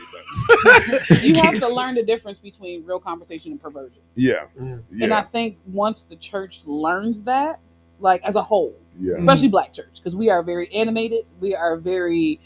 but you have to learn the difference between real conversation and perversion. Yeah. And I think once the church learns that, like as a whole, yeah, especially Black church, because we are very animated, we are very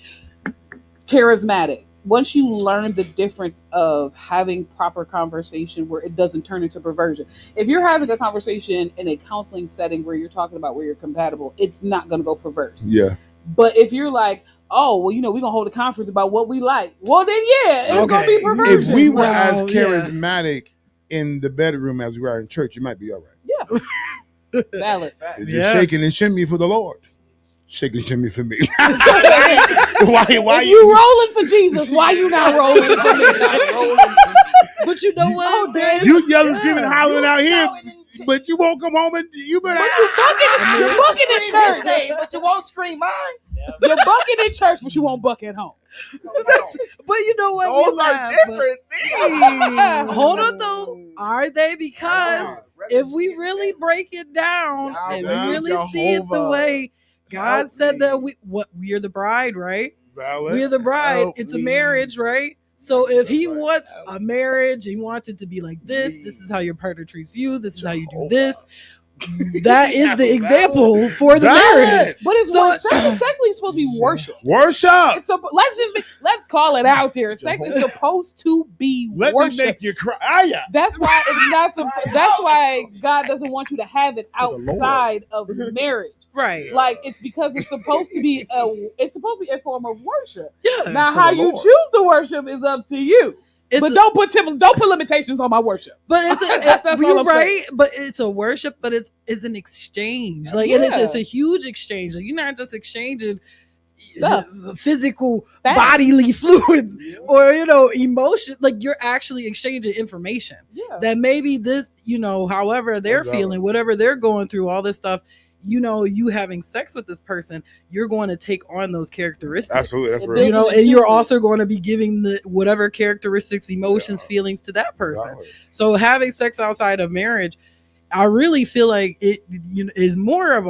charismatic. Once you learn the difference of having proper conversation where it doesn't turn into perversion. If you're having a conversation in a counseling setting where you're talking about where you're compatible, it's not going to go perverse. Yeah. But if you're like, oh, well, you know, we're going to hold a conference about what we like. Well, then, it's going to be perversion. If we were as charismatic in the bedroom as we are in church, you might be all right. Yeah. Valid. Just shaking and shimmy for the Lord. Shake and shimmy for me. why if you rolling for Jesus, why you not rolling for me? But you know what? You yelling, screaming, hollering out here, but you won't come home and you better. But you're bucking in church, but you won't scream mine. You're bucking in church, but you won't buck at home. But you know what? Those are different things. Hold on, though. Are they? Because if we really break it down and we really see it the way God said that we are the bride, right? Valid. We're the bride. It's a marriage, right? So if he wants a marriage, he wants it to be like this. This is how your partner treats you. This is how you do this. that is the example for the marriage. But it's sex is technically supposed to be worship. Worship. Let's call it out there. Sex is supposed to be Let worship. me make you cry. That's why it's not. That's why God doesn't want you to have it outside of marriage. Right. Like it's because it's supposed to be a form of worship. Yeah. Now how you choose to worship is up to you. But don't put limitations on my worship. But you're right. But it's a worship. But it's an exchange. Like and it's a huge exchange. Like, you're not just exchanging physical bodily fluids or emotion. Like you're actually exchanging information. Yeah. That maybe this however they're feeling, whatever they're going through, all this stuff. You having sex with this person, you're going to take on those characteristics. Absolutely, that's real. And you're also going to be giving the whatever characteristics, emotions, feelings to that person. So having sex outside of marriage, I really feel like it is more of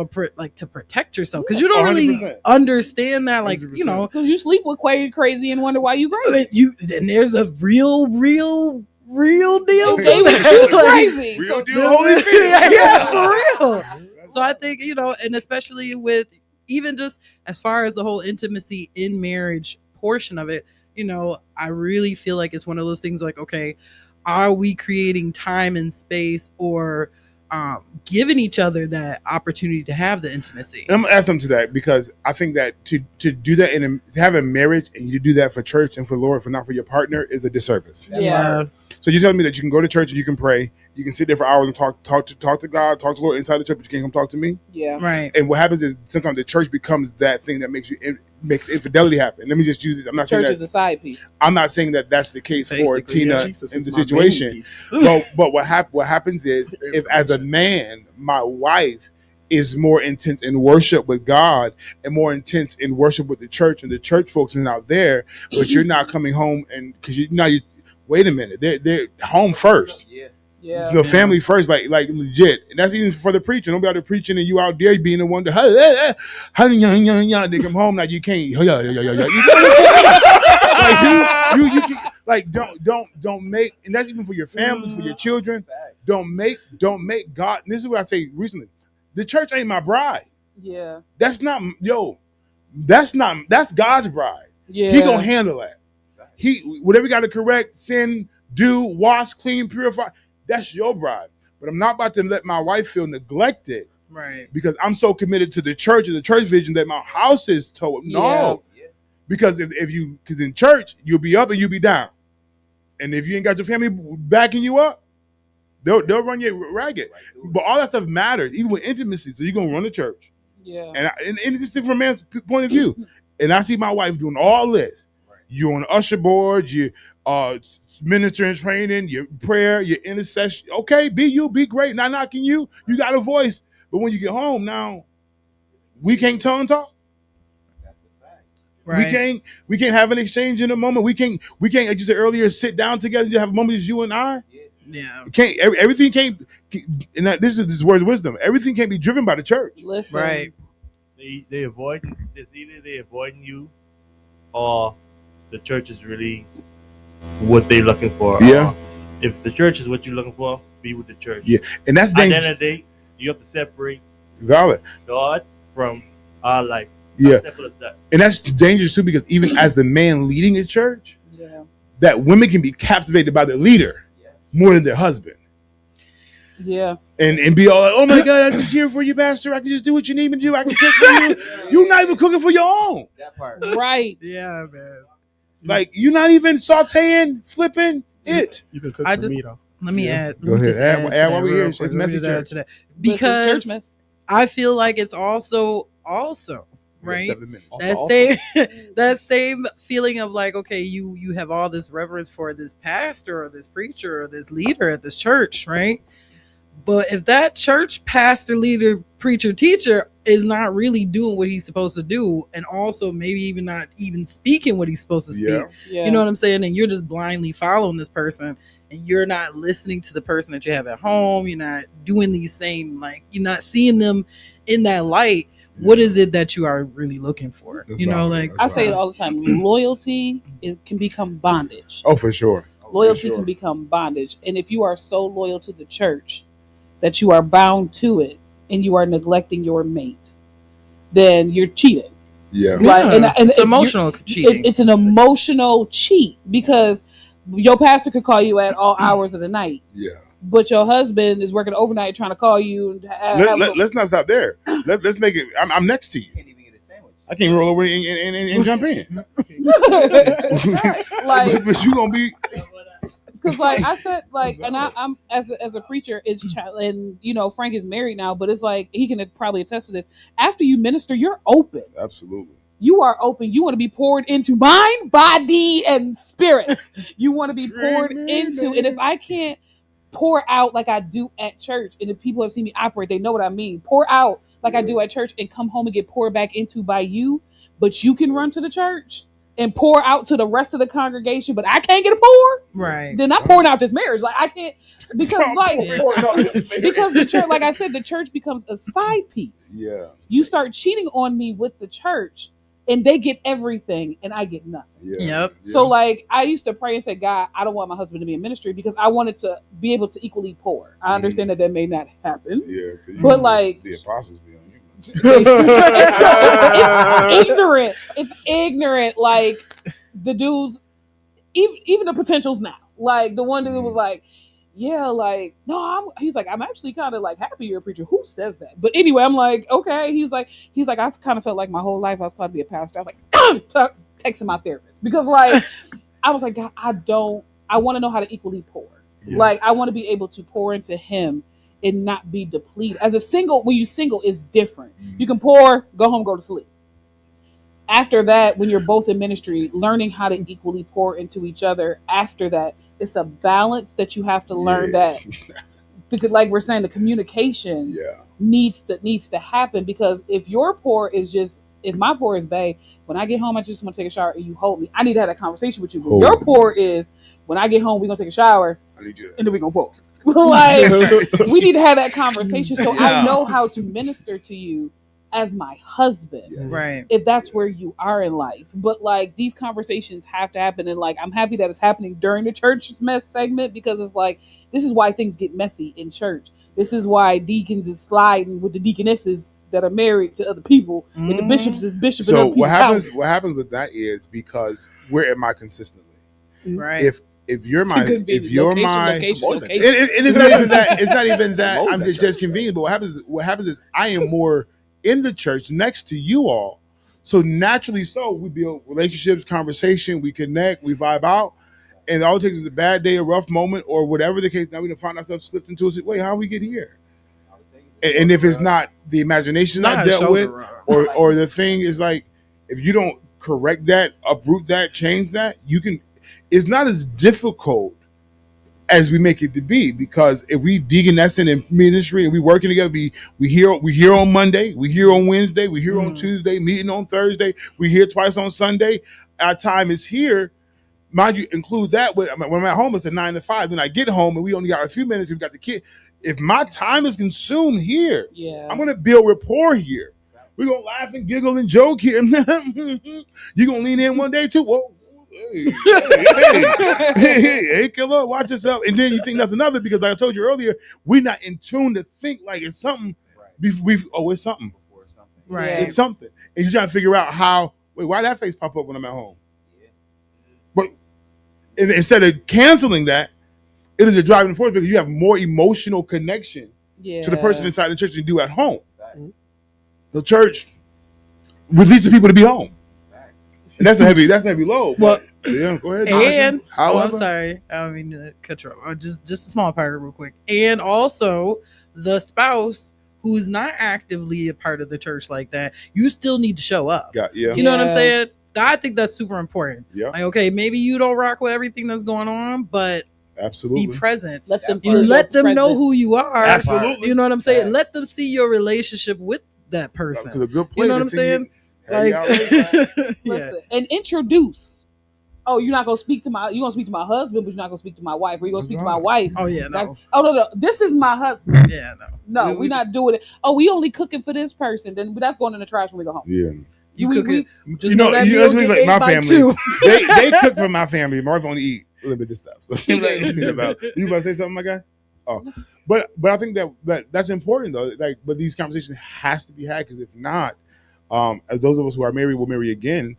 to protect yourself because you don't really understand that, because you sleep with crazy and wonder why you crazy. And there's a real deal. Real deal, crazy. Real deal, holy yeah, for real. So I think, and especially with even just as far as the whole intimacy in marriage portion of it, I really feel like it's one of those things like, okay, are we creating time and space or giving each other that opportunity to have the intimacy? And I'm going to add something to that because I think that to do that to have a marriage and you do that for church and for Lord, not for your partner is a disservice. Yeah. So you're telling me that you can go to church and you can pray, you can sit there for hours and talk to God, talk to the Lord inside the church, but you can't come talk to me? Yeah. Right. And what happens is sometimes the church becomes that thing that makes infidelity happen. Let me just use this. I'm not saying church that is a side piece. I'm not saying that that's the case for Tina in the situation. But what happens is if as a man, my wife is more intense in worship with God and more intense in worship with the church and the church folks is out there, but you're not coming home and because you wait a minute, they're home first. Yeah. The family first, like legit. And that's even for the preacher. Don't be out there preaching and you out there being the one to they come home now you can't. You don't make, and that's even for your families, for your children. Don't make God. And this is what I say recently. The church ain't my bride. Yeah. That's God's bride. Yeah. He gonna handle that. Whatever you got to correct, sin, do, wash, clean, purify. That's your bride. But I'm not about to let my wife feel neglected. Right. Because I'm so committed to the church and the church vision that my house is told. No. Yeah. Because because in church, you'll be up and you'll be down. And if you ain't got your family backing you up, they'll run you ragged. But all that stuff matters, even with intimacy. So you're going to run the church. Yeah. And it's just from a man's point of view. And I see my wife doing all this. You're on the usher board, you ministering, training, your prayer, your intercession. Okay, be you, be great. Not knocking you. You got a voice. But when you get home now, we can't tongue talk. Right. We can't have an exchange in a moment. We can't, like you said earlier, sit down together and just have a moment as you and I. Yeah. Everything can't, and this is word of wisdom. Everything can't be driven by the church. Listen. Right. They avoiding you or the church is really what they're looking for. Yeah. If the church is what you're looking for, be with the church. Yeah. And that's dangerous. At the end of the day, you have to separate valid God from our life. Yeah. And that's dangerous too, because even as the man leading a church, that women can be captivated by the leader more than their husband. Yeah. And be all like, oh my God, I'm just here for you, pastor. I can just do what you need me to do. I can cook for you. You're not even cooking for your own. That part. Right. Yeah, man. Like, you're not even sauteing, flipping it. You can cook for me, though. Let me add. Go ahead. Add while we're here. It's messy church. Because I feel like it's also right. That same feeling of like, okay, you have all this reverence for this pastor or this preacher or this leader at this church, right? But if that church pastor, leader, preacher, teacher is not really doing what he's supposed to do, and also maybe even not even speaking what he's supposed to speak, you know what I'm saying? And you're just blindly following this person, and you're not listening to the person that you have at home. You're not doing these same, like, you're not seeing them in that light. What is it that you are really looking for? I say it all the time. Loyalty can become bondage. Oh, for sure. Loyalty can become bondage. And if you are so loyal to the church, that you are bound to it and you are neglecting your mate, then you're cheating. Yeah. Like, and it's emotional cheating. It's an emotional cheat because your pastor could call you at all hours of the night. Yeah. But your husband is working overnight trying to call you. Let's not stop there. Let's make it. I'm next to you. Can't even get a sandwich. I can't roll over and jump in. Like, but you gonna be. because like I said, like, and I'm as a preacher, and you know Frank is married now, but it's like he can probably attest to this. After you minister, you're open. Absolutely. You are open. You want to be poured into mind, body, and spirit. You want to be poured into. And if I can't pour out like I do at church, and if people have seen me operate, they know what I mean. Pour out like I do at church and come home and get poured back into by you, but you can run to the church and pour out to the rest of the congregation, but I can't get a pour. Right. Then I'm pouring out this marriage. Like I can't, because like because the church, like I said, the church becomes a side piece. Yeah. You start cheating on me with the church, and they get everything, and I get nothing. Yeah. Yep. So like I used to pray and say, God, I don't want my husband to be in ministry because I wanted to be able to equally pour. I understand that may not happen. Yeah. But like the apostles be on you. it's ignorant. It's ignorant. Like the dudes, even the potentials now. Like the one dude was like, yeah, like no, he's like, I'm actually kind of like happy you're a preacher. Who says that? But anyway, I'm like, okay. He's like, I've kind of felt like my whole life I was called to be a pastor. I was like, texting my therapist because like I was like, God, I want to know how to equally pour. Yeah. Like I want to be able to pour into him and not be depleted. As a single, when you single, it's different. You can pour, go home, go to sleep. After that, when you're both in ministry, learning how to equally pour into each other. After that, it's a balance that you have to learn that, because like we're saying, the communication needs to happen, because if your pour is just, if my pour is, babe, when I get home, I just want to take a shower and you hold me. I need to have that conversation with you. But your pour is, when I get home, we're going to take a shower and then we're going to pour. Like, we need to have that conversation so I know how to minister to you as my husband. Yes. Right. If that's where you are in life. But like these conversations have to happen. And like, I'm happy that it's happening during the church mess segment, because it's like, this is why things get messy in church. This is why deacons is sliding with the deaconesses that are married to other people, and the bishops is bishop. So in other people's what happens with that is, because where am I consistently? Right. If you're my, Location. it is not even that. It's not even that. I'm just convenient. But what happens is I am more in the church next to you all. So naturally, we build relationships, conversation, we connect, we vibe out, and all it takes is a bad day, a rough moment, or whatever the case. Now we can find ourselves slipped into a wait, how we get here? And if it's not the imagination not dealt with, or the thing is like, if you don't correct that, uproot that, change that, you can. It's not as difficult as we make it to be, because if we deaconessing in ministry and we working together, we here on Monday, we here on Wednesday, we here on Tuesday, meeting on Thursday, we here twice on Sunday. Our time is here. Mind you, include that when I'm at home, it's a 9 to 5. Then I get home and we only got a few minutes. We got the kid. If my time is consumed here, I'm gonna build rapport here. We're gonna laugh and giggle and joke here. You're gonna lean in one day too. Whoa. Hey, killer, watch yourself. And then you think that's another, because like I told you earlier, we're not in tune to think like it's something. It's something. Right. It's something. And you're trying to figure out why that face pop up when I'm at home? But instead of canceling that, it is a driving force, because you have more emotional connection to the person inside the church than you do at home. The church releases the people to be home. And that's a heavy load. Well, yeah, go ahead. And I'm sorry, I don't mean to cut you off. Just a small part, real quick. And also, the spouse who's not actively a part of the church like that, you still need to show up. You know what I'm saying? I think that's super important. Yeah. Like, okay, maybe you don't rock with everything that's going on, but absolutely be present. Let them know who you are. Absolutely. You know what I'm saying? Let them see your relationship with that person. Because a good play, you know what I'm saying? Listen, and introduce. Oh, you're not gonna speak to my husband, but you're not gonna speak to my wife. Or you're gonna speak to my wife. Oh yeah, no. No. This is my husband. Yeah, no. We're not doing it. Oh, we only cooking for this person. Then that's going in the trash when we go home. Yeah. You cooking? Just know that meal get like my family. They cook for my family. My wife only eat a little bit of stuff. So you about to say something, my guy? But I think that's important though. Like, but these conversations has to be had because if not, as those of us who are married will marry again.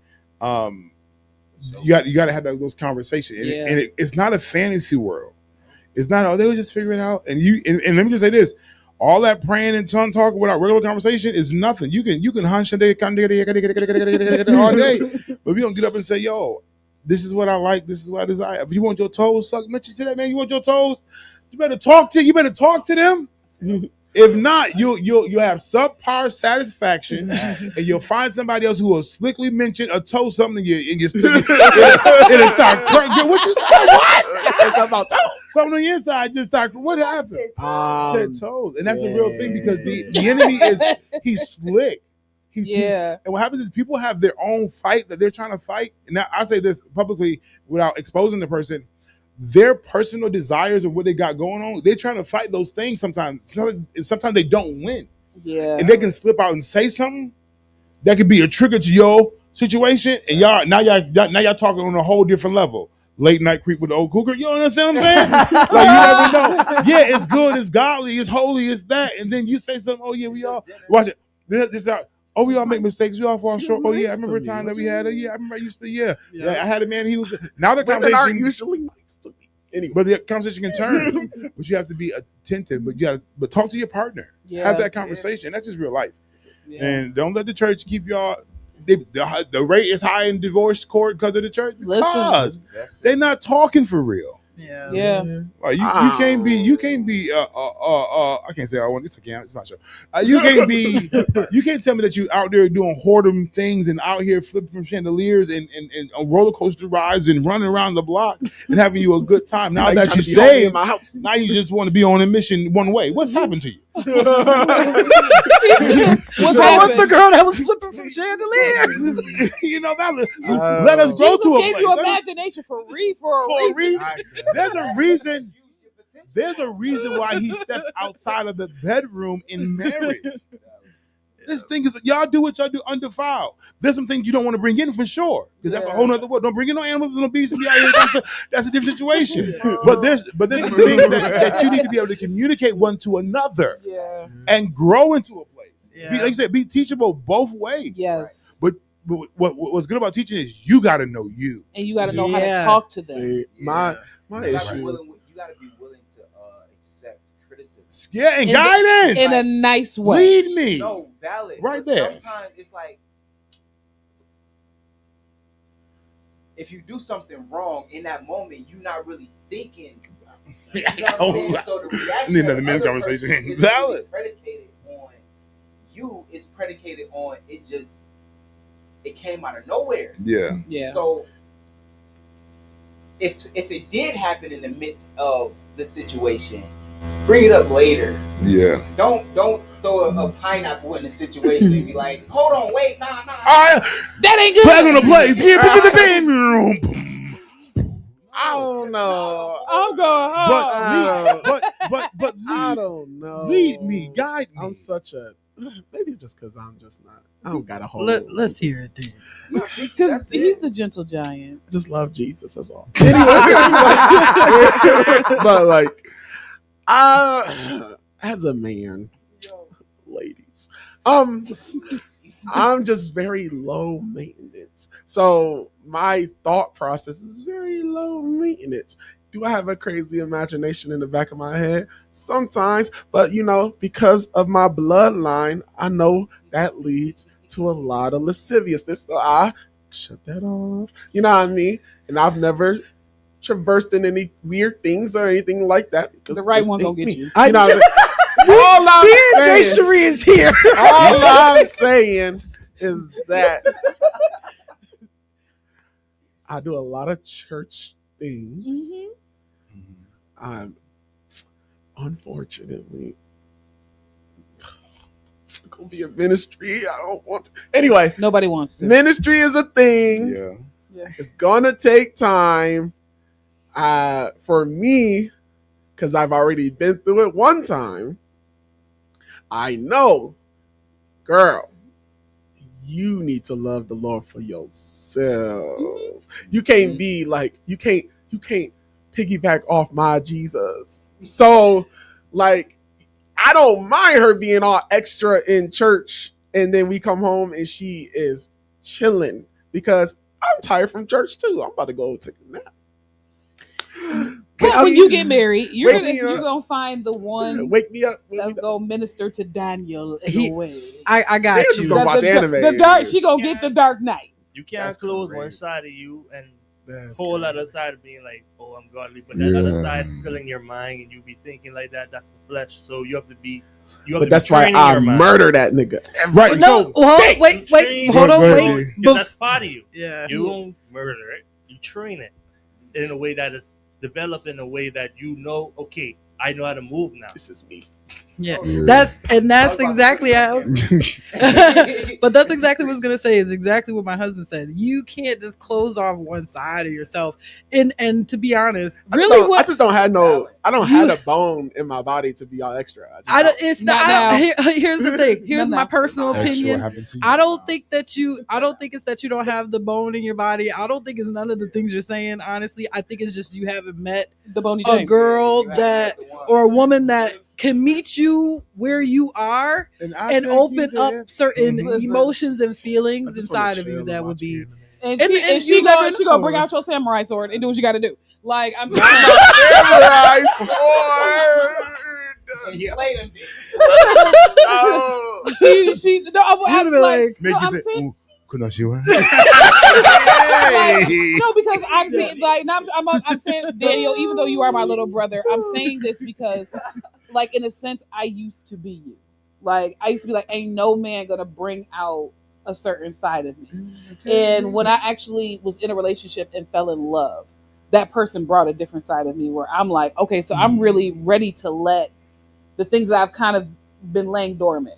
You got to have those conversations, and it's not a fantasy world. It's not. Oh, they will just figure it out. And let me just say this: all that praying and tongue talk without regular conversation is nothing. You can hunch all day, but we don't get up and say, "Yo, this is what I like. This is what I desire." If you want your toes sucked, mention to that man. You want your toes? You better talk to them. If not, you'll have subpar satisfaction, and you'll find somebody else who will slickly mention or toe something, and you it'll start crying. What you say? What? Something about toes. Something on the inside just start. What happened? Said toes, and that's the real thing because the enemy he's slick. And what happens is people have their own fight that they're trying to fight. And now I say this publicly without exposing the person. Their personal desires or what they got going on, they're trying to fight those things sometimes. Sometimes they don't win. Yeah. And they can slip out and say something that could be a trigger to your situation. And y'all talking on a whole different level. Late night creep with the old cougar. You understand what I'm saying? Like you never know. Yeah, it's good, it's godly, it's holy, it's that. And then you say something, oh yeah, we all watch it. Oh, we all make mistakes. We all fall short. Oh yeah, I remember a time that we had. I remember I used to. I had a man. He was now the conversation aren't usually nice to me. Anyway. But the conversation can turn. But you have to be attentive. But talk to your partner. Yeah. Have that conversation. That's just real life. Yeah. And don't let the church keep y'all. The rate is high in divorce court because of the church. Because they're not talking for real. Yeah. Like you can't be. I can't say I want. It's a game. It's my show. You can't be. You can't tell me that you out there doing whoredom things and out here flipping from chandeliers and on roller coaster rides and running around the block and having you a good time. Now that you say in my house, now you just want to be on a mission one way. What's happened to you? What's the girl that was flipping from chandeliers? Let us go Jesus to a gave place. you imagination for a reason. There's a reason why he steps outside of the bedroom in marriage. This thing is, y'all do what y'all do undefiled. There's some things you don't want to bring in for sure, because that's a whole nother world. Don't bring in no animals and no beasts and be out here. That's a different situation. But there's some things that you need to be able to communicate one to another, and grow into a place. Like you said, be teachable both ways. Yes. But what's good about teaching is you got to know you, and you got to know how to talk to them. See, my issue. You got to be willing to accept criticism. Yeah, and guidance in a nice way. Lead me. No, valid. Right but there. Sometimes it's like if you do something wrong in that moment, you're not really thinking. You know what I'm saying? So the reaction Need another of men's the conversation. person is Valid. predicated on you. It's predicated on it came out of nowhere. Yeah. So if it did happen in the midst of the situation, bring it up later. Yeah. Don't throw a pineapple in the situation and be like, hold on, wait, nah. That ain't good. Flag on the play. I don't know. I'm going home. But I don't know. Lead me, guide me. I'm such a maybe just because I'm just not. I don't got a whole. Let's hear it, dude. Because he's the gentle giant. I just love Jesus. That's all. Anyway, but like, as a man, ladies, I'm just very low maintenance. So my thought process is very low maintenance. Do I have a crazy imagination in the back of my head? Sometimes, but because of my bloodline, I know that leads to a lot of lasciviousness. So I shut that off. You know what I mean? And I've never traversed in any weird things or anything like that. Because the right one gonna get you. All Jay Cherie is here. All I'm saying is that I do a lot of church things. Mm-hmm. I'm unfortunately it's gonna be a ministry. I don't want to. Anyway, nobody wants to. Ministry is a thing. Yeah. It's gonna take time. For me, because I've already been through it one time. I know, girl, you need to love the Lord for yourself. You can't be like, you can't piggyback off my Jesus. So, like, I don't mind her being all extra in church, and then we come home and she is chilling because I'm tired from church too. I'm about to go take a nap. But when you get married, you're Wake me up. gonna find the one Wake me up. that's gonna minister to Daniel in He- a way. I got They're you. just gonna watch anime. The dark, she gonna get the Dark Knight. You can't That's close crazy. one side of you and That's whole crazy. other side of being like, oh, I'm godly, but that other side is still in your mind, and you be thinking like that. That's the flesh. So you have to be. But that's why I murder that nigga. Right. No, So wait, hold on, Go ahead, wait. G. Because that's part of you. Yeah. You don't murder it. You train it in a way that is developed in a way that you know. Okay, I know how to move now. This is me. Yeah, that's exactly how. But that's exactly what I was gonna say. Is exactly what my husband said. You can't just close off one side of yourself. And to be honest, really, I just don't have I don't have a bone in my body to be all extra. I don't. It's Not not. now. Here's the thing. Here's Not my now. personal Extra, what opinion. happened to you? I don't think it's that you don't have the bone in your body. I don't think it's none of the things you're saying. Honestly, I think it's just you haven't met The Boney a James. girl that or a woman that can meet you where you are and open up certain Mhm. emotions and I feelings just wanna inside of chill you and that would watch be. anime. And And she you never gonna know. bring out your samurai sword and do what you gotta do. Like I'm Samurai sword. No. she no, I'm You'd be like, Make no, you I'm say, saying "Ooh, konnichiwa." no, because I'm saying like now I'm saying Daniel, even though you are my little brother, I'm saying this because like in a sense I used to be you. Like I used to be like, ain't no man gonna bring out a certain side of me. And when I actually was in a relationship and fell in love, that person brought a different side of me where I'm like, okay, so I'm really ready to let the things that I've kind of been laying dormant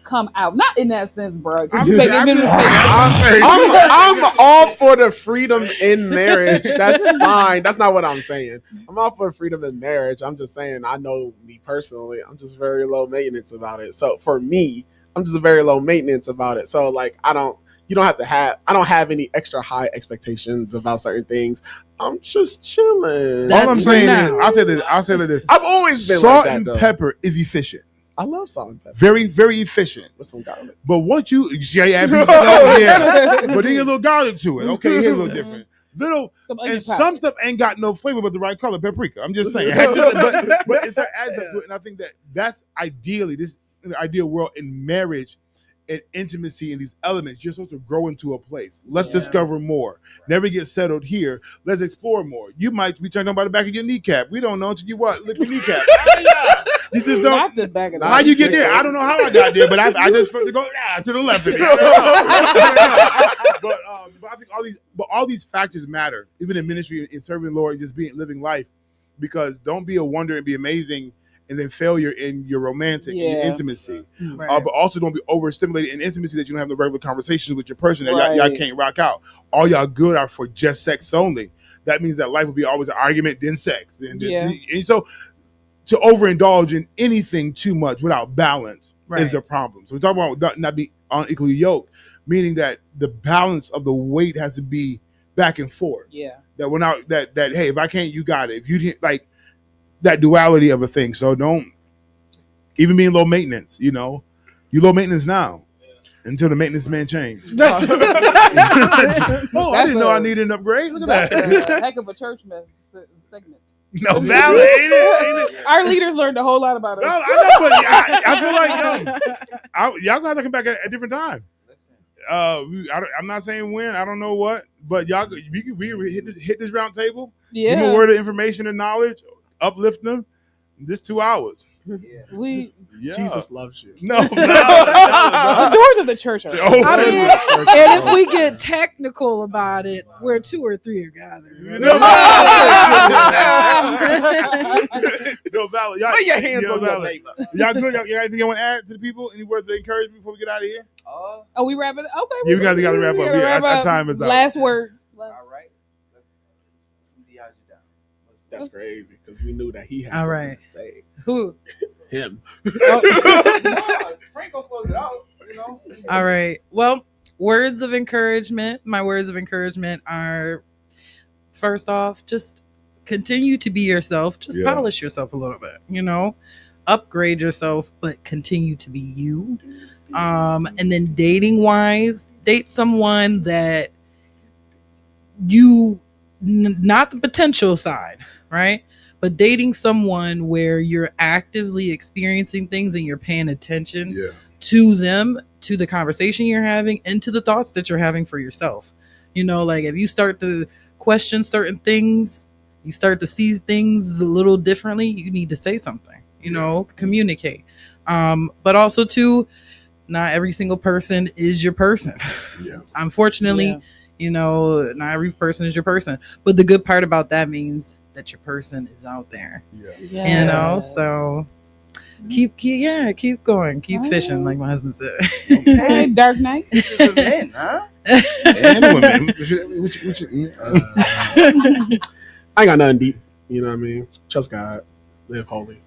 come out. Not in that sense, bro. 'cause you make it mistake. I'm all for the freedom in marriage. That's fine. That's not what I'm saying. I'm all for freedom in marriage. I'm just saying I know me personally. I'm just very low maintenance about it. So for me, I'm just very low maintenance about it. So like I don't have any extra high expectations about certain things. I'm just chilling. All I'm That's saying right is, now. I'll say like this. I've always been Salt like that and though. pepper is efficient. I love salt and pepper Very, very efficient. with some garlic. But once you see how you add pieces of salt, yeah. But then you get a little garlic to it. Okay, here's a little different. Little Some onion and powder. some stuff ain't got no flavor but the right color, paprika. I'm just saying. But it's that adds up to it. And I think that's ideally this in the ideal world in marriage and intimacy and these elements. You're supposed to grow into a place. Let's discover more. Never get settled here. Let's explore more. You might be turned on by the back of your kneecap. We don't know until you what? Lick your kneecap. You just don't. Not the back of the How you get there? I don't know how I got there, but I just felt to go to the left of it. But I think all these factors matter, even in ministry, in serving the Lord, and just living life. Because don't be a wonder and be amazing, and then failure in your romantic and your intimacy. Right. But also don't be overstimulated in intimacy that you don't have the regular conversations with your person that y'all Right. can't rock out. All y'all good are for just sex only. That means that life will be always an argument, then sex, then and so. To overindulge in anything too much without balance is a problem. So we talk about not being unequally yoked, meaning that the balance of the weight has to be back and forth. Yeah. That we're not that hey, if I can't, you got it. If you didn't like that duality of a thing. So don't even being low maintenance. You low maintenance now until the maintenance man change. Oh, I didn't know I needed an upgrade. Look at That's that. a heck of a church segment. No, valid, ain't it? Our leaders learned a whole lot about us. No, I know, but I feel like y'all gonna have to come back at a different time. I'm not saying when. I don't know what, but y'all, we can hit this round table. Give them a word of information and knowledge, uplift them. This 2 hours. Jesus loves you. No, the doors of the church are open. I mean, and if we get technical about it, where 2 or 3 are gathered. Valid. Y'all, Lay your hands on your valid. neighbor. Y'all good? Y'all anything you want to add to the people? Any words of encouragement before we get out of here? Oh, we wrapping it? Okay. Yeah, we gotta wrap up. gotta Yeah, wrap our up. time is up. Last words. All right. That's crazy because we knew that he had All something right. to say. Who? Him. Frank gonna close it out. All right. Well, words of encouragement. My words of encouragement are, first off, just continue to be yourself. Just Yeah. polish yourself a little bit, you know, upgrade yourself, but continue to be you. And then dating wise, date someone that you, not the potential side, right? But dating someone where you're actively experiencing things and you're paying attention Yeah. to them, to the conversation you're having, and to the thoughts that you're having for yourself. You know, like if you start to question certain things, you start to see things a little differently, you need to say something, you know, communicate. But also too, not every single person is your person. Yes. Unfortunately, Yeah. you know, not every person is your person. But the good part about that means that your person is out there. Yeah. You know, so keep going, keep fishing, like my husband said. Hey, Dark Knight. Pictures of men, huh? And women. I ain't got nothing deep. You know what I mean? Trust God, live holy.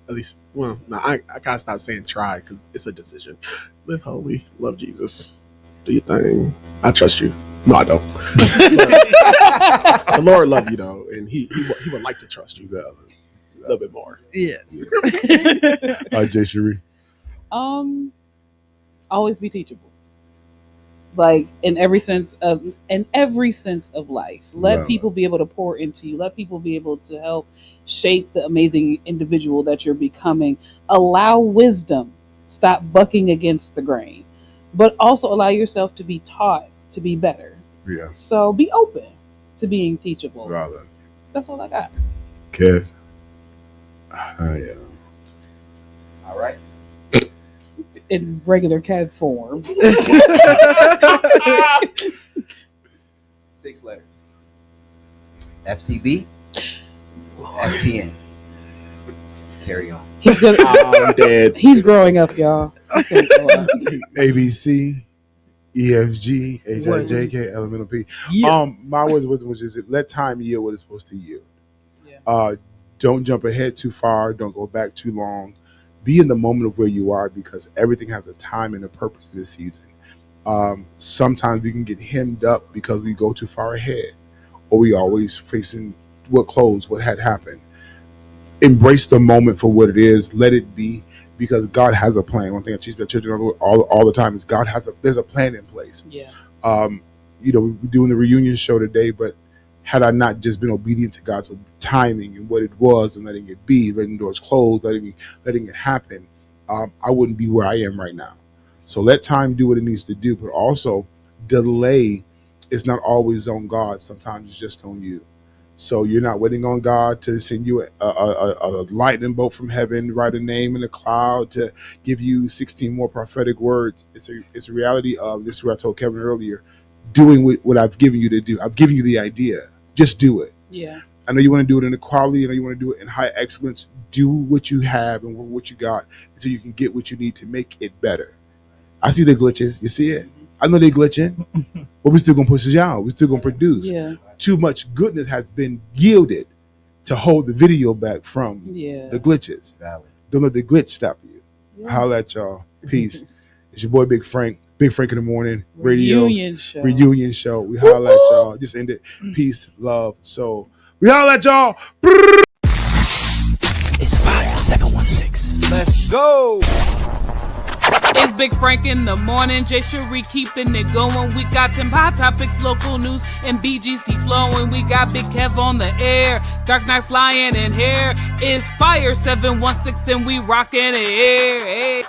At least, well, no, I gotta stop saying try because it's a decision. Live holy, love Jesus, do your thing. I trust you. No, I don't. The Lord love you though, and he would like to trust you a little bit more. Yeah. Jay Cherie. Always be teachable. Like in every sense of life. Let Right. people be able to pour into you. Let people be able to help shape the amazing individual that you're becoming. Allow wisdom. Stop bucking against the grain. But also allow yourself to be taught to be better. Yeah. So be open to being teachable. Rather. That's all I got. Kev. Yeah. All right. In regular cat form. 6 letters. FTB. FTN. Carry on. He's good. I'm dead. He's growing up, y'all. He's gonna grow up. ABC, EFG, HIJK, elemental P. Yeah. My words which is let time yield what it's supposed to yield. Yeah. Don't jump ahead too far. Don't go back too long. Be in the moment of where you are because everything has a time and a purpose to this season. Sometimes we can get hemmed up because we go too far ahead, or we always facing what had happened. Embrace the moment for what it is. Let it be, because God has a plan. One thing I teach my children all the time is there's a plan in place. Yeah. You know, we're doing the reunion show today, but had I not just been obedient to God's timing and what it was and letting it be, letting doors close, letting it happen, I wouldn't be where I am right now. So let time do what it needs to do, but also delay is not always on God. Sometimes it's just on you. So you're not waiting on God to send you a lightning bolt from heaven, write a name in a cloud to give you 16 more prophetic words. It's a reality of, this is what I told Kevin earlier, doing what I've given you to do. I've given you the idea. Just do it. Yeah. I know you want to do it in equality. I know you want to do it in high excellence. Do what you have and what you got until you can get what you need to make it better. I see the glitches. You see it? I know they're glitching, but we're still going to push it out. We're still going to produce. Yeah. Too much goodness has been yielded to hold the video back from the glitches. Valid. Don't let the glitch stop you. Yeah. Holla at y'all. Peace. It's your boy Big Frank. Big Frank in the Morning. Radio. Reunion show. We holla at y'all. Just end it. Peace, love, soul. We holla at y'all. It's Fire 716. Let's go. It's Big Frank in the morning. Jay Cherie keeping it going. We got them hot topics, local news, and BGC flowing. We got Big Kev on the air. Dark Knight flying in here. It's Fire 716 and we rocking it here. Hey.